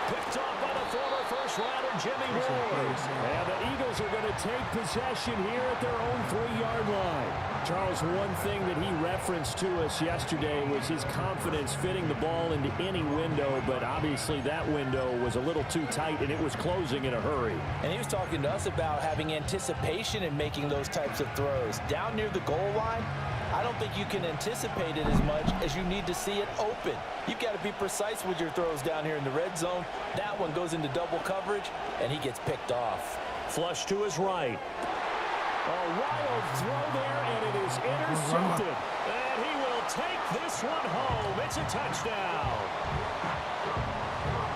I: Picked off by the former first-rounder Jimmy Ward.
E: And the Eagles are going to take possession here at their own 3-yard line. Charles, one thing that he referenced to us yesterday was his confidence fitting the ball into any window, but obviously that window was a little too tight, and it was closing in a hurry.
J: And he was talking to us about having anticipation in making those types of throws. Down near the goal line, I don't think you can anticipate it as much as you need to see it open. You've got to be precise with your throws down here in the red zone. That one goes into double coverage, and he gets picked off.
I: Flush to his right.
E: A wild throw there, and it is intercepted.
I: And he will take this one home. It's a touchdown.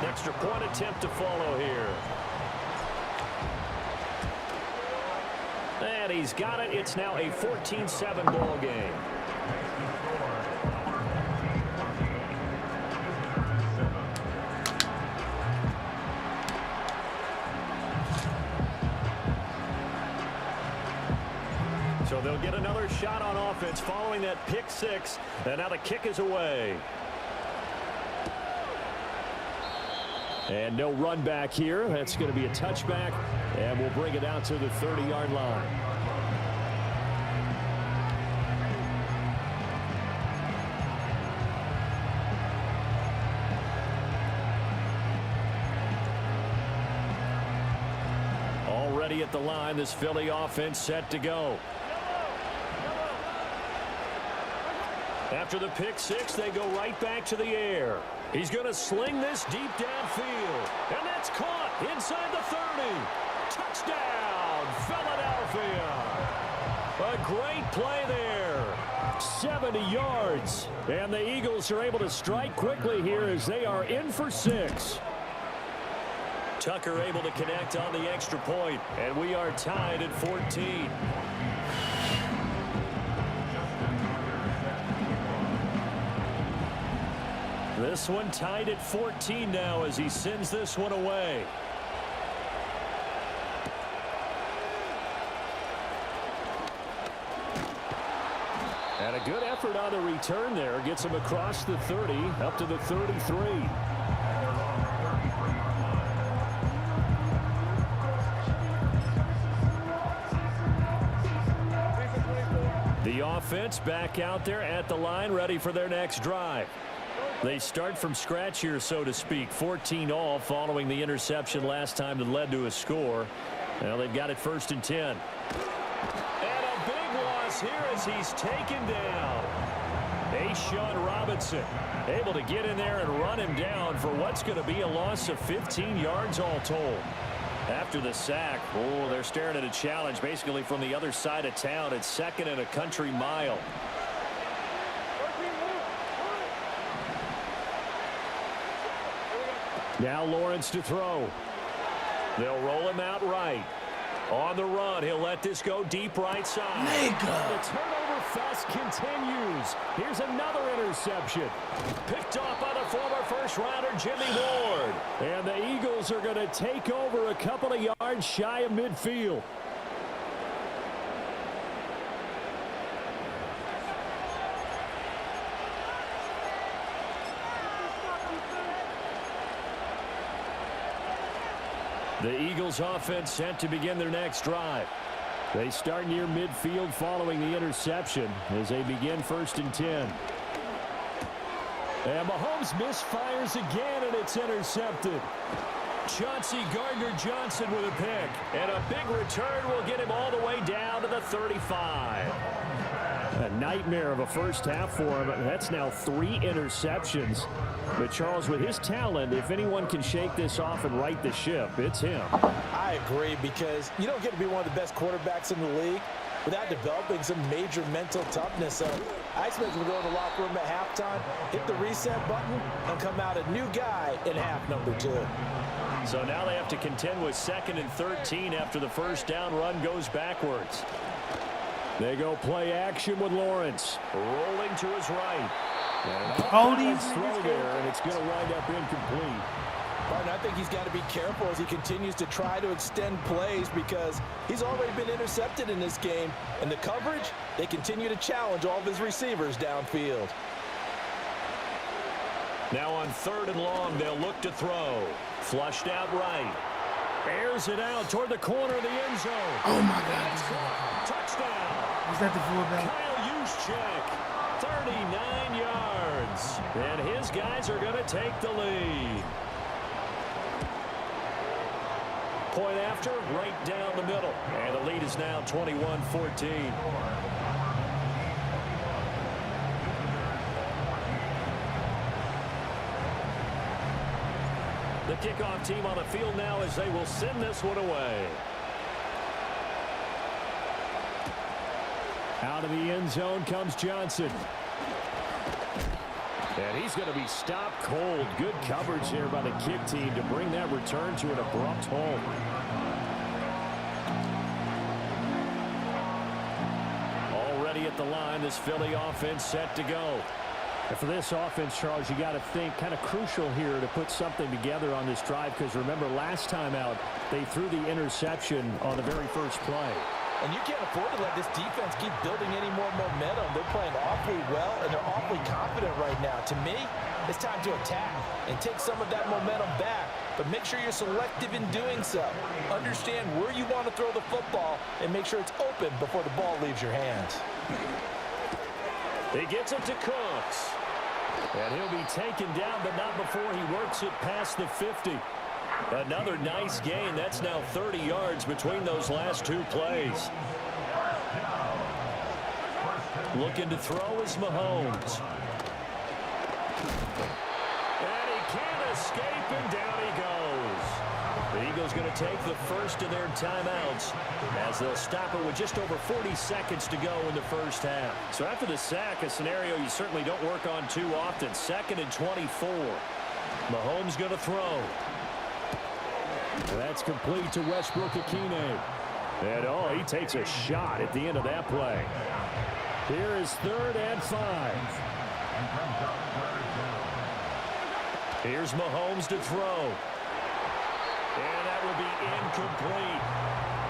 I: Extra point attempt to follow here. And he's got it. It's now a 14-7 ball game. So they'll get another shot on offense following that pick six. And now the kick is away.
E: And no run back here. That's going to be a touchback. And we'll bring it out to the 30-yard line. Already at the line, this Philly offense set to go.
I: After the pick six, they go right back to the air. He's going to sling this deep downfield. And that's caught inside the 30. Touchdown, Philadelphia. A great play there.
E: 70 yards. And the Eagles are able to strike quickly here as they are in for 6.
I: Tucker able to connect on the extra point. And we are tied at 14. This one tied at 14 now as he sends this one away.
E: And a good effort on the return there. Gets him across the 30, up to the 33.
I: The offense back out there at the line, ready for their next drive. They start from scratch here, so to speak. 14 all following the interception last time that led to a score. Now they've got it 1st and 10. And a big loss here as he's taken down. A'Shawn Robinson able to get in there and run him down for what's going to be a loss of 15 yards all told. After the sack, oh, they're staring at a challenge basically from the other side of town. It's 2nd and a country mile.
E: Now Lawrence to throw.
I: They'll roll him out right. On the run, he'll let this go deep right side.
E: The turnover fest continues. Here's another interception.
I: Picked off by the former first-rounder Jimmy Ward.
E: And the Eagles are going to take over a couple of yards shy of midfield.
I: The Eagles offense set to begin their next drive.
E: They start near midfield following the interception as they begin 1st and 10. And Mahomes misfires again, and it's intercepted.
I: Chauncey Gardner-Johnson with a pick. And a big return will get him all the way down to the 35.
E: A nightmare of a first half for him. That's now 3 interceptions. But Charles, with his talent, if anyone can shake this off and right the ship, it's him.
J: I agree, because you don't get to be one of the best quarterbacks in the league without developing some major mental toughness. So I expect him to go in the locker room at halftime, hit the reset button, and come out a new guy in half number 2.
I: So now they have to contend with 2nd and 13 after the first down run goes backwards.
E: They go play action with Lawrence.
I: Rolling to his right.
E: And throw there, and it's going to wind up incomplete.
J: Martin, I think he's got to be careful as he continues to try to extend plays because he's already been intercepted in this game. And the coverage, they continue to challenge all of his receivers downfield.
I: Now on 3rd and long, they'll look to throw. Flushed out right. Airs it out toward the corner of the end zone.
A: Oh, my God.
I: Touchdown.
A: Is that the fullback?
I: Kyle Juszczyk, 39 yards. And his guys are going to take the lead. Point after, right down the middle. And the lead is now 21-14. The kickoff team on the field now as they will send this one away.
E: Out of the end zone comes Johnson. And he's going to be stopped cold. Good coverage here by the kick team to bring that return to an abrupt halt.
I: Already at the line, this Philly offense set to go.
E: And for this offense, Charles, you got to think kind of crucial here to put something together on this drive because remember last time out they threw the interception on the very first play.
J: And you can't afford to let this defense keep building any more momentum. They're playing awfully well, and they're awfully confident right now. To me, it's time to attack and take some of that momentum back, but make sure you're selective in doing so. Understand where you want to throw the football and make sure it's open before the ball leaves your hands.
I: He gets it to Cooks. And he'll be taken down, but not before he works it past the 50. Another nice gain. That's now 30 yards between those last two plays. Looking to throw is Mahomes. And he can't escape, and down he goes. The Eagles going to take the first of their timeouts as they'll stop it with just over 40 seconds to go in the first half. So after the sack, a scenario you certainly don't work on too often. 2nd and 24. Mahomes going to throw.
E: And that's complete to Westbrook-Ikhine. And oh, he takes a shot at the end of that play. Here is 3rd and 5.
I: Here's Mahomes to throw. And that will be incomplete.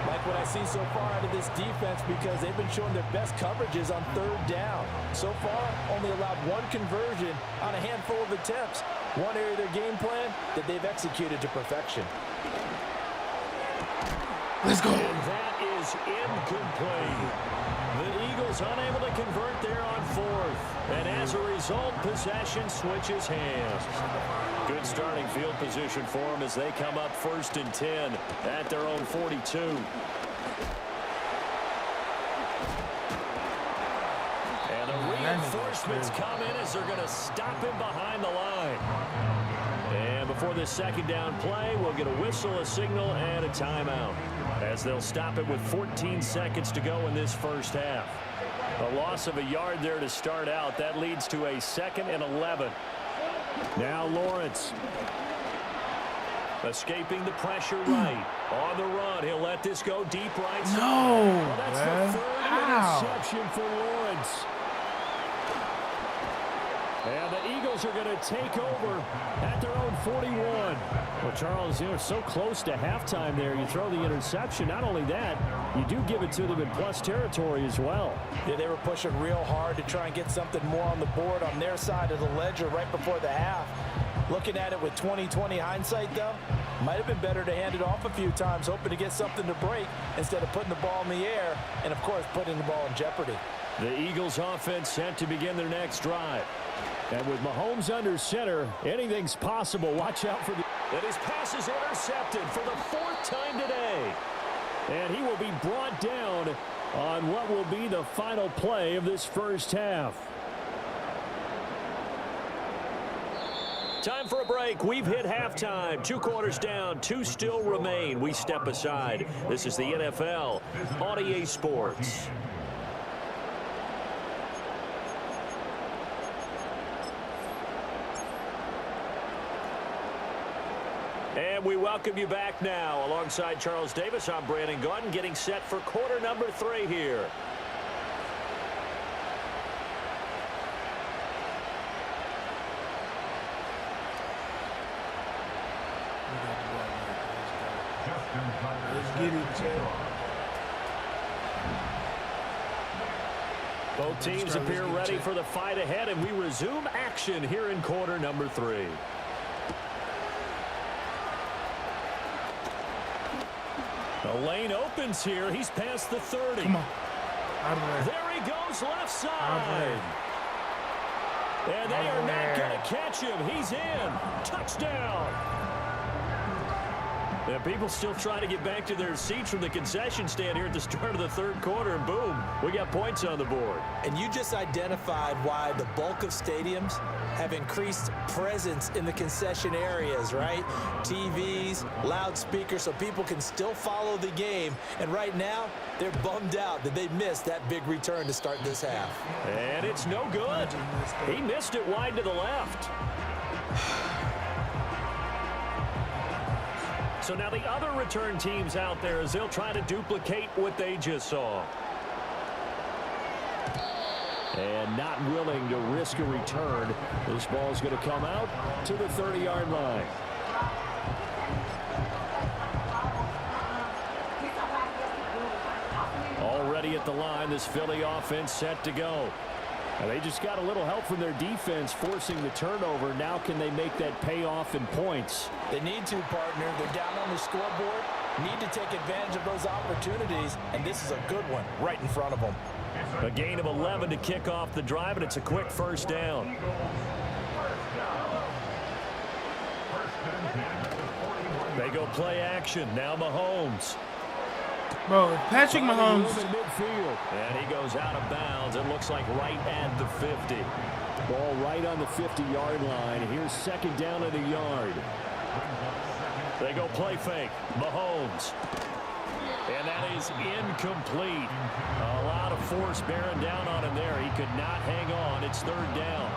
J: Like what I see so far out of this defense because they've been showing their best coverages on 3rd down. So far, only allowed one conversion on a handful of attempts. One area of their game plan that they've executed to perfection.
A: Let's go.
I: And that is incomplete. The Eagles unable to convert there on 4th. And as a result, possession switches hands. Good starting field position for them as they come up 1st and 10 at their own 42. And the reinforcements come in as they're going to stop him behind the line. And before this 2nd down play, we'll get a whistle, a signal, and a timeout as they'll stop it with 14 seconds to go in this first half. A loss of a yard there to start out. That leads to a 2nd and 11.
E: Now Lawrence.
I: Escaping the pressure right. On the run. He'll let this go deep right side.
A: No,
E: well, that's the 3rd interception for Lawrence. And the Eagles are going to take over at their own 41. Well, Charles, you're so close to halftime there. You throw the interception. Not only that, you do give it to them in plus territory as well.
J: Yeah, they were pushing real hard to try and get something more on the board on their side of the ledger right before the half. Looking at it with 20/20 hindsight, though, might have been better to hand it off a few times, hoping to get something to break instead of putting the ball in the air and, of course, putting the ball in jeopardy.
I: The Eagles offense set to begin their next drive.
E: And with Mahomes under center, anything's possible. Watch out for the...
I: And his pass is intercepted for the 4th time today.
E: And he will be brought down on what will be the final play of this first half.
I: Time for a break. We've hit halftime. 2 quarters down. 2 still remain. We step aside. This is the NFL on EA Sports. And we welcome you back now. Alongside Charles Davis, I'm Brandon Gaudin, getting set for quarter number 3 here.
A: Let's get it, Chad.
I: Both teams appear ready for the fight ahead, and we resume action here in quarter number 3. The lane opens here. He's past the 30.
A: Come on. Out of there.
I: There he goes, left side. And they are not going to catch him. He's in. Touchdown. And people still trying to get back to their seats from the concession stand here at the start of the third quarter, and boom, we got points on the board.
J: And you just identified why the bulk of stadiums have increased presence in the concession areas, right? TVs, loudspeakers, so people can still follow the game. And right now, they're bummed out that they missed that big return to start this half.
I: And it's no good. He missed it wide to the left. So now the other return teams out there as they'll try to duplicate what they just saw.
E: And not willing to risk a return. This ball's going to come out to the 30-yard line.
I: Already at the line, this Philly offense set to go.
E: And they just got a little help from their defense forcing the turnover. Now can they make that pay off in points?
J: They need to, partner. They're down on the scoreboard. Need to take advantage of those opportunities, and this is a good one right in front of them.
I: A gain of 11 to kick off the drive, and it's a quick first down. They go play action. Now Mahomes.
A: Bro, Patrick Mahomes.
I: And he goes out of bounds. It looks like right at the 50.
E: Ball right on the 50-yard line. Here's second down at a yard.
I: They go play fake. Mahomes. And that is incomplete. A lot of force bearing down on him there. He could not hang on. It's third down.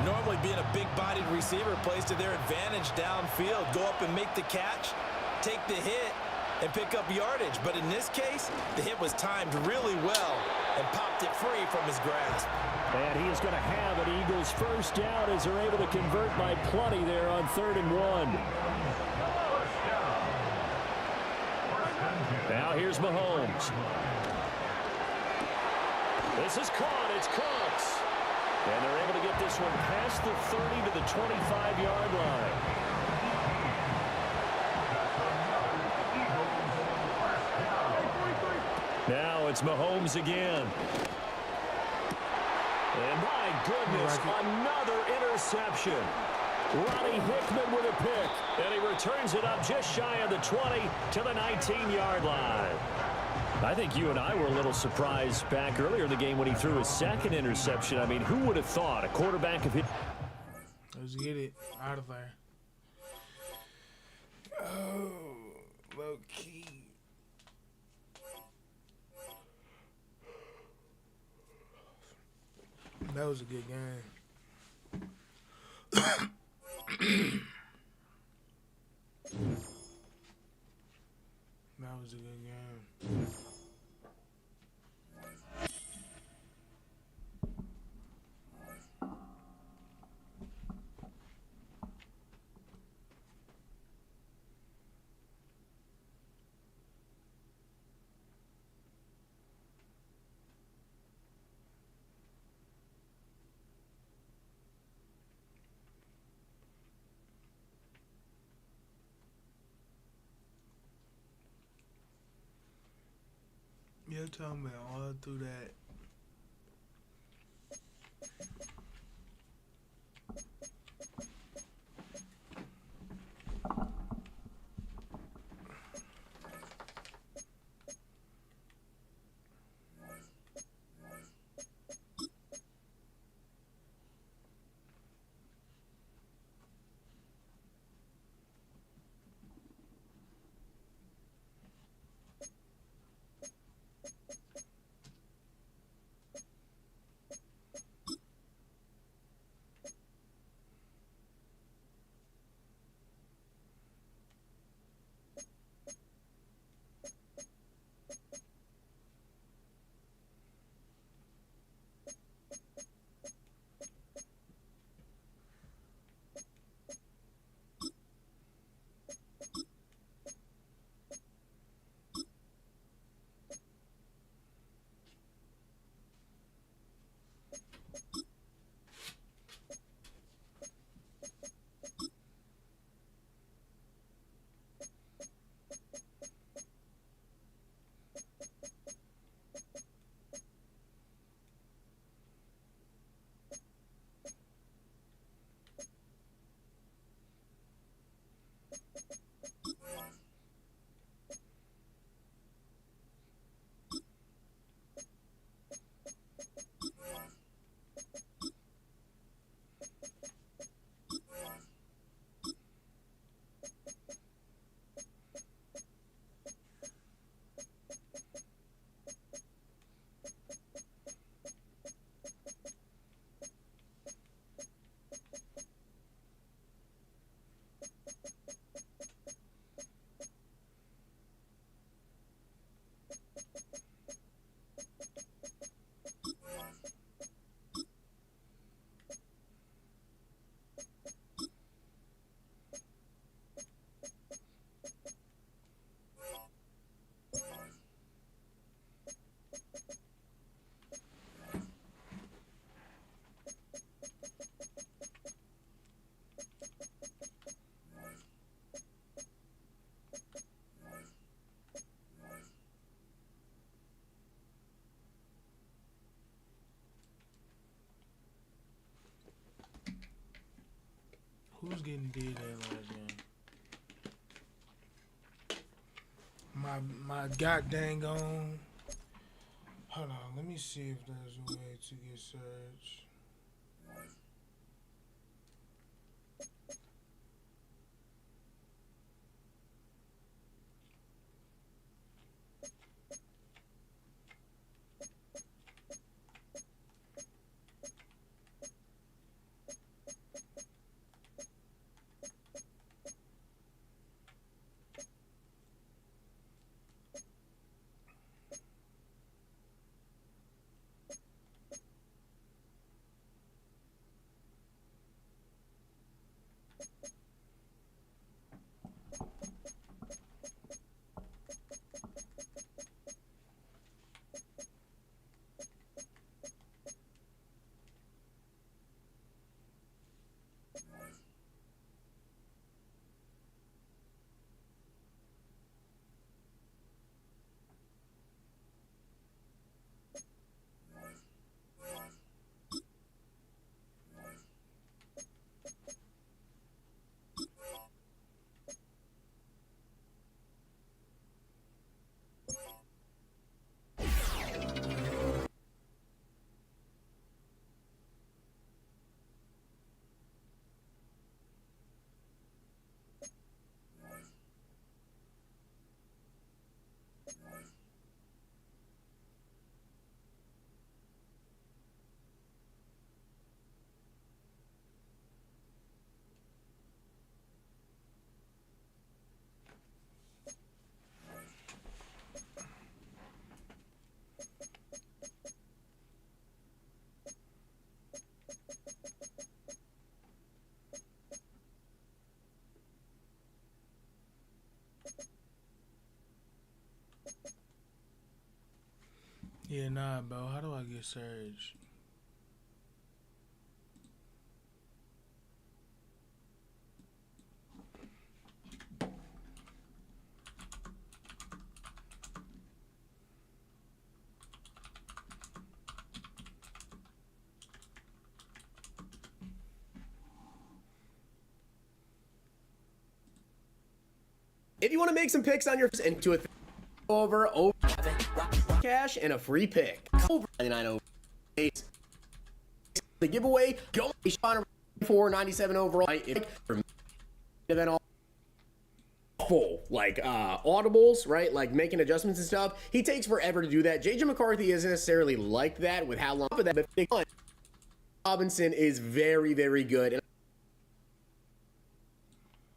J: Normally being a big-bodied receiver plays to their advantage downfield. Go up and make the catch, take the hit, and pick up yardage. But in this case, the hit was timed really well and popped it free from his grasp.
E: And he is going to have an Eagles first down as they're able to convert by plenty there on 3rd and 1.
I: Now here's Mahomes. This is caught. It's Cooks. And they're able to get this one past the 30 to the 25-yard line. Now it's Mahomes again. And my goodness, another interception. Ronnie Hickman with a pick. And he returns it up just shy of the 20 to the 19-yard line. I think you and I were a little surprised back earlier in the game when he threw his second interception. I mean, who would have thought a quarterback of his...
A: Let's get it out of there. Oh, low key. That was a good game. That was a good game. You're talking about all through that. Who's getting did that last game? My god dang on. Hold on, let me see if there's a way to get searched. Yeah, nah, bro. How do I get surged?
Q: If you want to make some picks on your into a over cash and a free pick over 99 the giveaway go Sean 497 overall event all full like audibles, right, like making adjustments and stuff. He takes forever to do that. JJ McCarthy isn't necessarily like that with how long, but that Robinson is very, very good. And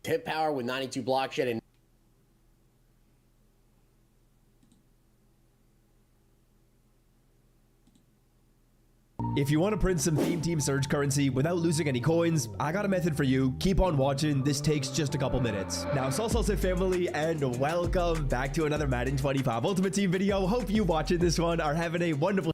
Q: hit power with 92 block shed and
S: if you want to print some Theme Team Surge currency without losing any coins, I got a method for you. Keep on watching. This takes just a couple minutes. Now, Salsa family, and welcome back to another Madden 25 Ultimate Team video. Hope you watching this one are having a wonderful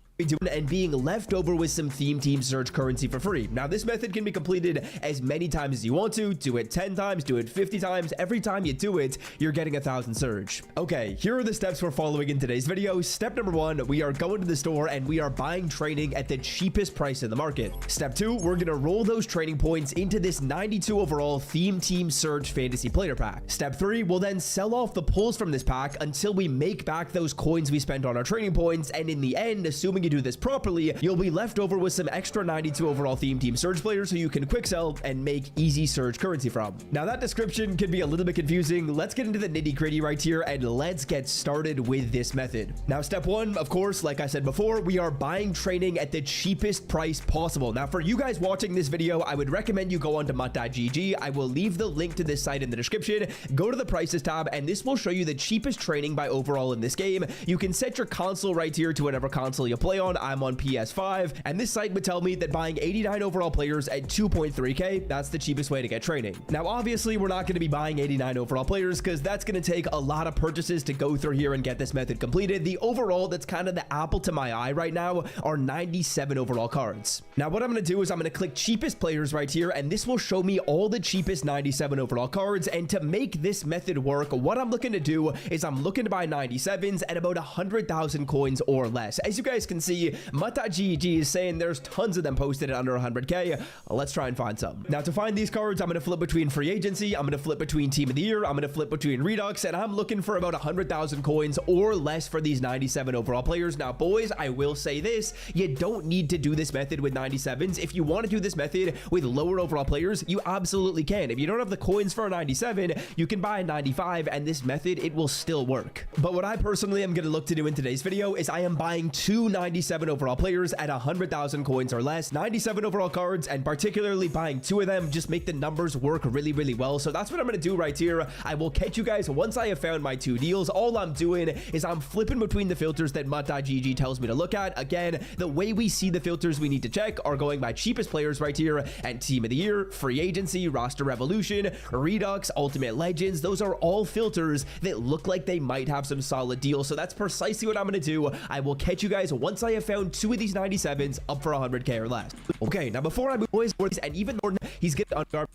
S: and being left over with some Theme Team Surge currency for free. Now, this method can be completed as many times as you want to. Do it 10 times, do it 50 times. Every time you do it, you're getting 1,000 Surge. Okay, here are the steps we're following in today's video. Step number 1, we are going to the store and we are buying training at the cheapest price in the market. Step 2, we're going to roll those training points into this 92 overall Theme Team Surge Fantasy Player Pack. Step 3, we'll then sell off the pulls from this pack until we make back those coins we spent on our training points, and in the end, assuming you do this properly, you'll be left over with some extra 92 overall Theme Team Surge players who you can quick sell and make easy Surge currency from. Now, that description can be a little bit confusing. Let's get into the nitty-gritty right here and let's get started with this method. Now, step 1, of course, like I said before, we are buying training at the cheapest price possible. Now, for you guys watching this video, I would recommend you go on to MUT.GG. I will leave the link to this site in the description. Go to the prices tab and this will show you the cheapest training by overall in this game. You can set your console right here to whatever console you play on. I'm on PS5, and this site would tell me that buying 89 overall players at 2.3k, that's the cheapest way to get training. Now, obviously, we're not going to be buying 89 overall players because that's going to take a lot of purchases to go through here and get this method completed. The overall that's kind of the apple to my eye right now are 97 overall cards. Now, what I'm going to do is I'm going to click cheapest players right here, and this will show me all the cheapest 97 overall cards. And to make this method work, what I'm looking to do is I'm looking to buy 97s at about 100,000 coins or less. As you guys can see, MUT25 is saying there's tons of them posted at under 100K. Let's try and find some. Now, to find these cards, I'm going to flip between free agency, I'm going to flip between team of the year, I'm going to flip between Redux, and I'm looking for about 100,000 coins or less for these 97 overall players. Now, boys, I will say this, you don't need to do this method with 97s. If you want to do this method with lower overall players, you absolutely can. If you don't have the coins for a 97, you can buy a 95, and this method, it will still work. But what I personally am going to look to do in today's video is I am buying 2 97 overall players at 100,000 coins or less, 97 overall cards, and particularly buying 2 of them just make the numbers work really, really well. So that's what I'm going to do right here. I will catch you guys once I have found my 2 deals. All I'm doing is I'm flipping between the filters that MUT25 tells me to look at. Again, the way we see the filters we need to check are going by cheapest players right here and team of the year, free agency, roster revolution, Redux, ultimate legends. Those are all filters that look like they might have some solid deals. So that's precisely what I'm going to do. I will catch you guys once I have found 2 of these 97s up for 100K or less. Okay, now before I move boys, and even more, he's getting on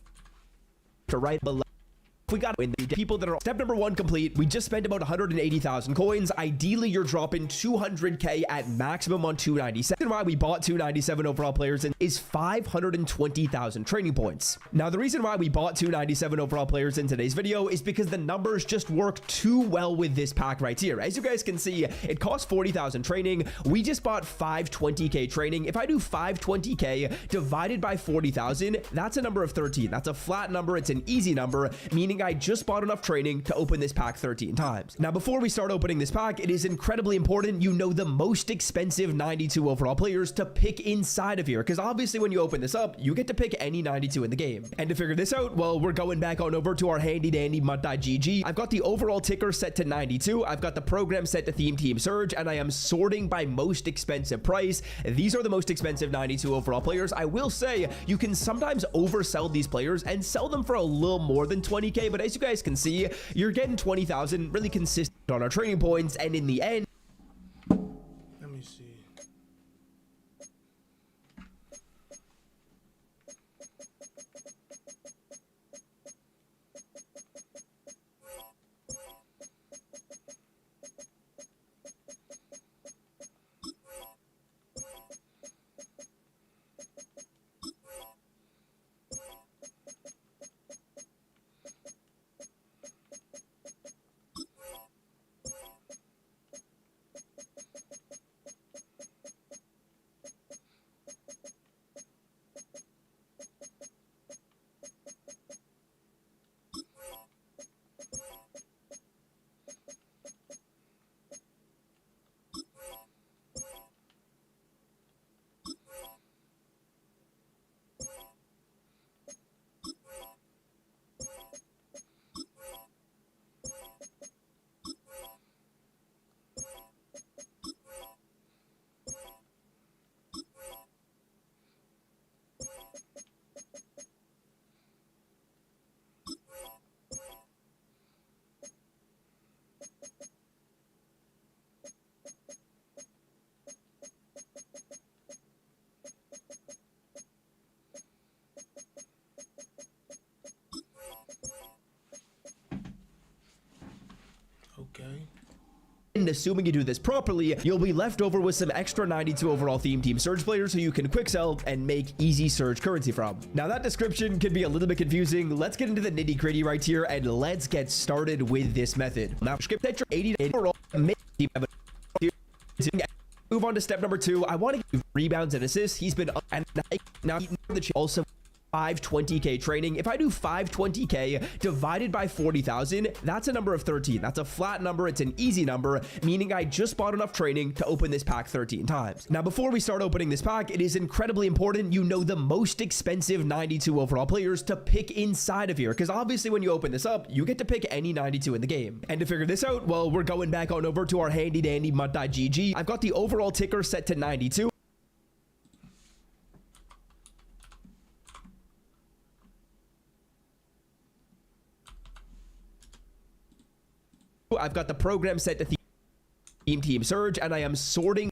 S: to right below. We got in the people that are step number 1 complete. We just spent about 180,000 coins. Ideally, you're dropping 200K at maximum on 297. Why we bought 297 overall players in is 520,000 training points. Now, the reason why we bought 297 overall players in today's video is because the numbers just work too well with this pack right here. As you guys can see, it costs 40,000 training. We just bought 520K training. If I do 520K divided by 40,000, that's a number of 13. That's a flat number. It's an easy number, meaning I just bought enough training to open this pack 13 times. Now, before we start opening this pack, it is incredibly important you know the most expensive 92 overall players to pick inside of here, because obviously when you open this up, you get to pick any 92 in the game. And to figure this out, well, we're going back on over to our handy dandy MUT25. I've got the overall ticker set to 92. I've got the program set to Theme Team Surge, and I am sorting by most expensive price. These are the most expensive 92 overall players. I will say you can sometimes oversell these players and sell them for a little more than 20K, but as you guys can see, you're getting 20,000 really consistent on our training points, and in the end,
A: let me see. Okay.
S: And assuming you do this properly, you'll be left over with some extra 92 overall Theme Team Surge players who you can quick sell and make easy Surge currency from. Now, that description could be a little bit confusing. Let's get into the nitty gritty right here, and let's get started with this method. Now, skip that 80 overall, move on to step number 2. I want to give rebounds and assists. He's been up, and now also 520K training. If I do 520K divided by 40,000, that's a number of 13. That's a flat number. It's an easy number, meaning I just bought enough training to open this pack 13 times. Now, before we start opening this pack, it is incredibly important you know the most expensive 92 overall players to pick inside of here, because obviously when you open this up, you get to pick any 92 in the game. And to figure this out, well, we're going back on over to our handy dandy MUT25. I've got the overall ticker set to 92. I've got the program set to Theme Team Surge, and I am sorting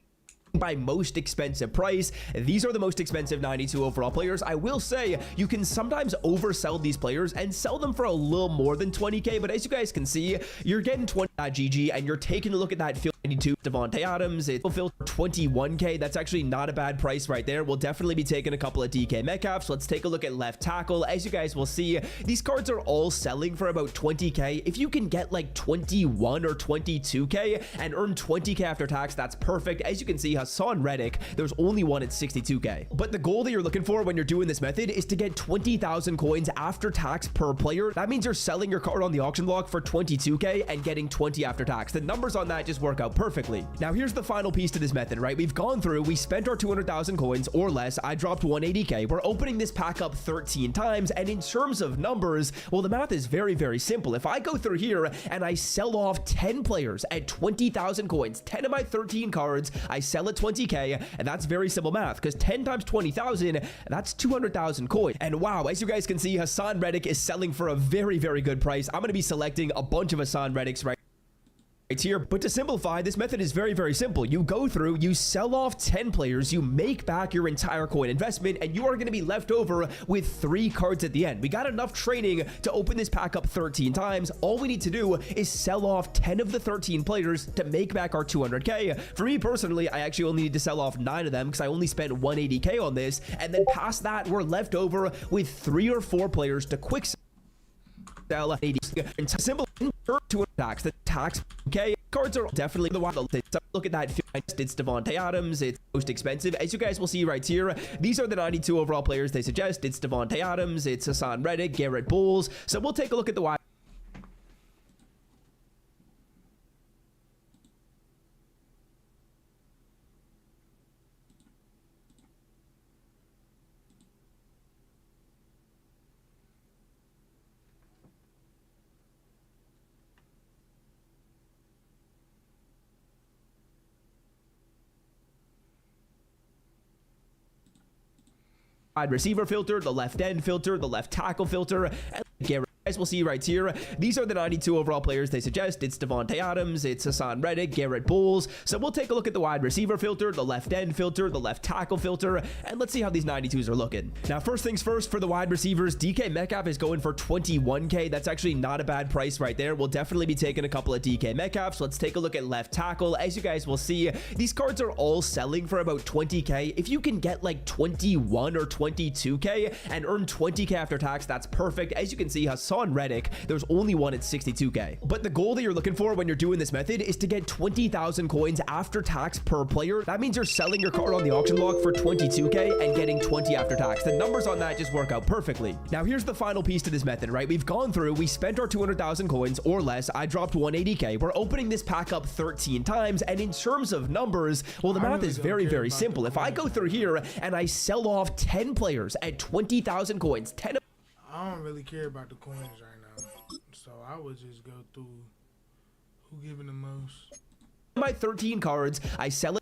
S: by most expensive price. These are the most expensive 92 overall players. I will say you can sometimes oversell these players and sell them for a little more than 20K, but as you guys can see, you're getting 20.GG and you're taking a look at that field 92 Devontae Adams. It's filter 21K. That's actually not a bad price right there. We'll definitely be taking a couple of DK Metcalfs. Let's take a look at left tackle. As you guys will see, these cards are all selling for about 20K. If you can get like 21 or 22K and earn 20K after tax, that's perfect. As you can see, Hassan Reddick, there's only one at 62K. But the goal that you're looking for when you're doing this method is to get 20,000 coins after tax per player. That means you're selling your card on the auction block for 22K and getting 20 after tax. The numbers on that just work out perfectly. Now here's the final piece to this method, right? We've gone through, we spent our 200,000 coins or less. I dropped 180K. We're opening this pack up 13 times, and in terms of numbers, well, the math is very, very simple. If I go through here and I sell off 10 players at 20,000 coins, 10 of my 13 cards, I sell at 20K, and that's very simple math, because 10 times 20,000, that's 200,000 coins. And wow, as you guys can see, Hassan Reddick is selling for a very, very good price. I'm going to be selecting a bunch of Hassan Reddicks right here. But to simplify, this method is very, very simple. You go through, you sell off 10 players, you make back your entire coin investment, and you are going to be left over with 3 cards at the end. We got enough training to open this pack up 13 times. All we need to do is sell off 10 of the 13 players to make back our 200K. For me personally, I actually only need to sell off 9 of them because I only spent 180K on this. And then past that, we're left over with 3 or 4 players to quick sell 80. Simple to tax. The tax, okay, cards are definitely the one. Look at that. It's Devontae Adams. It's most expensive. As you guys will see right here, these are the 92 overall players they suggest. It's Devontae Adams. It's Hassan Reddick, Garrett Bowles. So we'll take a look at the wide. Wide receiver filter, the left end filter, the left tackle filter, and Garrett. As we'll see right here, these are the 92 overall players they suggest. It's Devontae Adams, it's Hassan Reddick, Garrett Bowles. So we'll take a look at the wide receiver filter, the left end filter, the left tackle filter, and let's see how these 92s are looking. Now, first things first, for the wide receivers, DK Metcalf is going for 21K. That's actually not a bad price right there. We'll definitely be taking a couple of DK Metcalfs. Let's take a look at left tackle. As you guys will see, these cards are all selling for about 20K. If you can get like 21 or 22K and earn 20K after tax, that's perfect. As you can see, Hassan Reddick, there's only one at 62K. But the goal that you're looking for when you're doing this method is to get 20,000 coins after tax per player. That means you're selling your card on the auction block for 22K and getting 20 after tax. The numbers on that just work out perfectly. Now here's the final piece to this method, right? We've gone through, we spent our 200,000 coins or less. I dropped 180K. We're opening this pack up 13 times, and in terms of numbers, well, the math is very, very simple. If I go through here and I sell off 10 players at 20,000 coins, 10 of
A: I don't really care about the coins right now, so I would just go through who giving the most.
S: My 13 cards, I sell it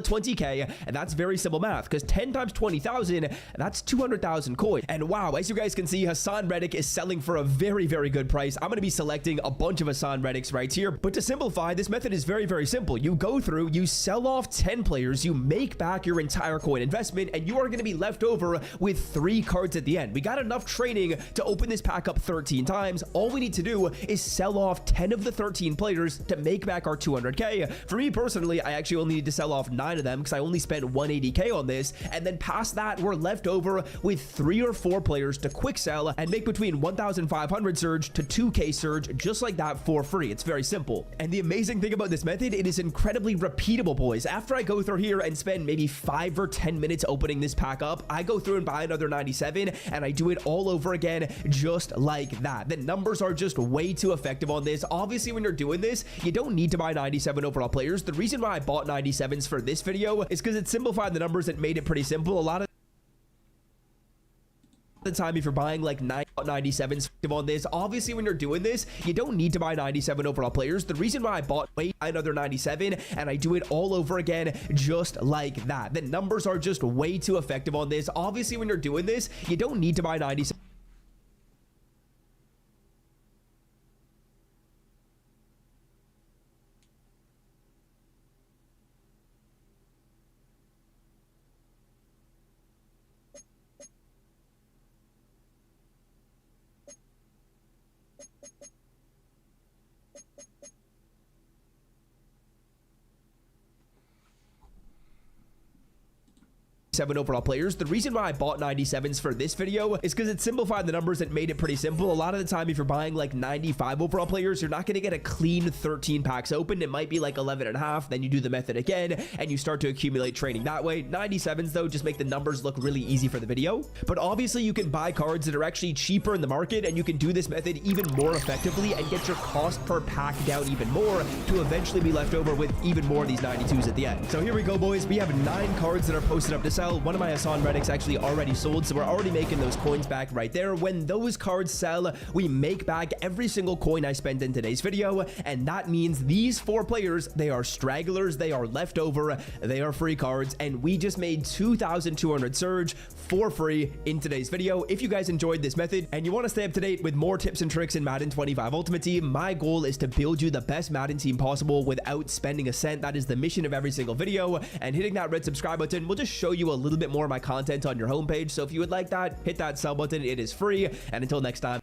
S: 20K, and that's very simple math, because 10 times 20,000, that's 200,000 coins. And wow, as you guys can see, Hassan Reddick is selling for a very, very good price. I'm going to be selecting a bunch of Hassan Reddicks right here. But to simplify, this method is very, very simple. You go through, you sell off 10 players, you make back your entire coin investment, and you are going to be left over with 3 cards at the end. We got enough training to open this pack up 13 times. All we need to do is sell off 10 of the 13 players to make back our 200K. For me personally, I actually only need to sell off 9 of them because I only spent 180K on this, and then past that, we're left over with 3 or 4 players to quick sell and make between 1,500 surge to 2K surge just like that for free. It's very simple. And the amazing thing about this method, it is incredibly repeatable, boys. After I go through here and spend maybe 5 or 10 minutes opening this pack up, I go through and buy another 97 and I do it all over again just like that. The numbers are just way too effective on this. Obviously, when you're doing this, you don't need to buy 97 overall players. The reason why I bought 97s for this video is because it simplified the numbers and made it pretty simple. A lot of the time, if you're buying like 97s on this, obviously when you're doing this, you don't need to buy 97 overall players. The reason why I bought another 97 and I do it all over again just like that. The numbers are just way too effective on this. Obviously when you're doing this, you don't need to buy 97. 7 overall players. The reason why I bought 97s for this video is because it simplified the numbers and made it pretty simple. A lot of the time, if you're buying like 95 overall players, you're not going to get a clean 13 packs open. It might be like 11 and a half. Then you do the method again and you start to accumulate training that way. 97s though just make the numbers look really easy for the video. But obviously you can buy cards that are actually cheaper in the market, and you can do this method even more effectively and get your cost per pack down even more to eventually be left over with even more of these 92s at the end. So here we go, boys. We have 9 cards that are posted up to sell. One of my Hassan Reddick's actually already sold, so we're already making those coins back right there. When those cards sell, we make back every single coin I spent in today's video, and that means these 4 players, they are stragglers, they are leftover, they are free cards, and we just made 2,200 Surge for free in today's video. If you guys enjoyed this method and you want to stay up to date with more tips and tricks in Madden 25 Ultimate Team, my goal is to build you the best Madden team possible without spending a cent. That is the mission of every single video, and hitting that red subscribe button will just show you a little bit more of my content on your homepage. So if you would like that, hit that sub button. It is free, and until next time.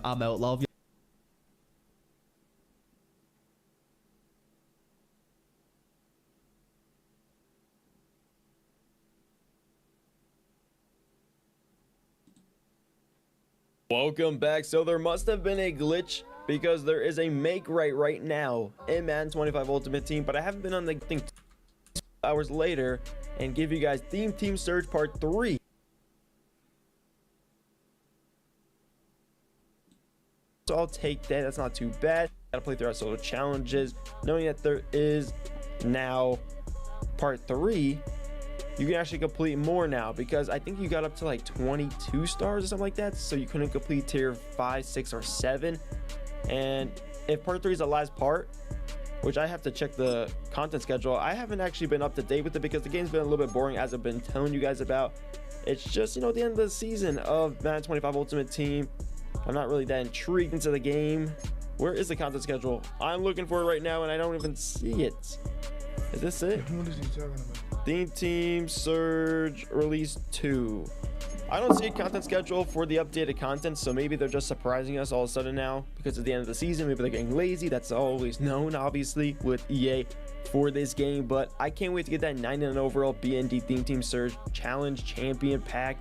S: I'm out. Love you.
T: Welcome back. So there must have been a glitch because there is a make right now in Madden 25 Ultimate Team, but I haven't been on the thing 2 hours later and give you guys Theme Team Surge Part 3. So I'll take that. That's not too bad. Gotta play through our solo challenges, knowing that there is now Part 3. You can actually complete more now because I think you got up to like 22 stars or something like that, so you couldn't complete tier 5, 6, or 7. And if part 3 is the last part, which I have to check the content schedule, I haven't actually been up to date with it because the game's been a little bit boring, as I've been telling you guys about. It's just, you know, the end of the season of Madden 25 Ultimate Team. I'm not really that intrigued into the game. Where is the content schedule? I'm looking for it right now and I don't even see it. Is this it?
A: What is he talking about?
T: Theme Team Surge Release 2. I don't see a content schedule for the updated content, so maybe they're just surprising us all of a sudden now because it's the end of the season. Maybe they're getting lazy. That's always known, obviously, with EA for this game. But I can't wait to get that 99 overall BND Theme Team Surge Challenge Champion Pack.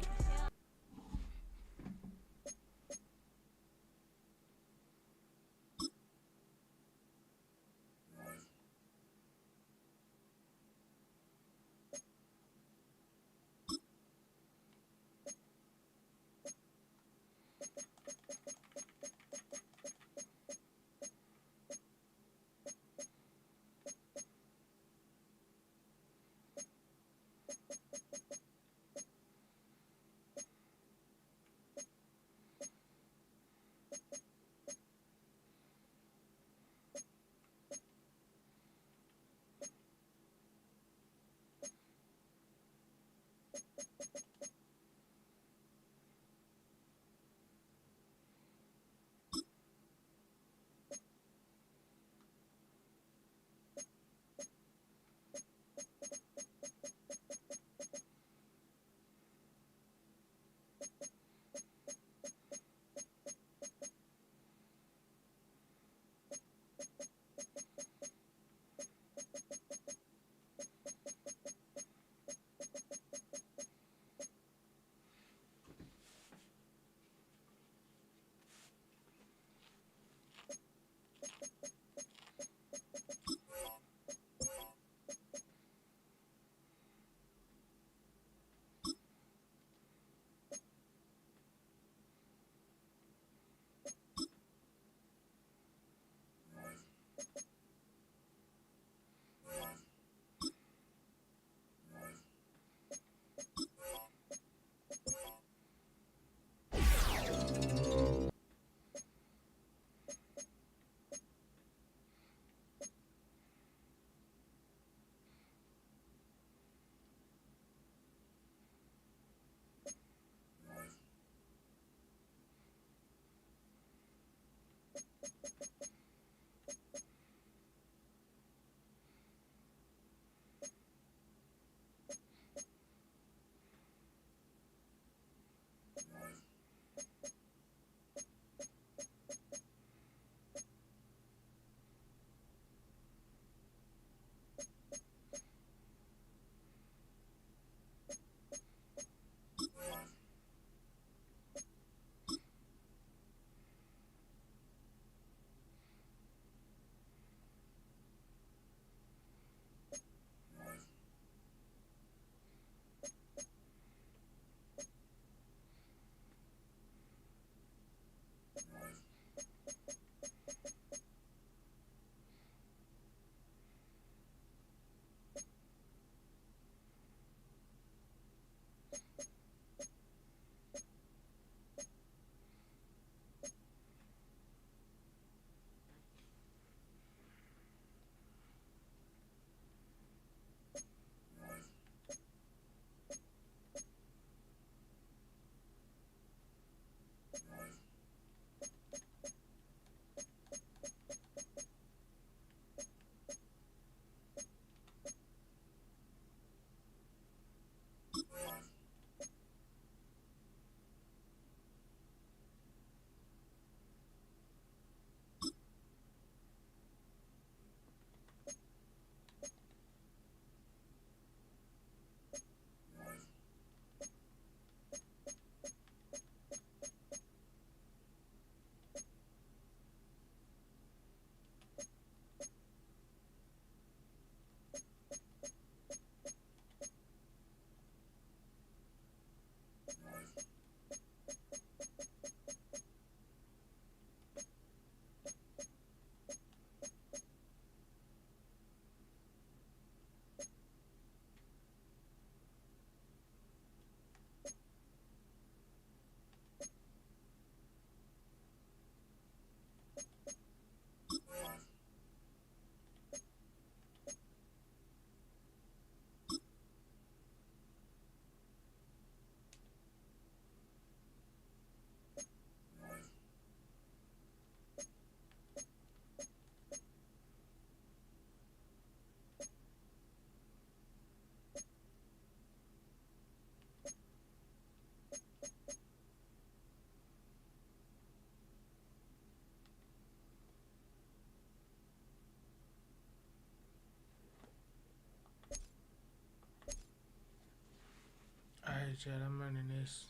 A: Alright, Chad, I'm running this.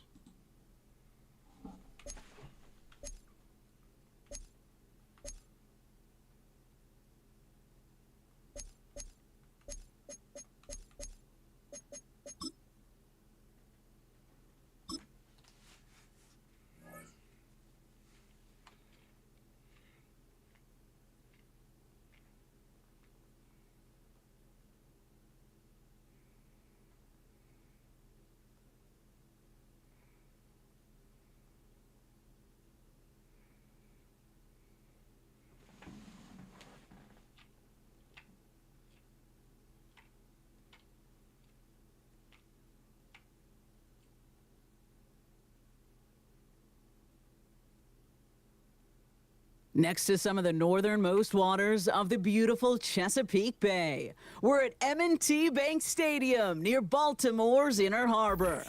F: Next to some of the northernmost waters of the beautiful Chesapeake Bay, we're at M&T Bank Stadium near Baltimore's Inner Harbor.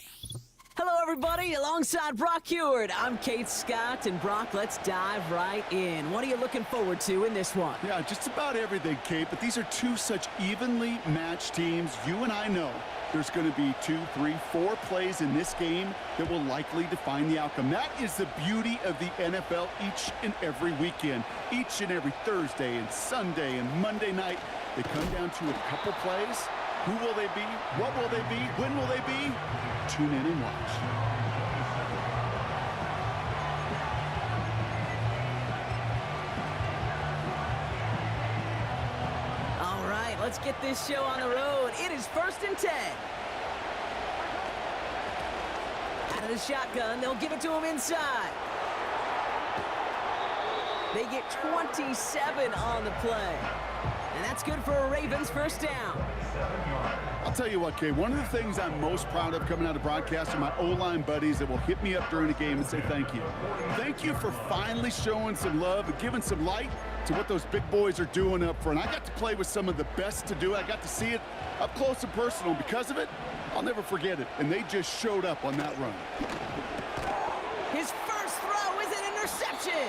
F: Hello, everybody. Alongside Brock Heward, I'm Kate Scott. And Brock, let's dive right in. What are you looking forward to in this one?
H: Yeah, just about everything, Kate, but these are two such evenly matched teams. You and I know there's going to be 2, 3, 4 plays in this game that will likely define the outcome. That is the beauty of the NFL each and every weekend. Each and every Thursday and Sunday and Monday night, they come down to a couple plays. Who will they be? What will they be? When will they be? Tune in and watch.
F: All right, let's get this show on the road. It is 1st and 10. Out of the shotgun, they'll give it to him inside. They get 27 on the play. And that's good for a Ravens first down.
H: I'll tell you what, Kay, one of the things I'm most proud of coming out of broadcast are my O-line buddies that will hit me up during the game and say thank you. Thank you for finally showing some love and giving some light to what those big boys are doing up front. I got to play with some of the best to do it. I got to see it up close and personal. Because of it, I'll never forget it. And they just showed up on that run.
F: His first throw is an interception.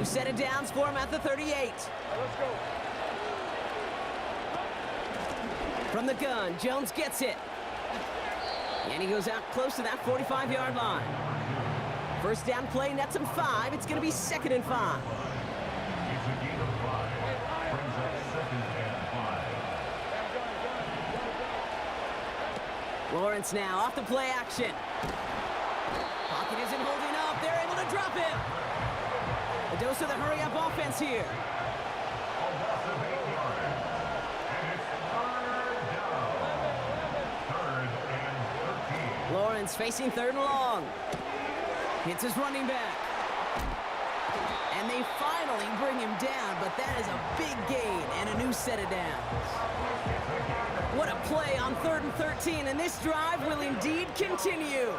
F: Set of downs for him at the 38.
K: Let's go.
F: From the gun, Jones gets it. And he goes out close to that 45-yard line. First down play, nets him 5. It's going to be 2nd and 5.
D: It's a gain of 5. Brings up 2nd and 5.
F: Lawrence now off the play action. Pocket isn't holding up. They're able to drop him. A dose of the hurry-up offense here. Lawrence facing 3rd and long. Hits his running back. And they finally bring him down, but that is a big gain and a new set of downs. What a play on 3rd and 13, and this drive will indeed continue.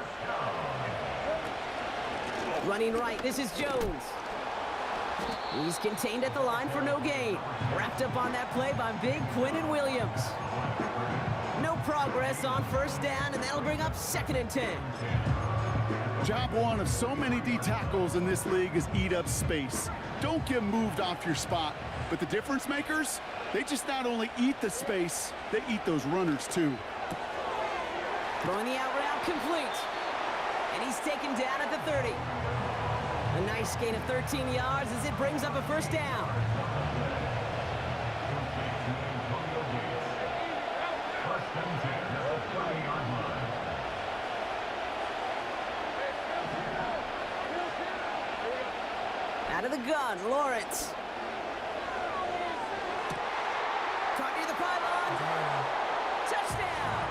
F: Running right, this is Jones. He's contained at the line for no gain. Wrapped up on that play by big Quinnen Williams. No progress on first down, and that'll bring up 2nd and 10.
H: Job one of so many D tackles in this league is eat up space. Don't get moved off your spot. But the difference makers, they just not only eat the space, they eat those runners too.
F: Throwing the out route complete. And he's taken down at the 30. A nice gain of 13 yards as it brings up a first down. Out of the gun, Lawrence. Caught near the pylon. Touchdown!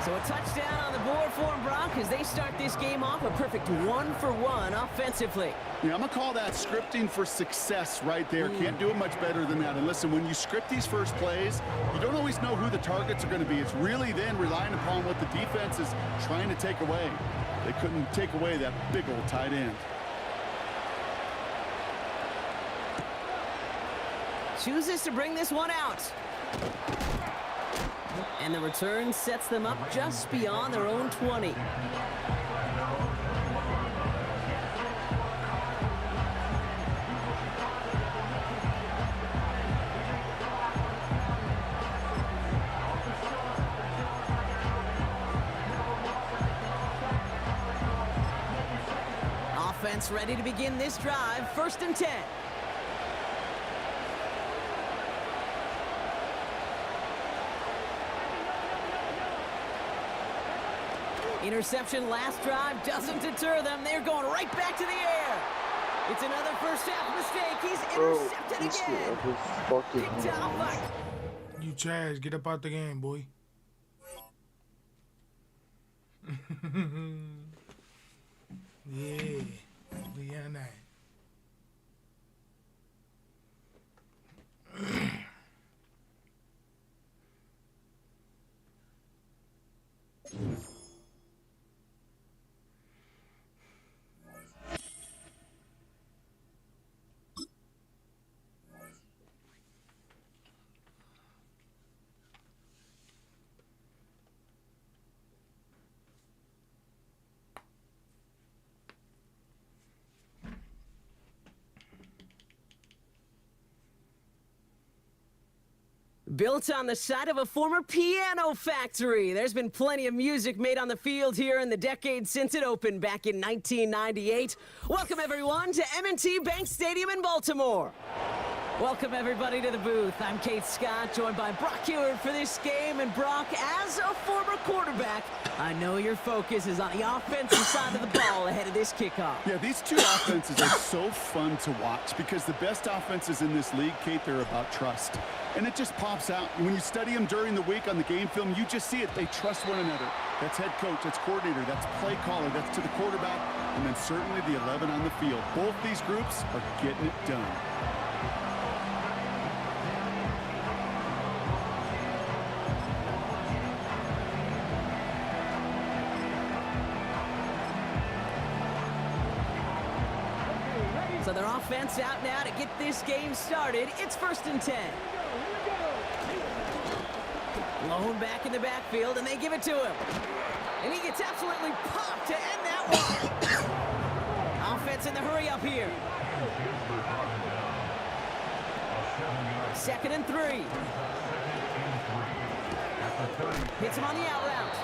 F: So a touchdown on the board for him, Brock, as they start this game off a perfect 1-for-1 offensively.
H: Yeah, I'm going to call that scripting for success right there. Can't do it much better than that. And listen, when you script these first plays, you don't always know who the targets are going to be. It's really then relying upon what the defense is trying to take away. They couldn't take away that big old tight end.
R: chooses to bring this one out. And the return sets them up just beyond their own 20. Offense ready to begin this drive. 1st and 10. Interception last drive doesn't deter them. They're going right back to the air. It's another first half mistake. He's intercepted again. Picked off by...
A: You trash. Get up out the game, boy. Yeah. Beyond that.
R: Built on the site of a former piano factory, there's been plenty of music made on the field here in the decade since it opened back in 1998. Welcome, everyone, to M&T Bank Stadium in Baltimore. Welcome, everybody, to the booth. I'm Kate Scott, joined by Brock Ewert for this game. And Brock, as a former quarterback, I know your focus is on the offensive side of the ball ahead of this kickoff.
H: Yeah, these two offenses are so fun to watch because the best offenses in this league, Kate, they're about trust. And it just pops out. When you study them during the week on the game film, you just see it. They trust one another. That's head coach, that's coordinator, that's play caller, that's to the quarterback, and then certainly the 11 on the field. Both these groups are getting it done.
R: So their offense out now to get this game started. It's 1st and 10. Lone back in the backfield, and they give it to him. And he gets absolutely popped to end that one. Offense in the hurry up here. 2nd and 3. Hits him on the out route.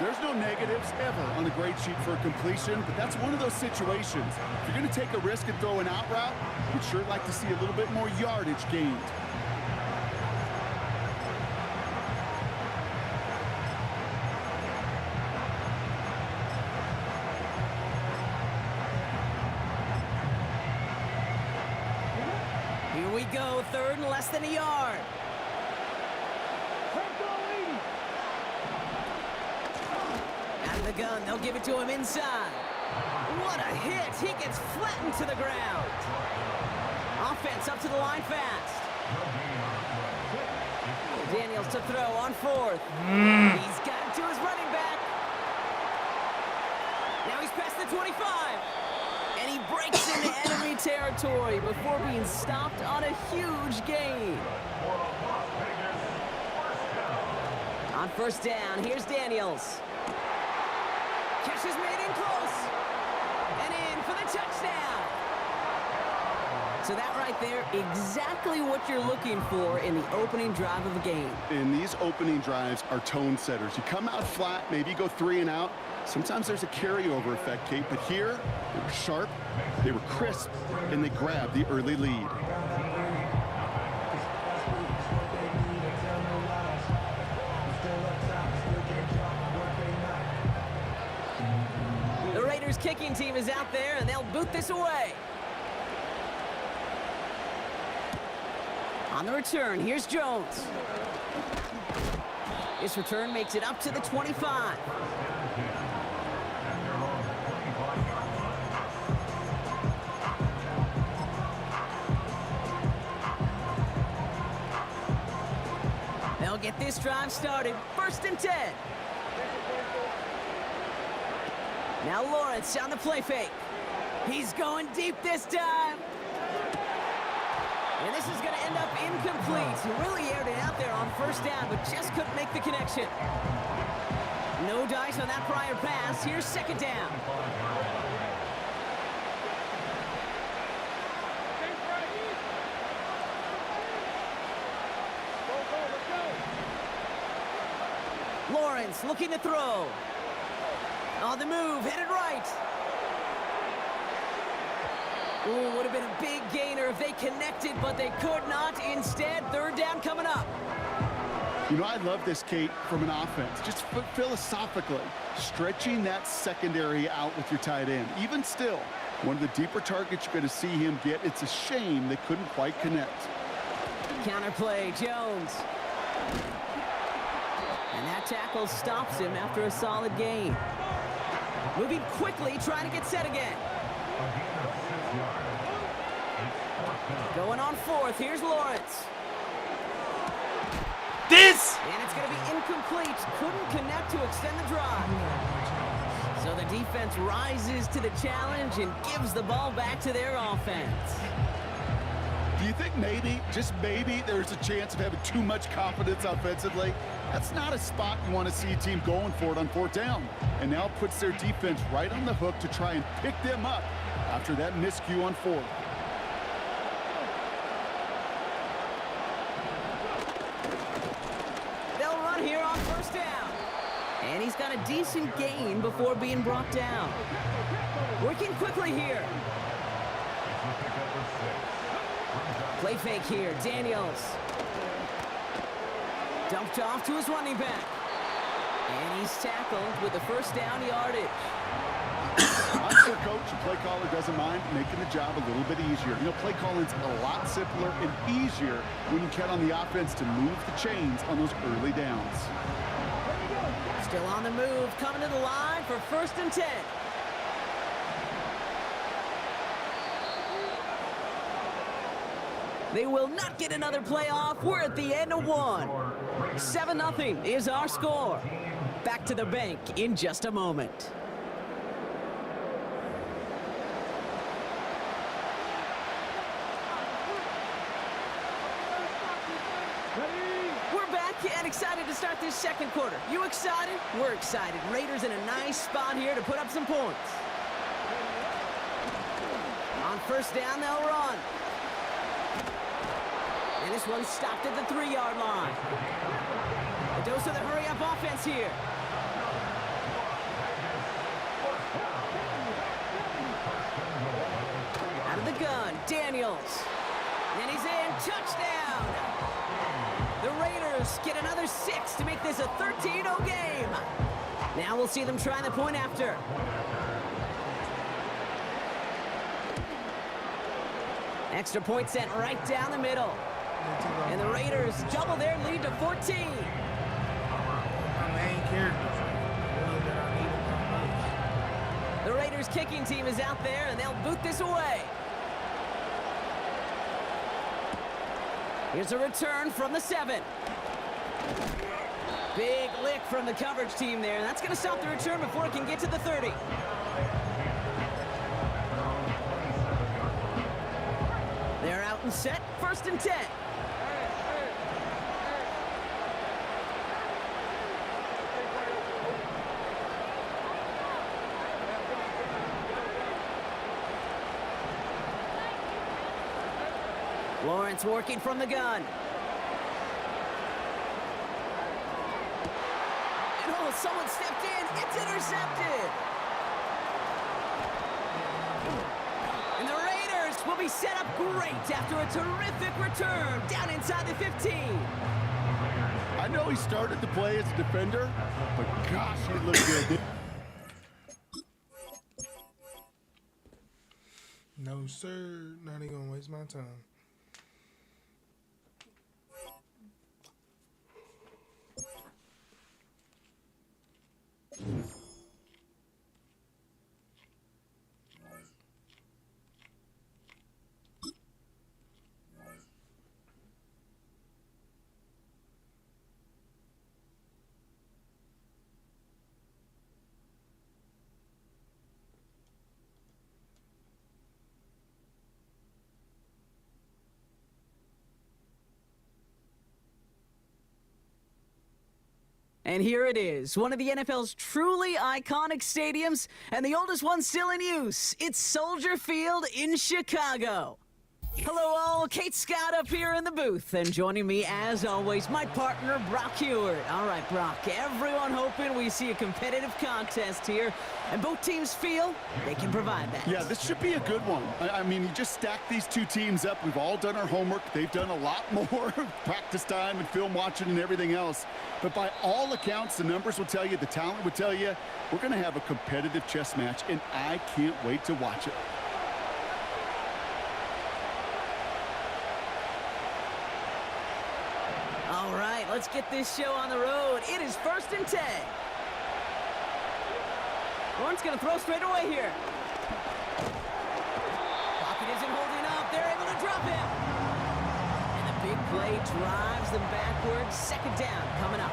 H: There's no negatives ever on a grade sheet for a completion, but that's one of those situations. If you're going to take a risk and throw an out route, you'd sure like to see a little bit more yardage gained.
R: Here we go, 3rd and less than a yard. Out of the gun, they'll give it to him inside. What a hit! He gets flattened to the ground. Offense up to the line fast. Daniels to throw on 4th. He's got it to his running back. Now he's past the 25. And he breaks into enemy territory before being stopped on a huge gain. On 1st down, here's Daniels. Catch is made in close. And in for the touchdown. So that right there, exactly what you're looking for in the opening drive of a game.
H: And these opening drives are tone setters. You come out flat, maybe go 3 and out. Sometimes there's a carryover effect, Kate, but here, they were sharp, they were crisp, and they grabbed the early lead.
R: The Raiders kicking team is out there, and they'll boot this away. On the return, here's Jones. This return makes it up to the 25. They'll get this drive started. 1st and 10. Now Lawrence on the play fake. He's going deep this time. And this is going to end up incomplete. He really aired it out there on first down, but just couldn't make the connection. No dice on that prior pass. Here's second down. Lawrence looking to throw. On the move, headed right. Ooh, would have been a big gainer if they connected, but they could not. Instead, third down coming up.
H: You know, I love this, Kate, from an offense. Just philosophically, stretching that secondary out with your tight end. Even still, one of the deeper targets you're going to see him get. It's a shame they couldn't quite connect.
R: Counterplay, Jones. And that tackle stops him after a solid gain. Moving quickly, trying to get set again. Going on fourth, here's Lawrence. And it's going to be incomplete. Couldn't connect to extend the drive. So the defense rises to the challenge and gives the ball back to their offense.
H: Do you think maybe, just maybe, there's a chance of having too much confidence offensively? That's not a spot you want to see a team going for it on fourth down. And now puts their defense right on the hook to try and pick them up after that miscue on fourth.
R: They'll run here on first down. And he's got a decent gain before being brought down. Working quickly here. Play fake here, Daniels. Dumped off to his running back. And he's tackled with the first down yardage.
H: I'm sure coach and play caller doesn't mind making the job a little bit easier. You know, play calling's a lot simpler and easier when you count on the offense to move the chains on those early downs.
R: Still on the move, coming to the line for 1st and 10. They will not get another playoff. We're at the end of one. 7-0 is our score. Back to the bank in just a moment. We're back and excited to start this second quarter. You excited? We're excited. Raiders in a nice spot here to put up some points. On first down, they'll run. And this one's stopped at the 3-yard line. A dose of the hurry-up offense here. Out of the gun, Daniels. And he's in, touchdown! The Raiders get another 6 to make this a 13-0 game. Now we'll see them try the point after. Extra point sent right down the middle. And the Raiders double their lead to 14. The Raiders kicking team is out there, and they'll boot this away. Here's a return from the 7. Big lick from the coverage team there. That's going to stop the return before it can get to the 30. They're out and set, 1st and 10. Lawrence working from the gun. And oh, someone stepped in. It's intercepted. And the Raiders will be set up great after a terrific return down inside the 15.
H: I know he started the play as a defender, but gosh, he looked good.
A: No, sir. Not even gonna waste my time.
F: And here it is, one of the NFL's truly iconic stadiums, and the oldest one still in use. It's Soldier Field in Chicago. Hello all, Kate Scott up here in the booth, and joining me as always, my partner Brock Heward. All right, Brock, everyone hoping we see a competitive contest here, and both teams feel they can provide that.
H: Yeah, this should be a good one. I mean, you just stack these two teams up. We've all done our homework. They've done a lot more practice time and film watching and everything else. But by all accounts, the numbers will tell you, the talent will tell you, we're going to have a competitive chess match, and I can't wait to watch it.
F: All right, let's get this show on the road. It is 1st and 10. Horn's going to throw straight away here. Pocket isn't holding up. They're able to drop him. And the big play drives them backwards. 2nd down coming up.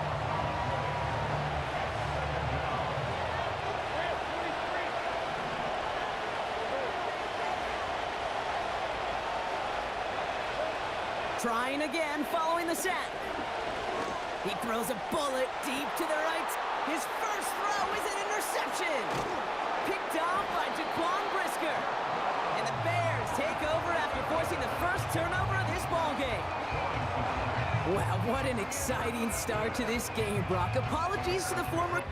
F: Trying again, following the set. He throws a bullet deep to the right. His first throw is an interception. Picked off by Jaquan Brisker. And the Bears take over after forcing the first turnover of this ballgame. Wow, what an exciting start to this game, Brock. Apologies to the former...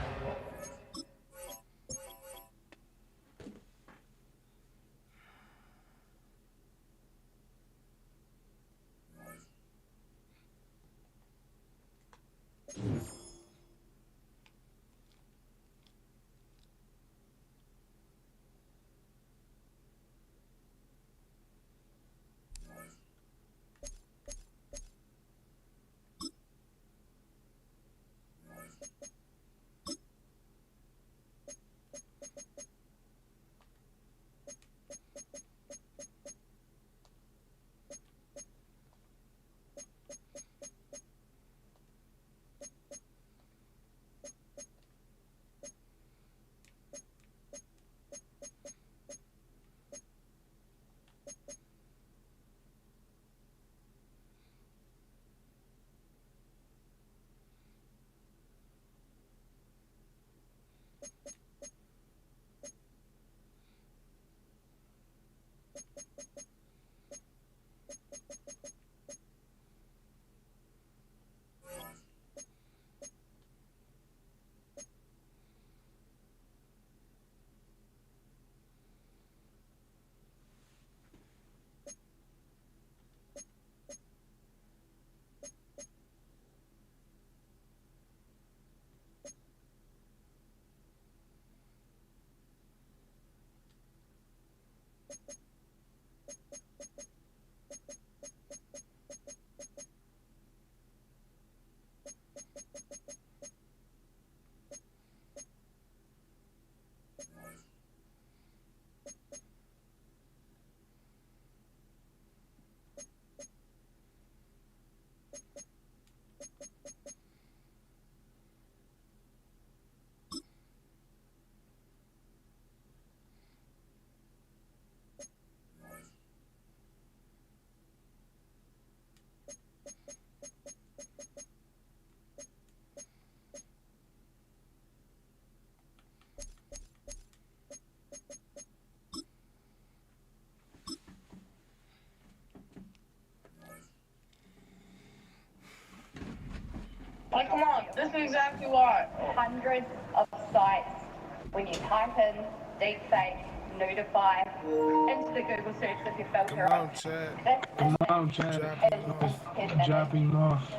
O: Like, come on, this is exactly why.
U: Hundreds of sites. When you type in deepfake, notify into the Google search with your filter.
A: Come on, Chad.
U: Come
A: on, Chad.
U: Drop him off.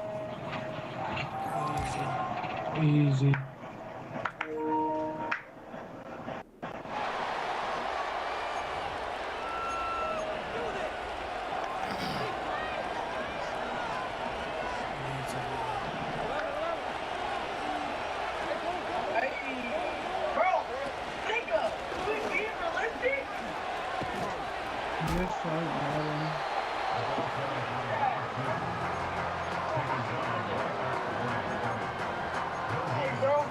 A: Easy.
O: Throw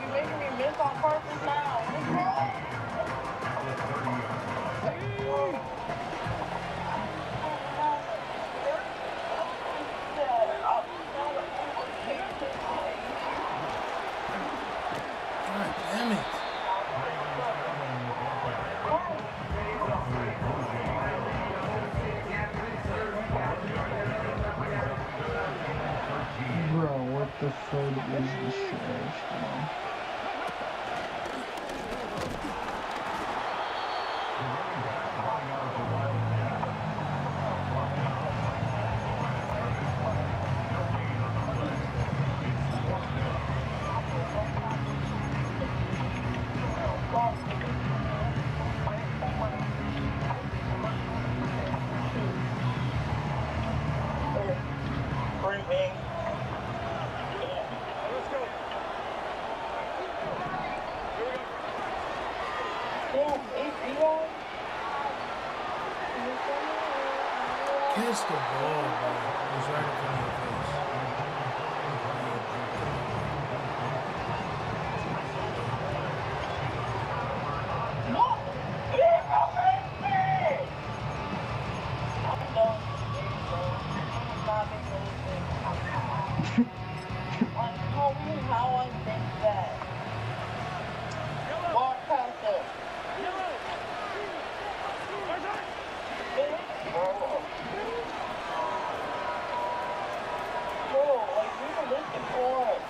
G: prefer to use the shares.
A: Catch the ball, bro. It's right in front of your face.
O: How I think that. Walk past it. Bro, like we were looking for it.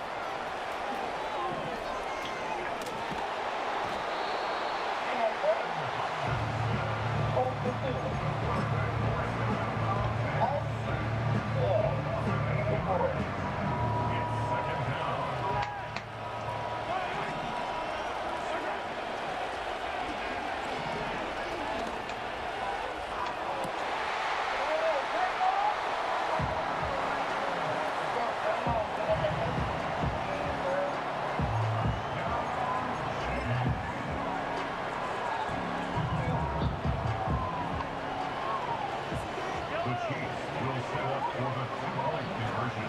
D: The Chiefs will set up for the two-point conversion.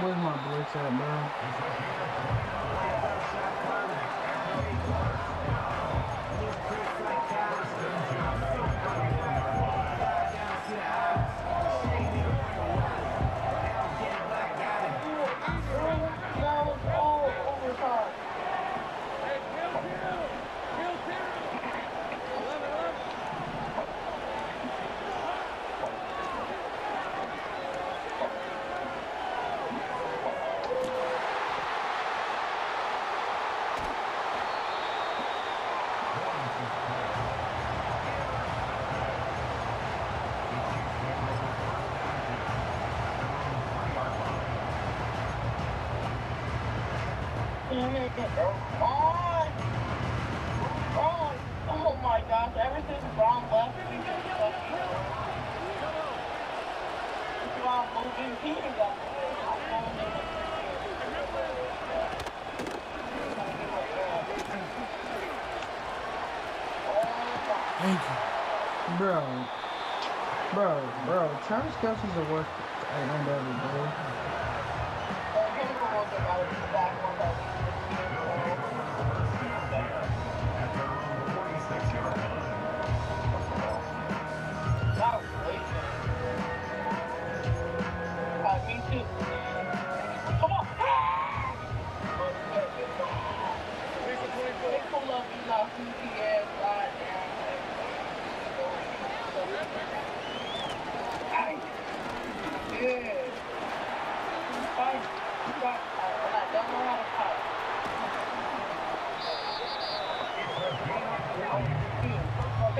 G: Where's my blitz at, bro?
O: Oh my gosh, ever since Brown left, Brown moving teams up.
A: Thank you.
G: Bro, Travis Kelsey's the worst end ever, bro.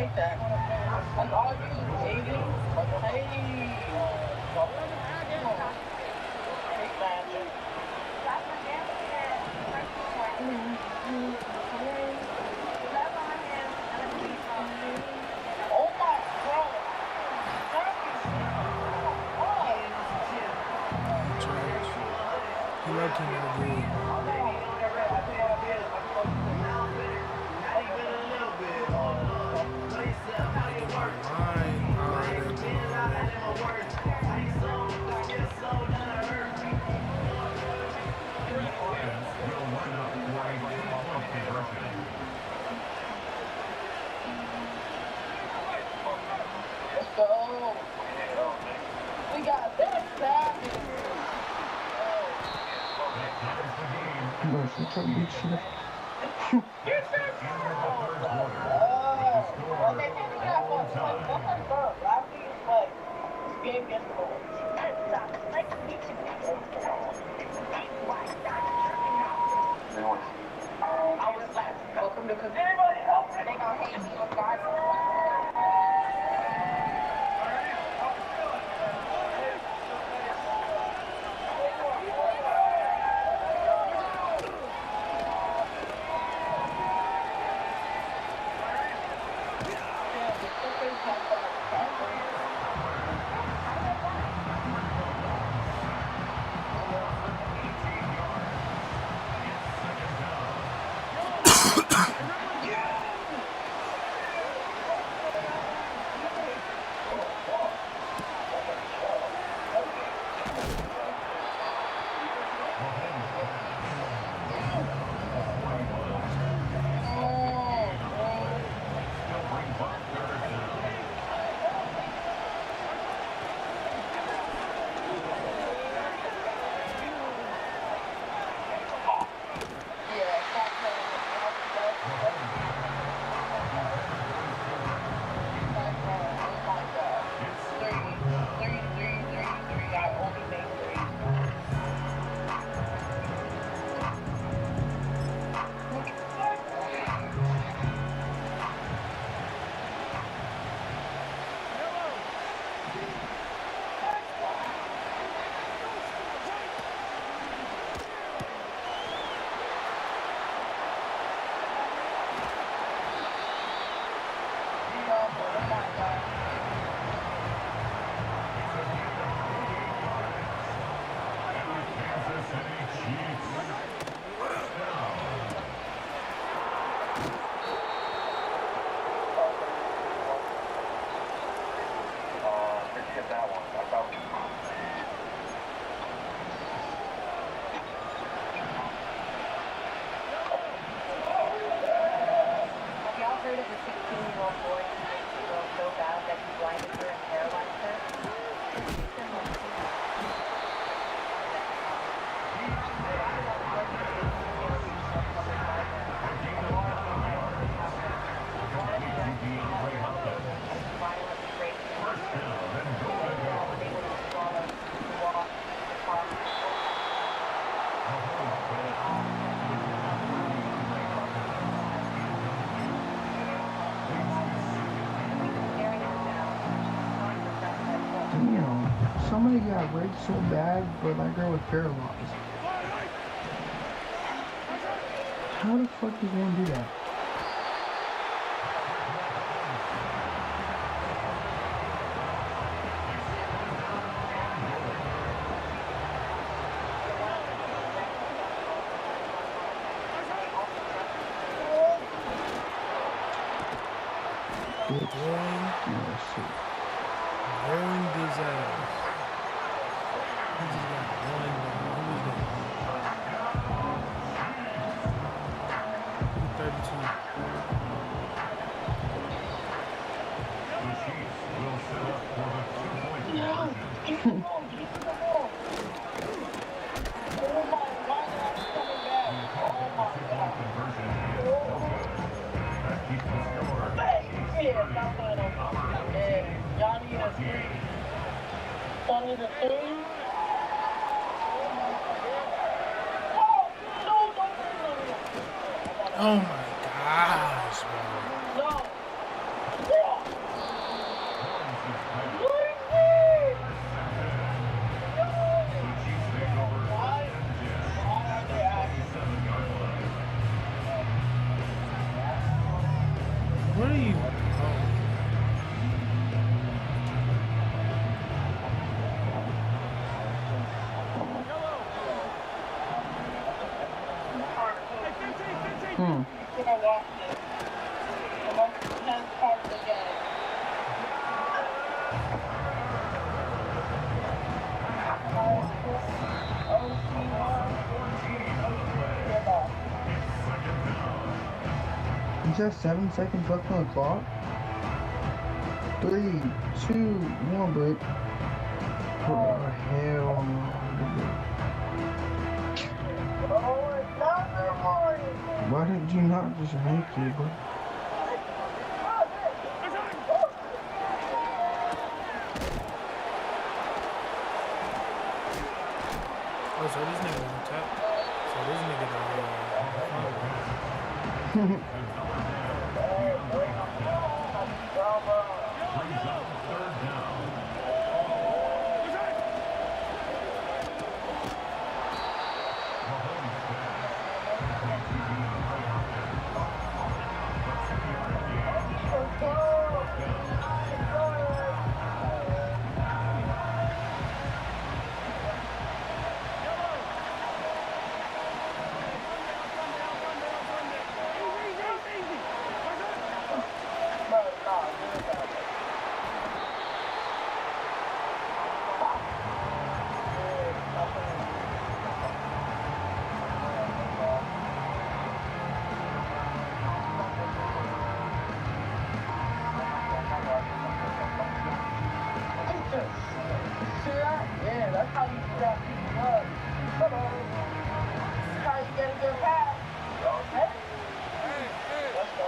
O: take that. And all you ate it. Hey. Take that. Oh my God.
A: He looking real good.
O: Let's go. We got that back.
G: Bro, such a big shit.
O: Game gets welcome to anybody else? They gonna hate me regardless.
G: Somebody got raped so bad, but that girl was paralyzed. How the fuck is one do that?
A: Ruined his ass. He just got one down. Who was that? 32.
D: The Chiefs will set up for the two-point conversion.
A: Oh my gosh, bro. What are you?
G: Is there 7 seconds left on the clock? 3, 2, 1, break. Oh, hell no. Why did you not just make it, bro?
A: Oh, so this nigga on top. So this nigga
O: Yeah, that's how you figure out people up. That's how you get a good pass. Hey, let's go.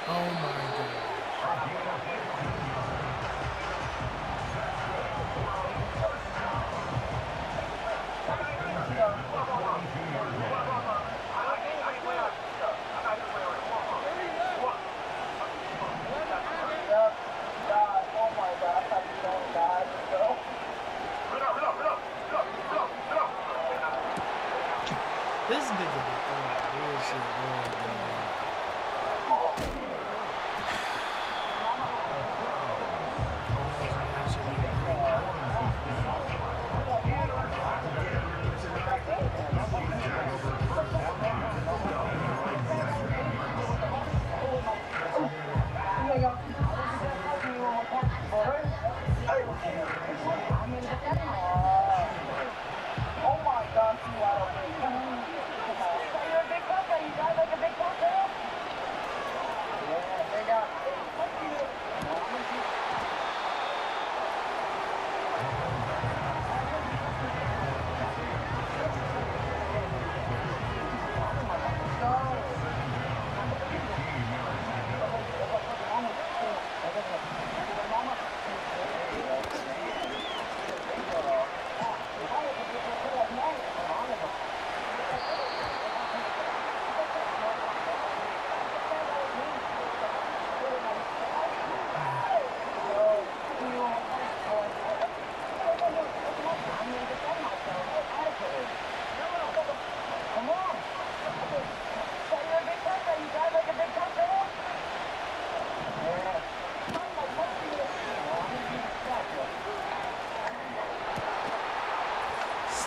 A: Oh my god. This nigga be throwing bullshit all day.
O: Oh my gosh, you wide open. You're a big fucker. You drive like a big fucker. Yeah, they got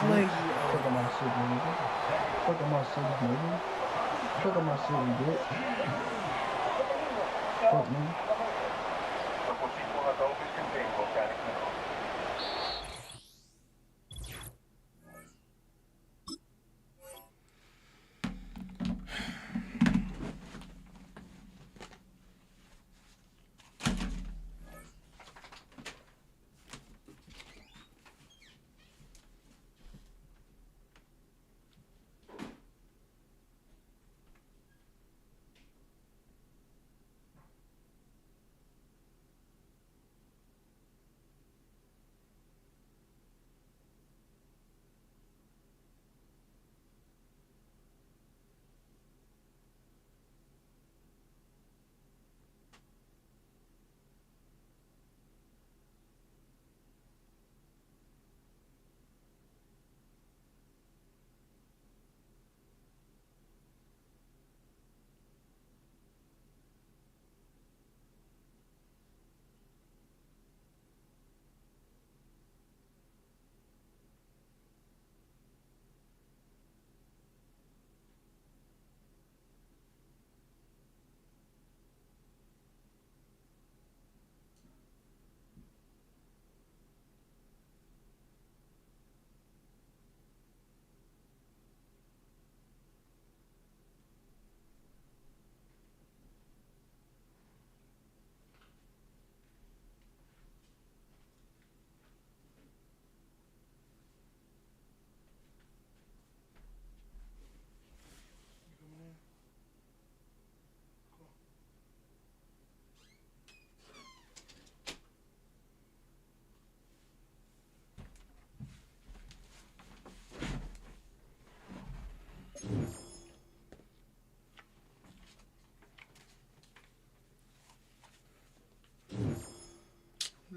A: Slay you.
G: Fuck on my shit, nigga. Fuck on my shit, nigga. Fuck on my shit, bitch. Fuck, man.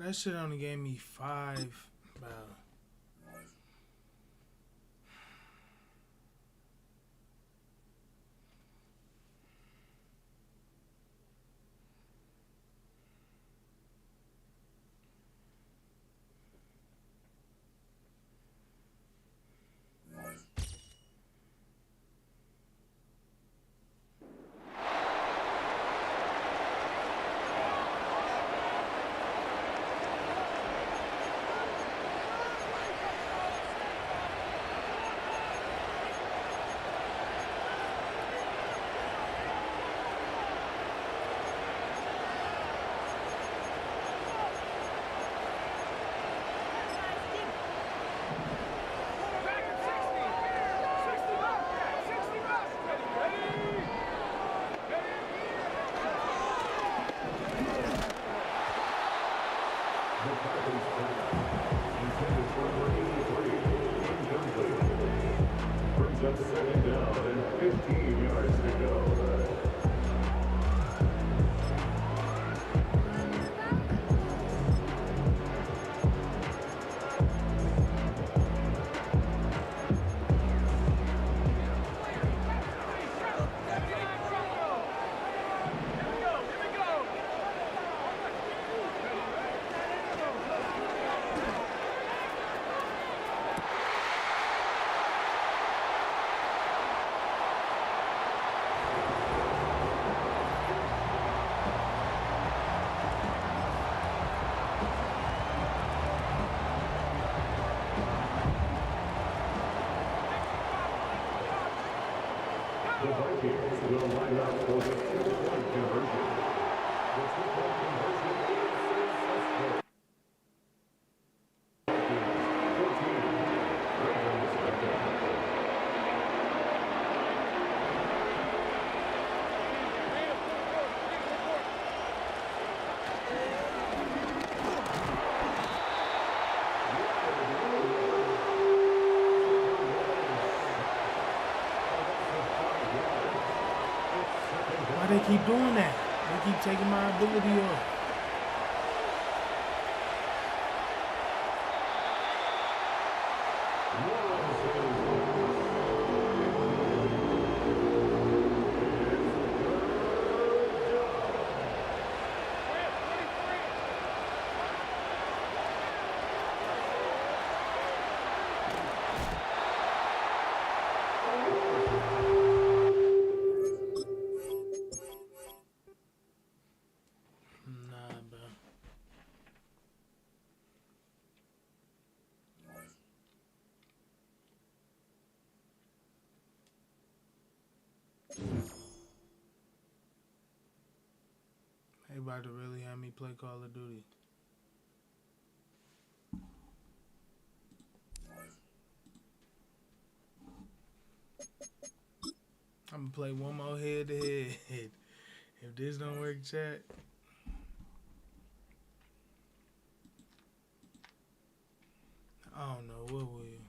A: That shit only gave me 5. Bro.
D: Brings up second down and 15 yards to go. The Vikings will line up for the 2-point conversion. The 2-point conversion is successful. Vikings 14, Ravens 13.
A: Why they keep doing that? They keep taking my ability off. They about to really have me play Call of Duty. I'm gonna play one more head to head. If this don't work, chat. I don't know, what will you?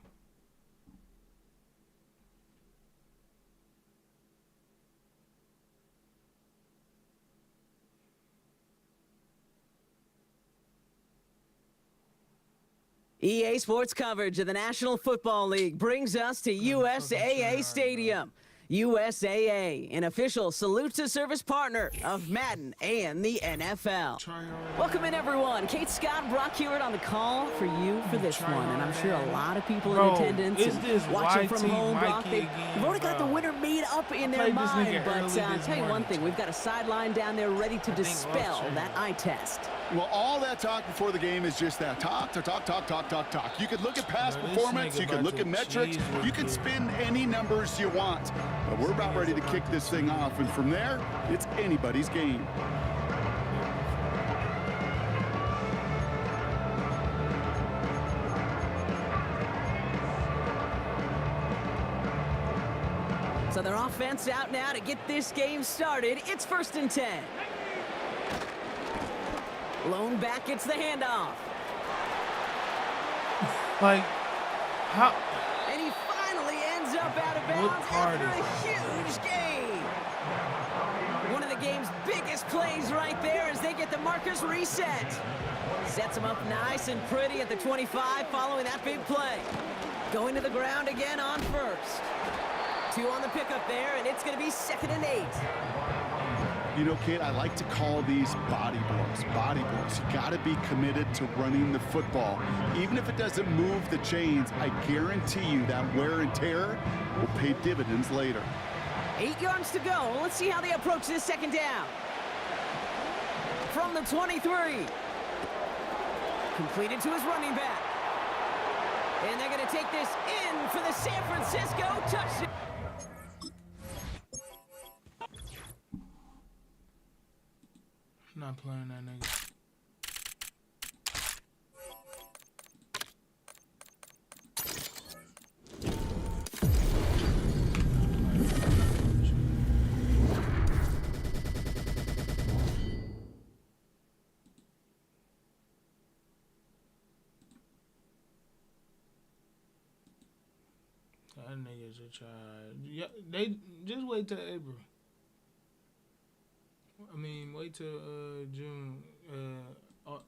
F: EA Sports coverage of the National Football League brings us to USAA Stadium. USAA, an official salute to service partner of Madden and the NFL. Welcome in, everyone. Kate Scott, Brock Hewitt on the call for you for this one. And I'm sure a lot of people in attendance and watching from home, Brock, they've already got the winner made up in their mind. But I'll tell you one thing, we've got a sideline down there ready to dispel that eye test.
H: Well, all that talk before the game is just that. Talk. You could look at past performance. You could look at metrics. You could spin any numbers you want. But we're about ready to kick this thing off. And from there, it's anybody's game.
F: So their offense out now to get this game started. It's 1st and 10. Lone back gets the handoff.
A: Like, how?
F: And he finally ends up out of bounds after a huge gain. One of the game's biggest plays right there as they get the markers reset. Sets them up nice and pretty at the 25 following that big play. Going to the ground again on first. 2 on the pickup there, and it's going to be 2nd and 8.
H: You know, kid, I like to call these body blows. Body blows. You got to be committed to running the football. Even if it doesn't move the chains, I guarantee you that wear and tear will pay dividends later.
F: 8 yards to go. Let's see how they approach this 2nd down. From the 23. Completed to his running back. And they're going to take this in for the San Francisco touchdown.
A: Not playing that nigga. That nigga's a child. Yeah, they just wait till April. I mean, wait till June.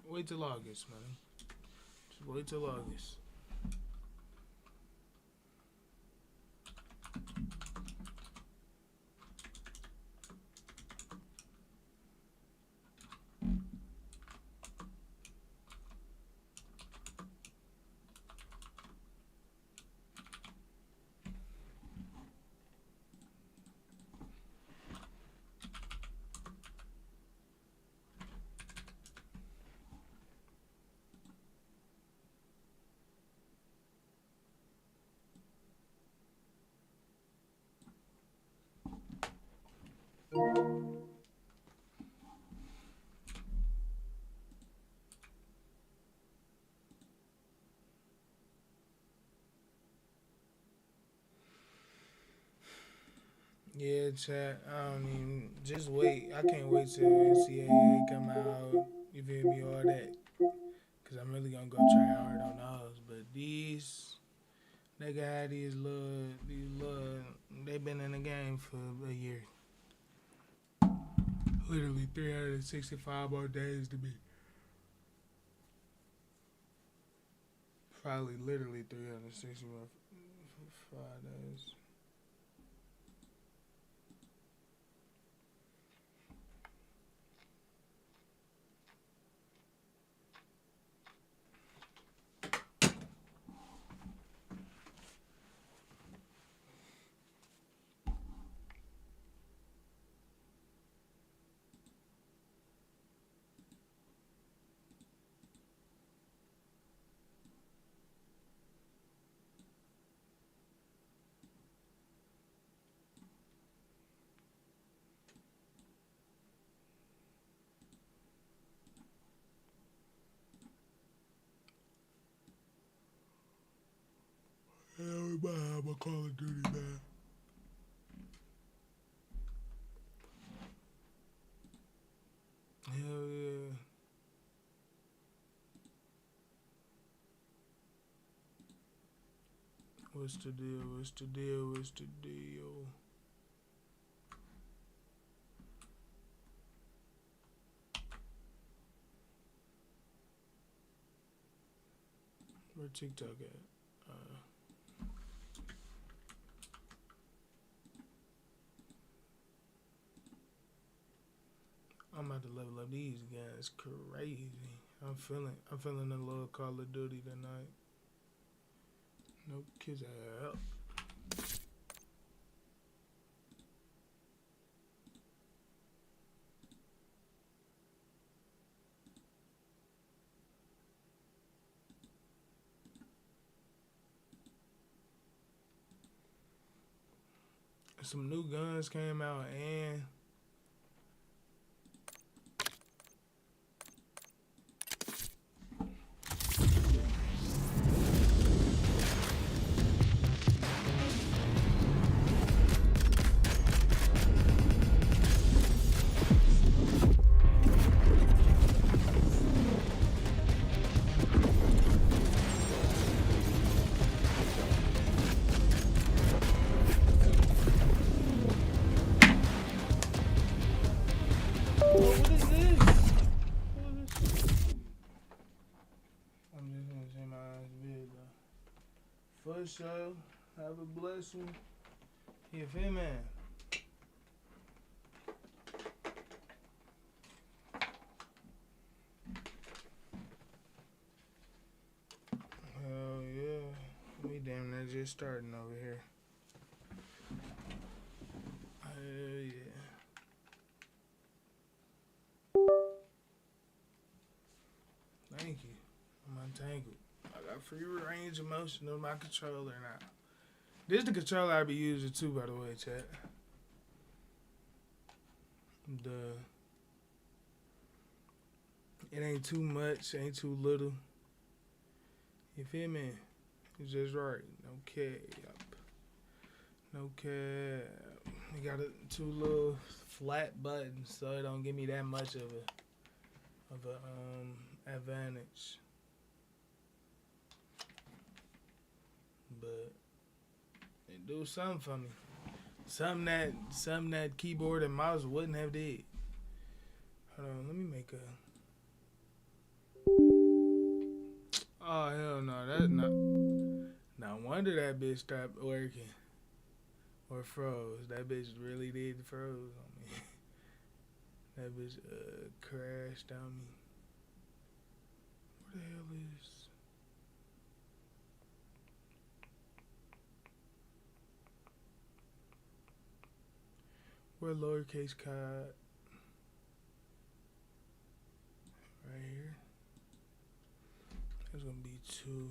A: Wait till August, man. Just wait till August. Yeah, chat. I don't even. Just wait. I can't wait till NCAA come out. You feel me? All that. Because I'm really going to go try hard on those. But these, they got these little, they've been in the game for a year. Literally 365 more days to be. Probably literally 365 days. Everybody have a Call of Duty, man. Hell yeah. What's the deal? What's the deal? What's the deal? Where TikTok at? I'm about to level up these guys. Crazy. I'm feeling a little Call of Duty tonight. No kids out. Some new guns came out and sure. Have a blessing. You feel me? Hell yeah. We damn near just starting over here. Hell yeah. Thank you. I'm untangled. I got free range of motion on my controller now. This is the controller I be using too, by the way, chat. It ain't too much, ain't too little. You feel me? It's just right. No cap. No cap. We got two little flat buttons, so it don't give me that much of a advantage. But it do something for me. Something that keyboard and mouse wouldn't have did. Hold on, let me make a. Oh hell no, that's not. No wonder that bitch stopped working or froze. That bitch really did froze on me. That bitch crashed on me. Where the hell is? Where lowercase cod? Right here. There's gonna be 2.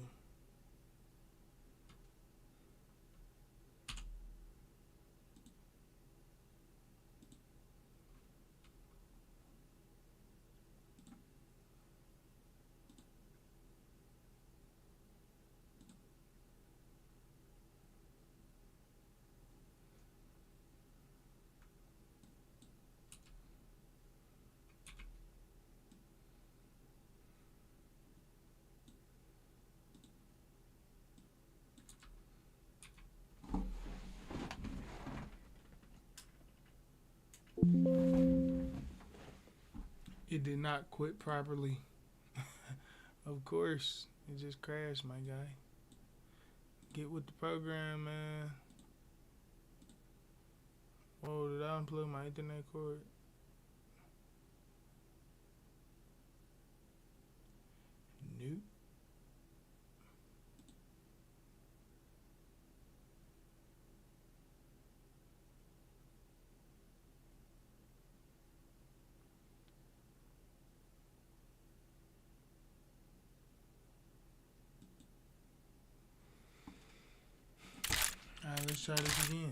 A: It did not quit properly. Of course, it just crashed, my guy. Get with the program, man. Whoa, did I unplug my Ethernet cord? Nope. Alright, let's try this again.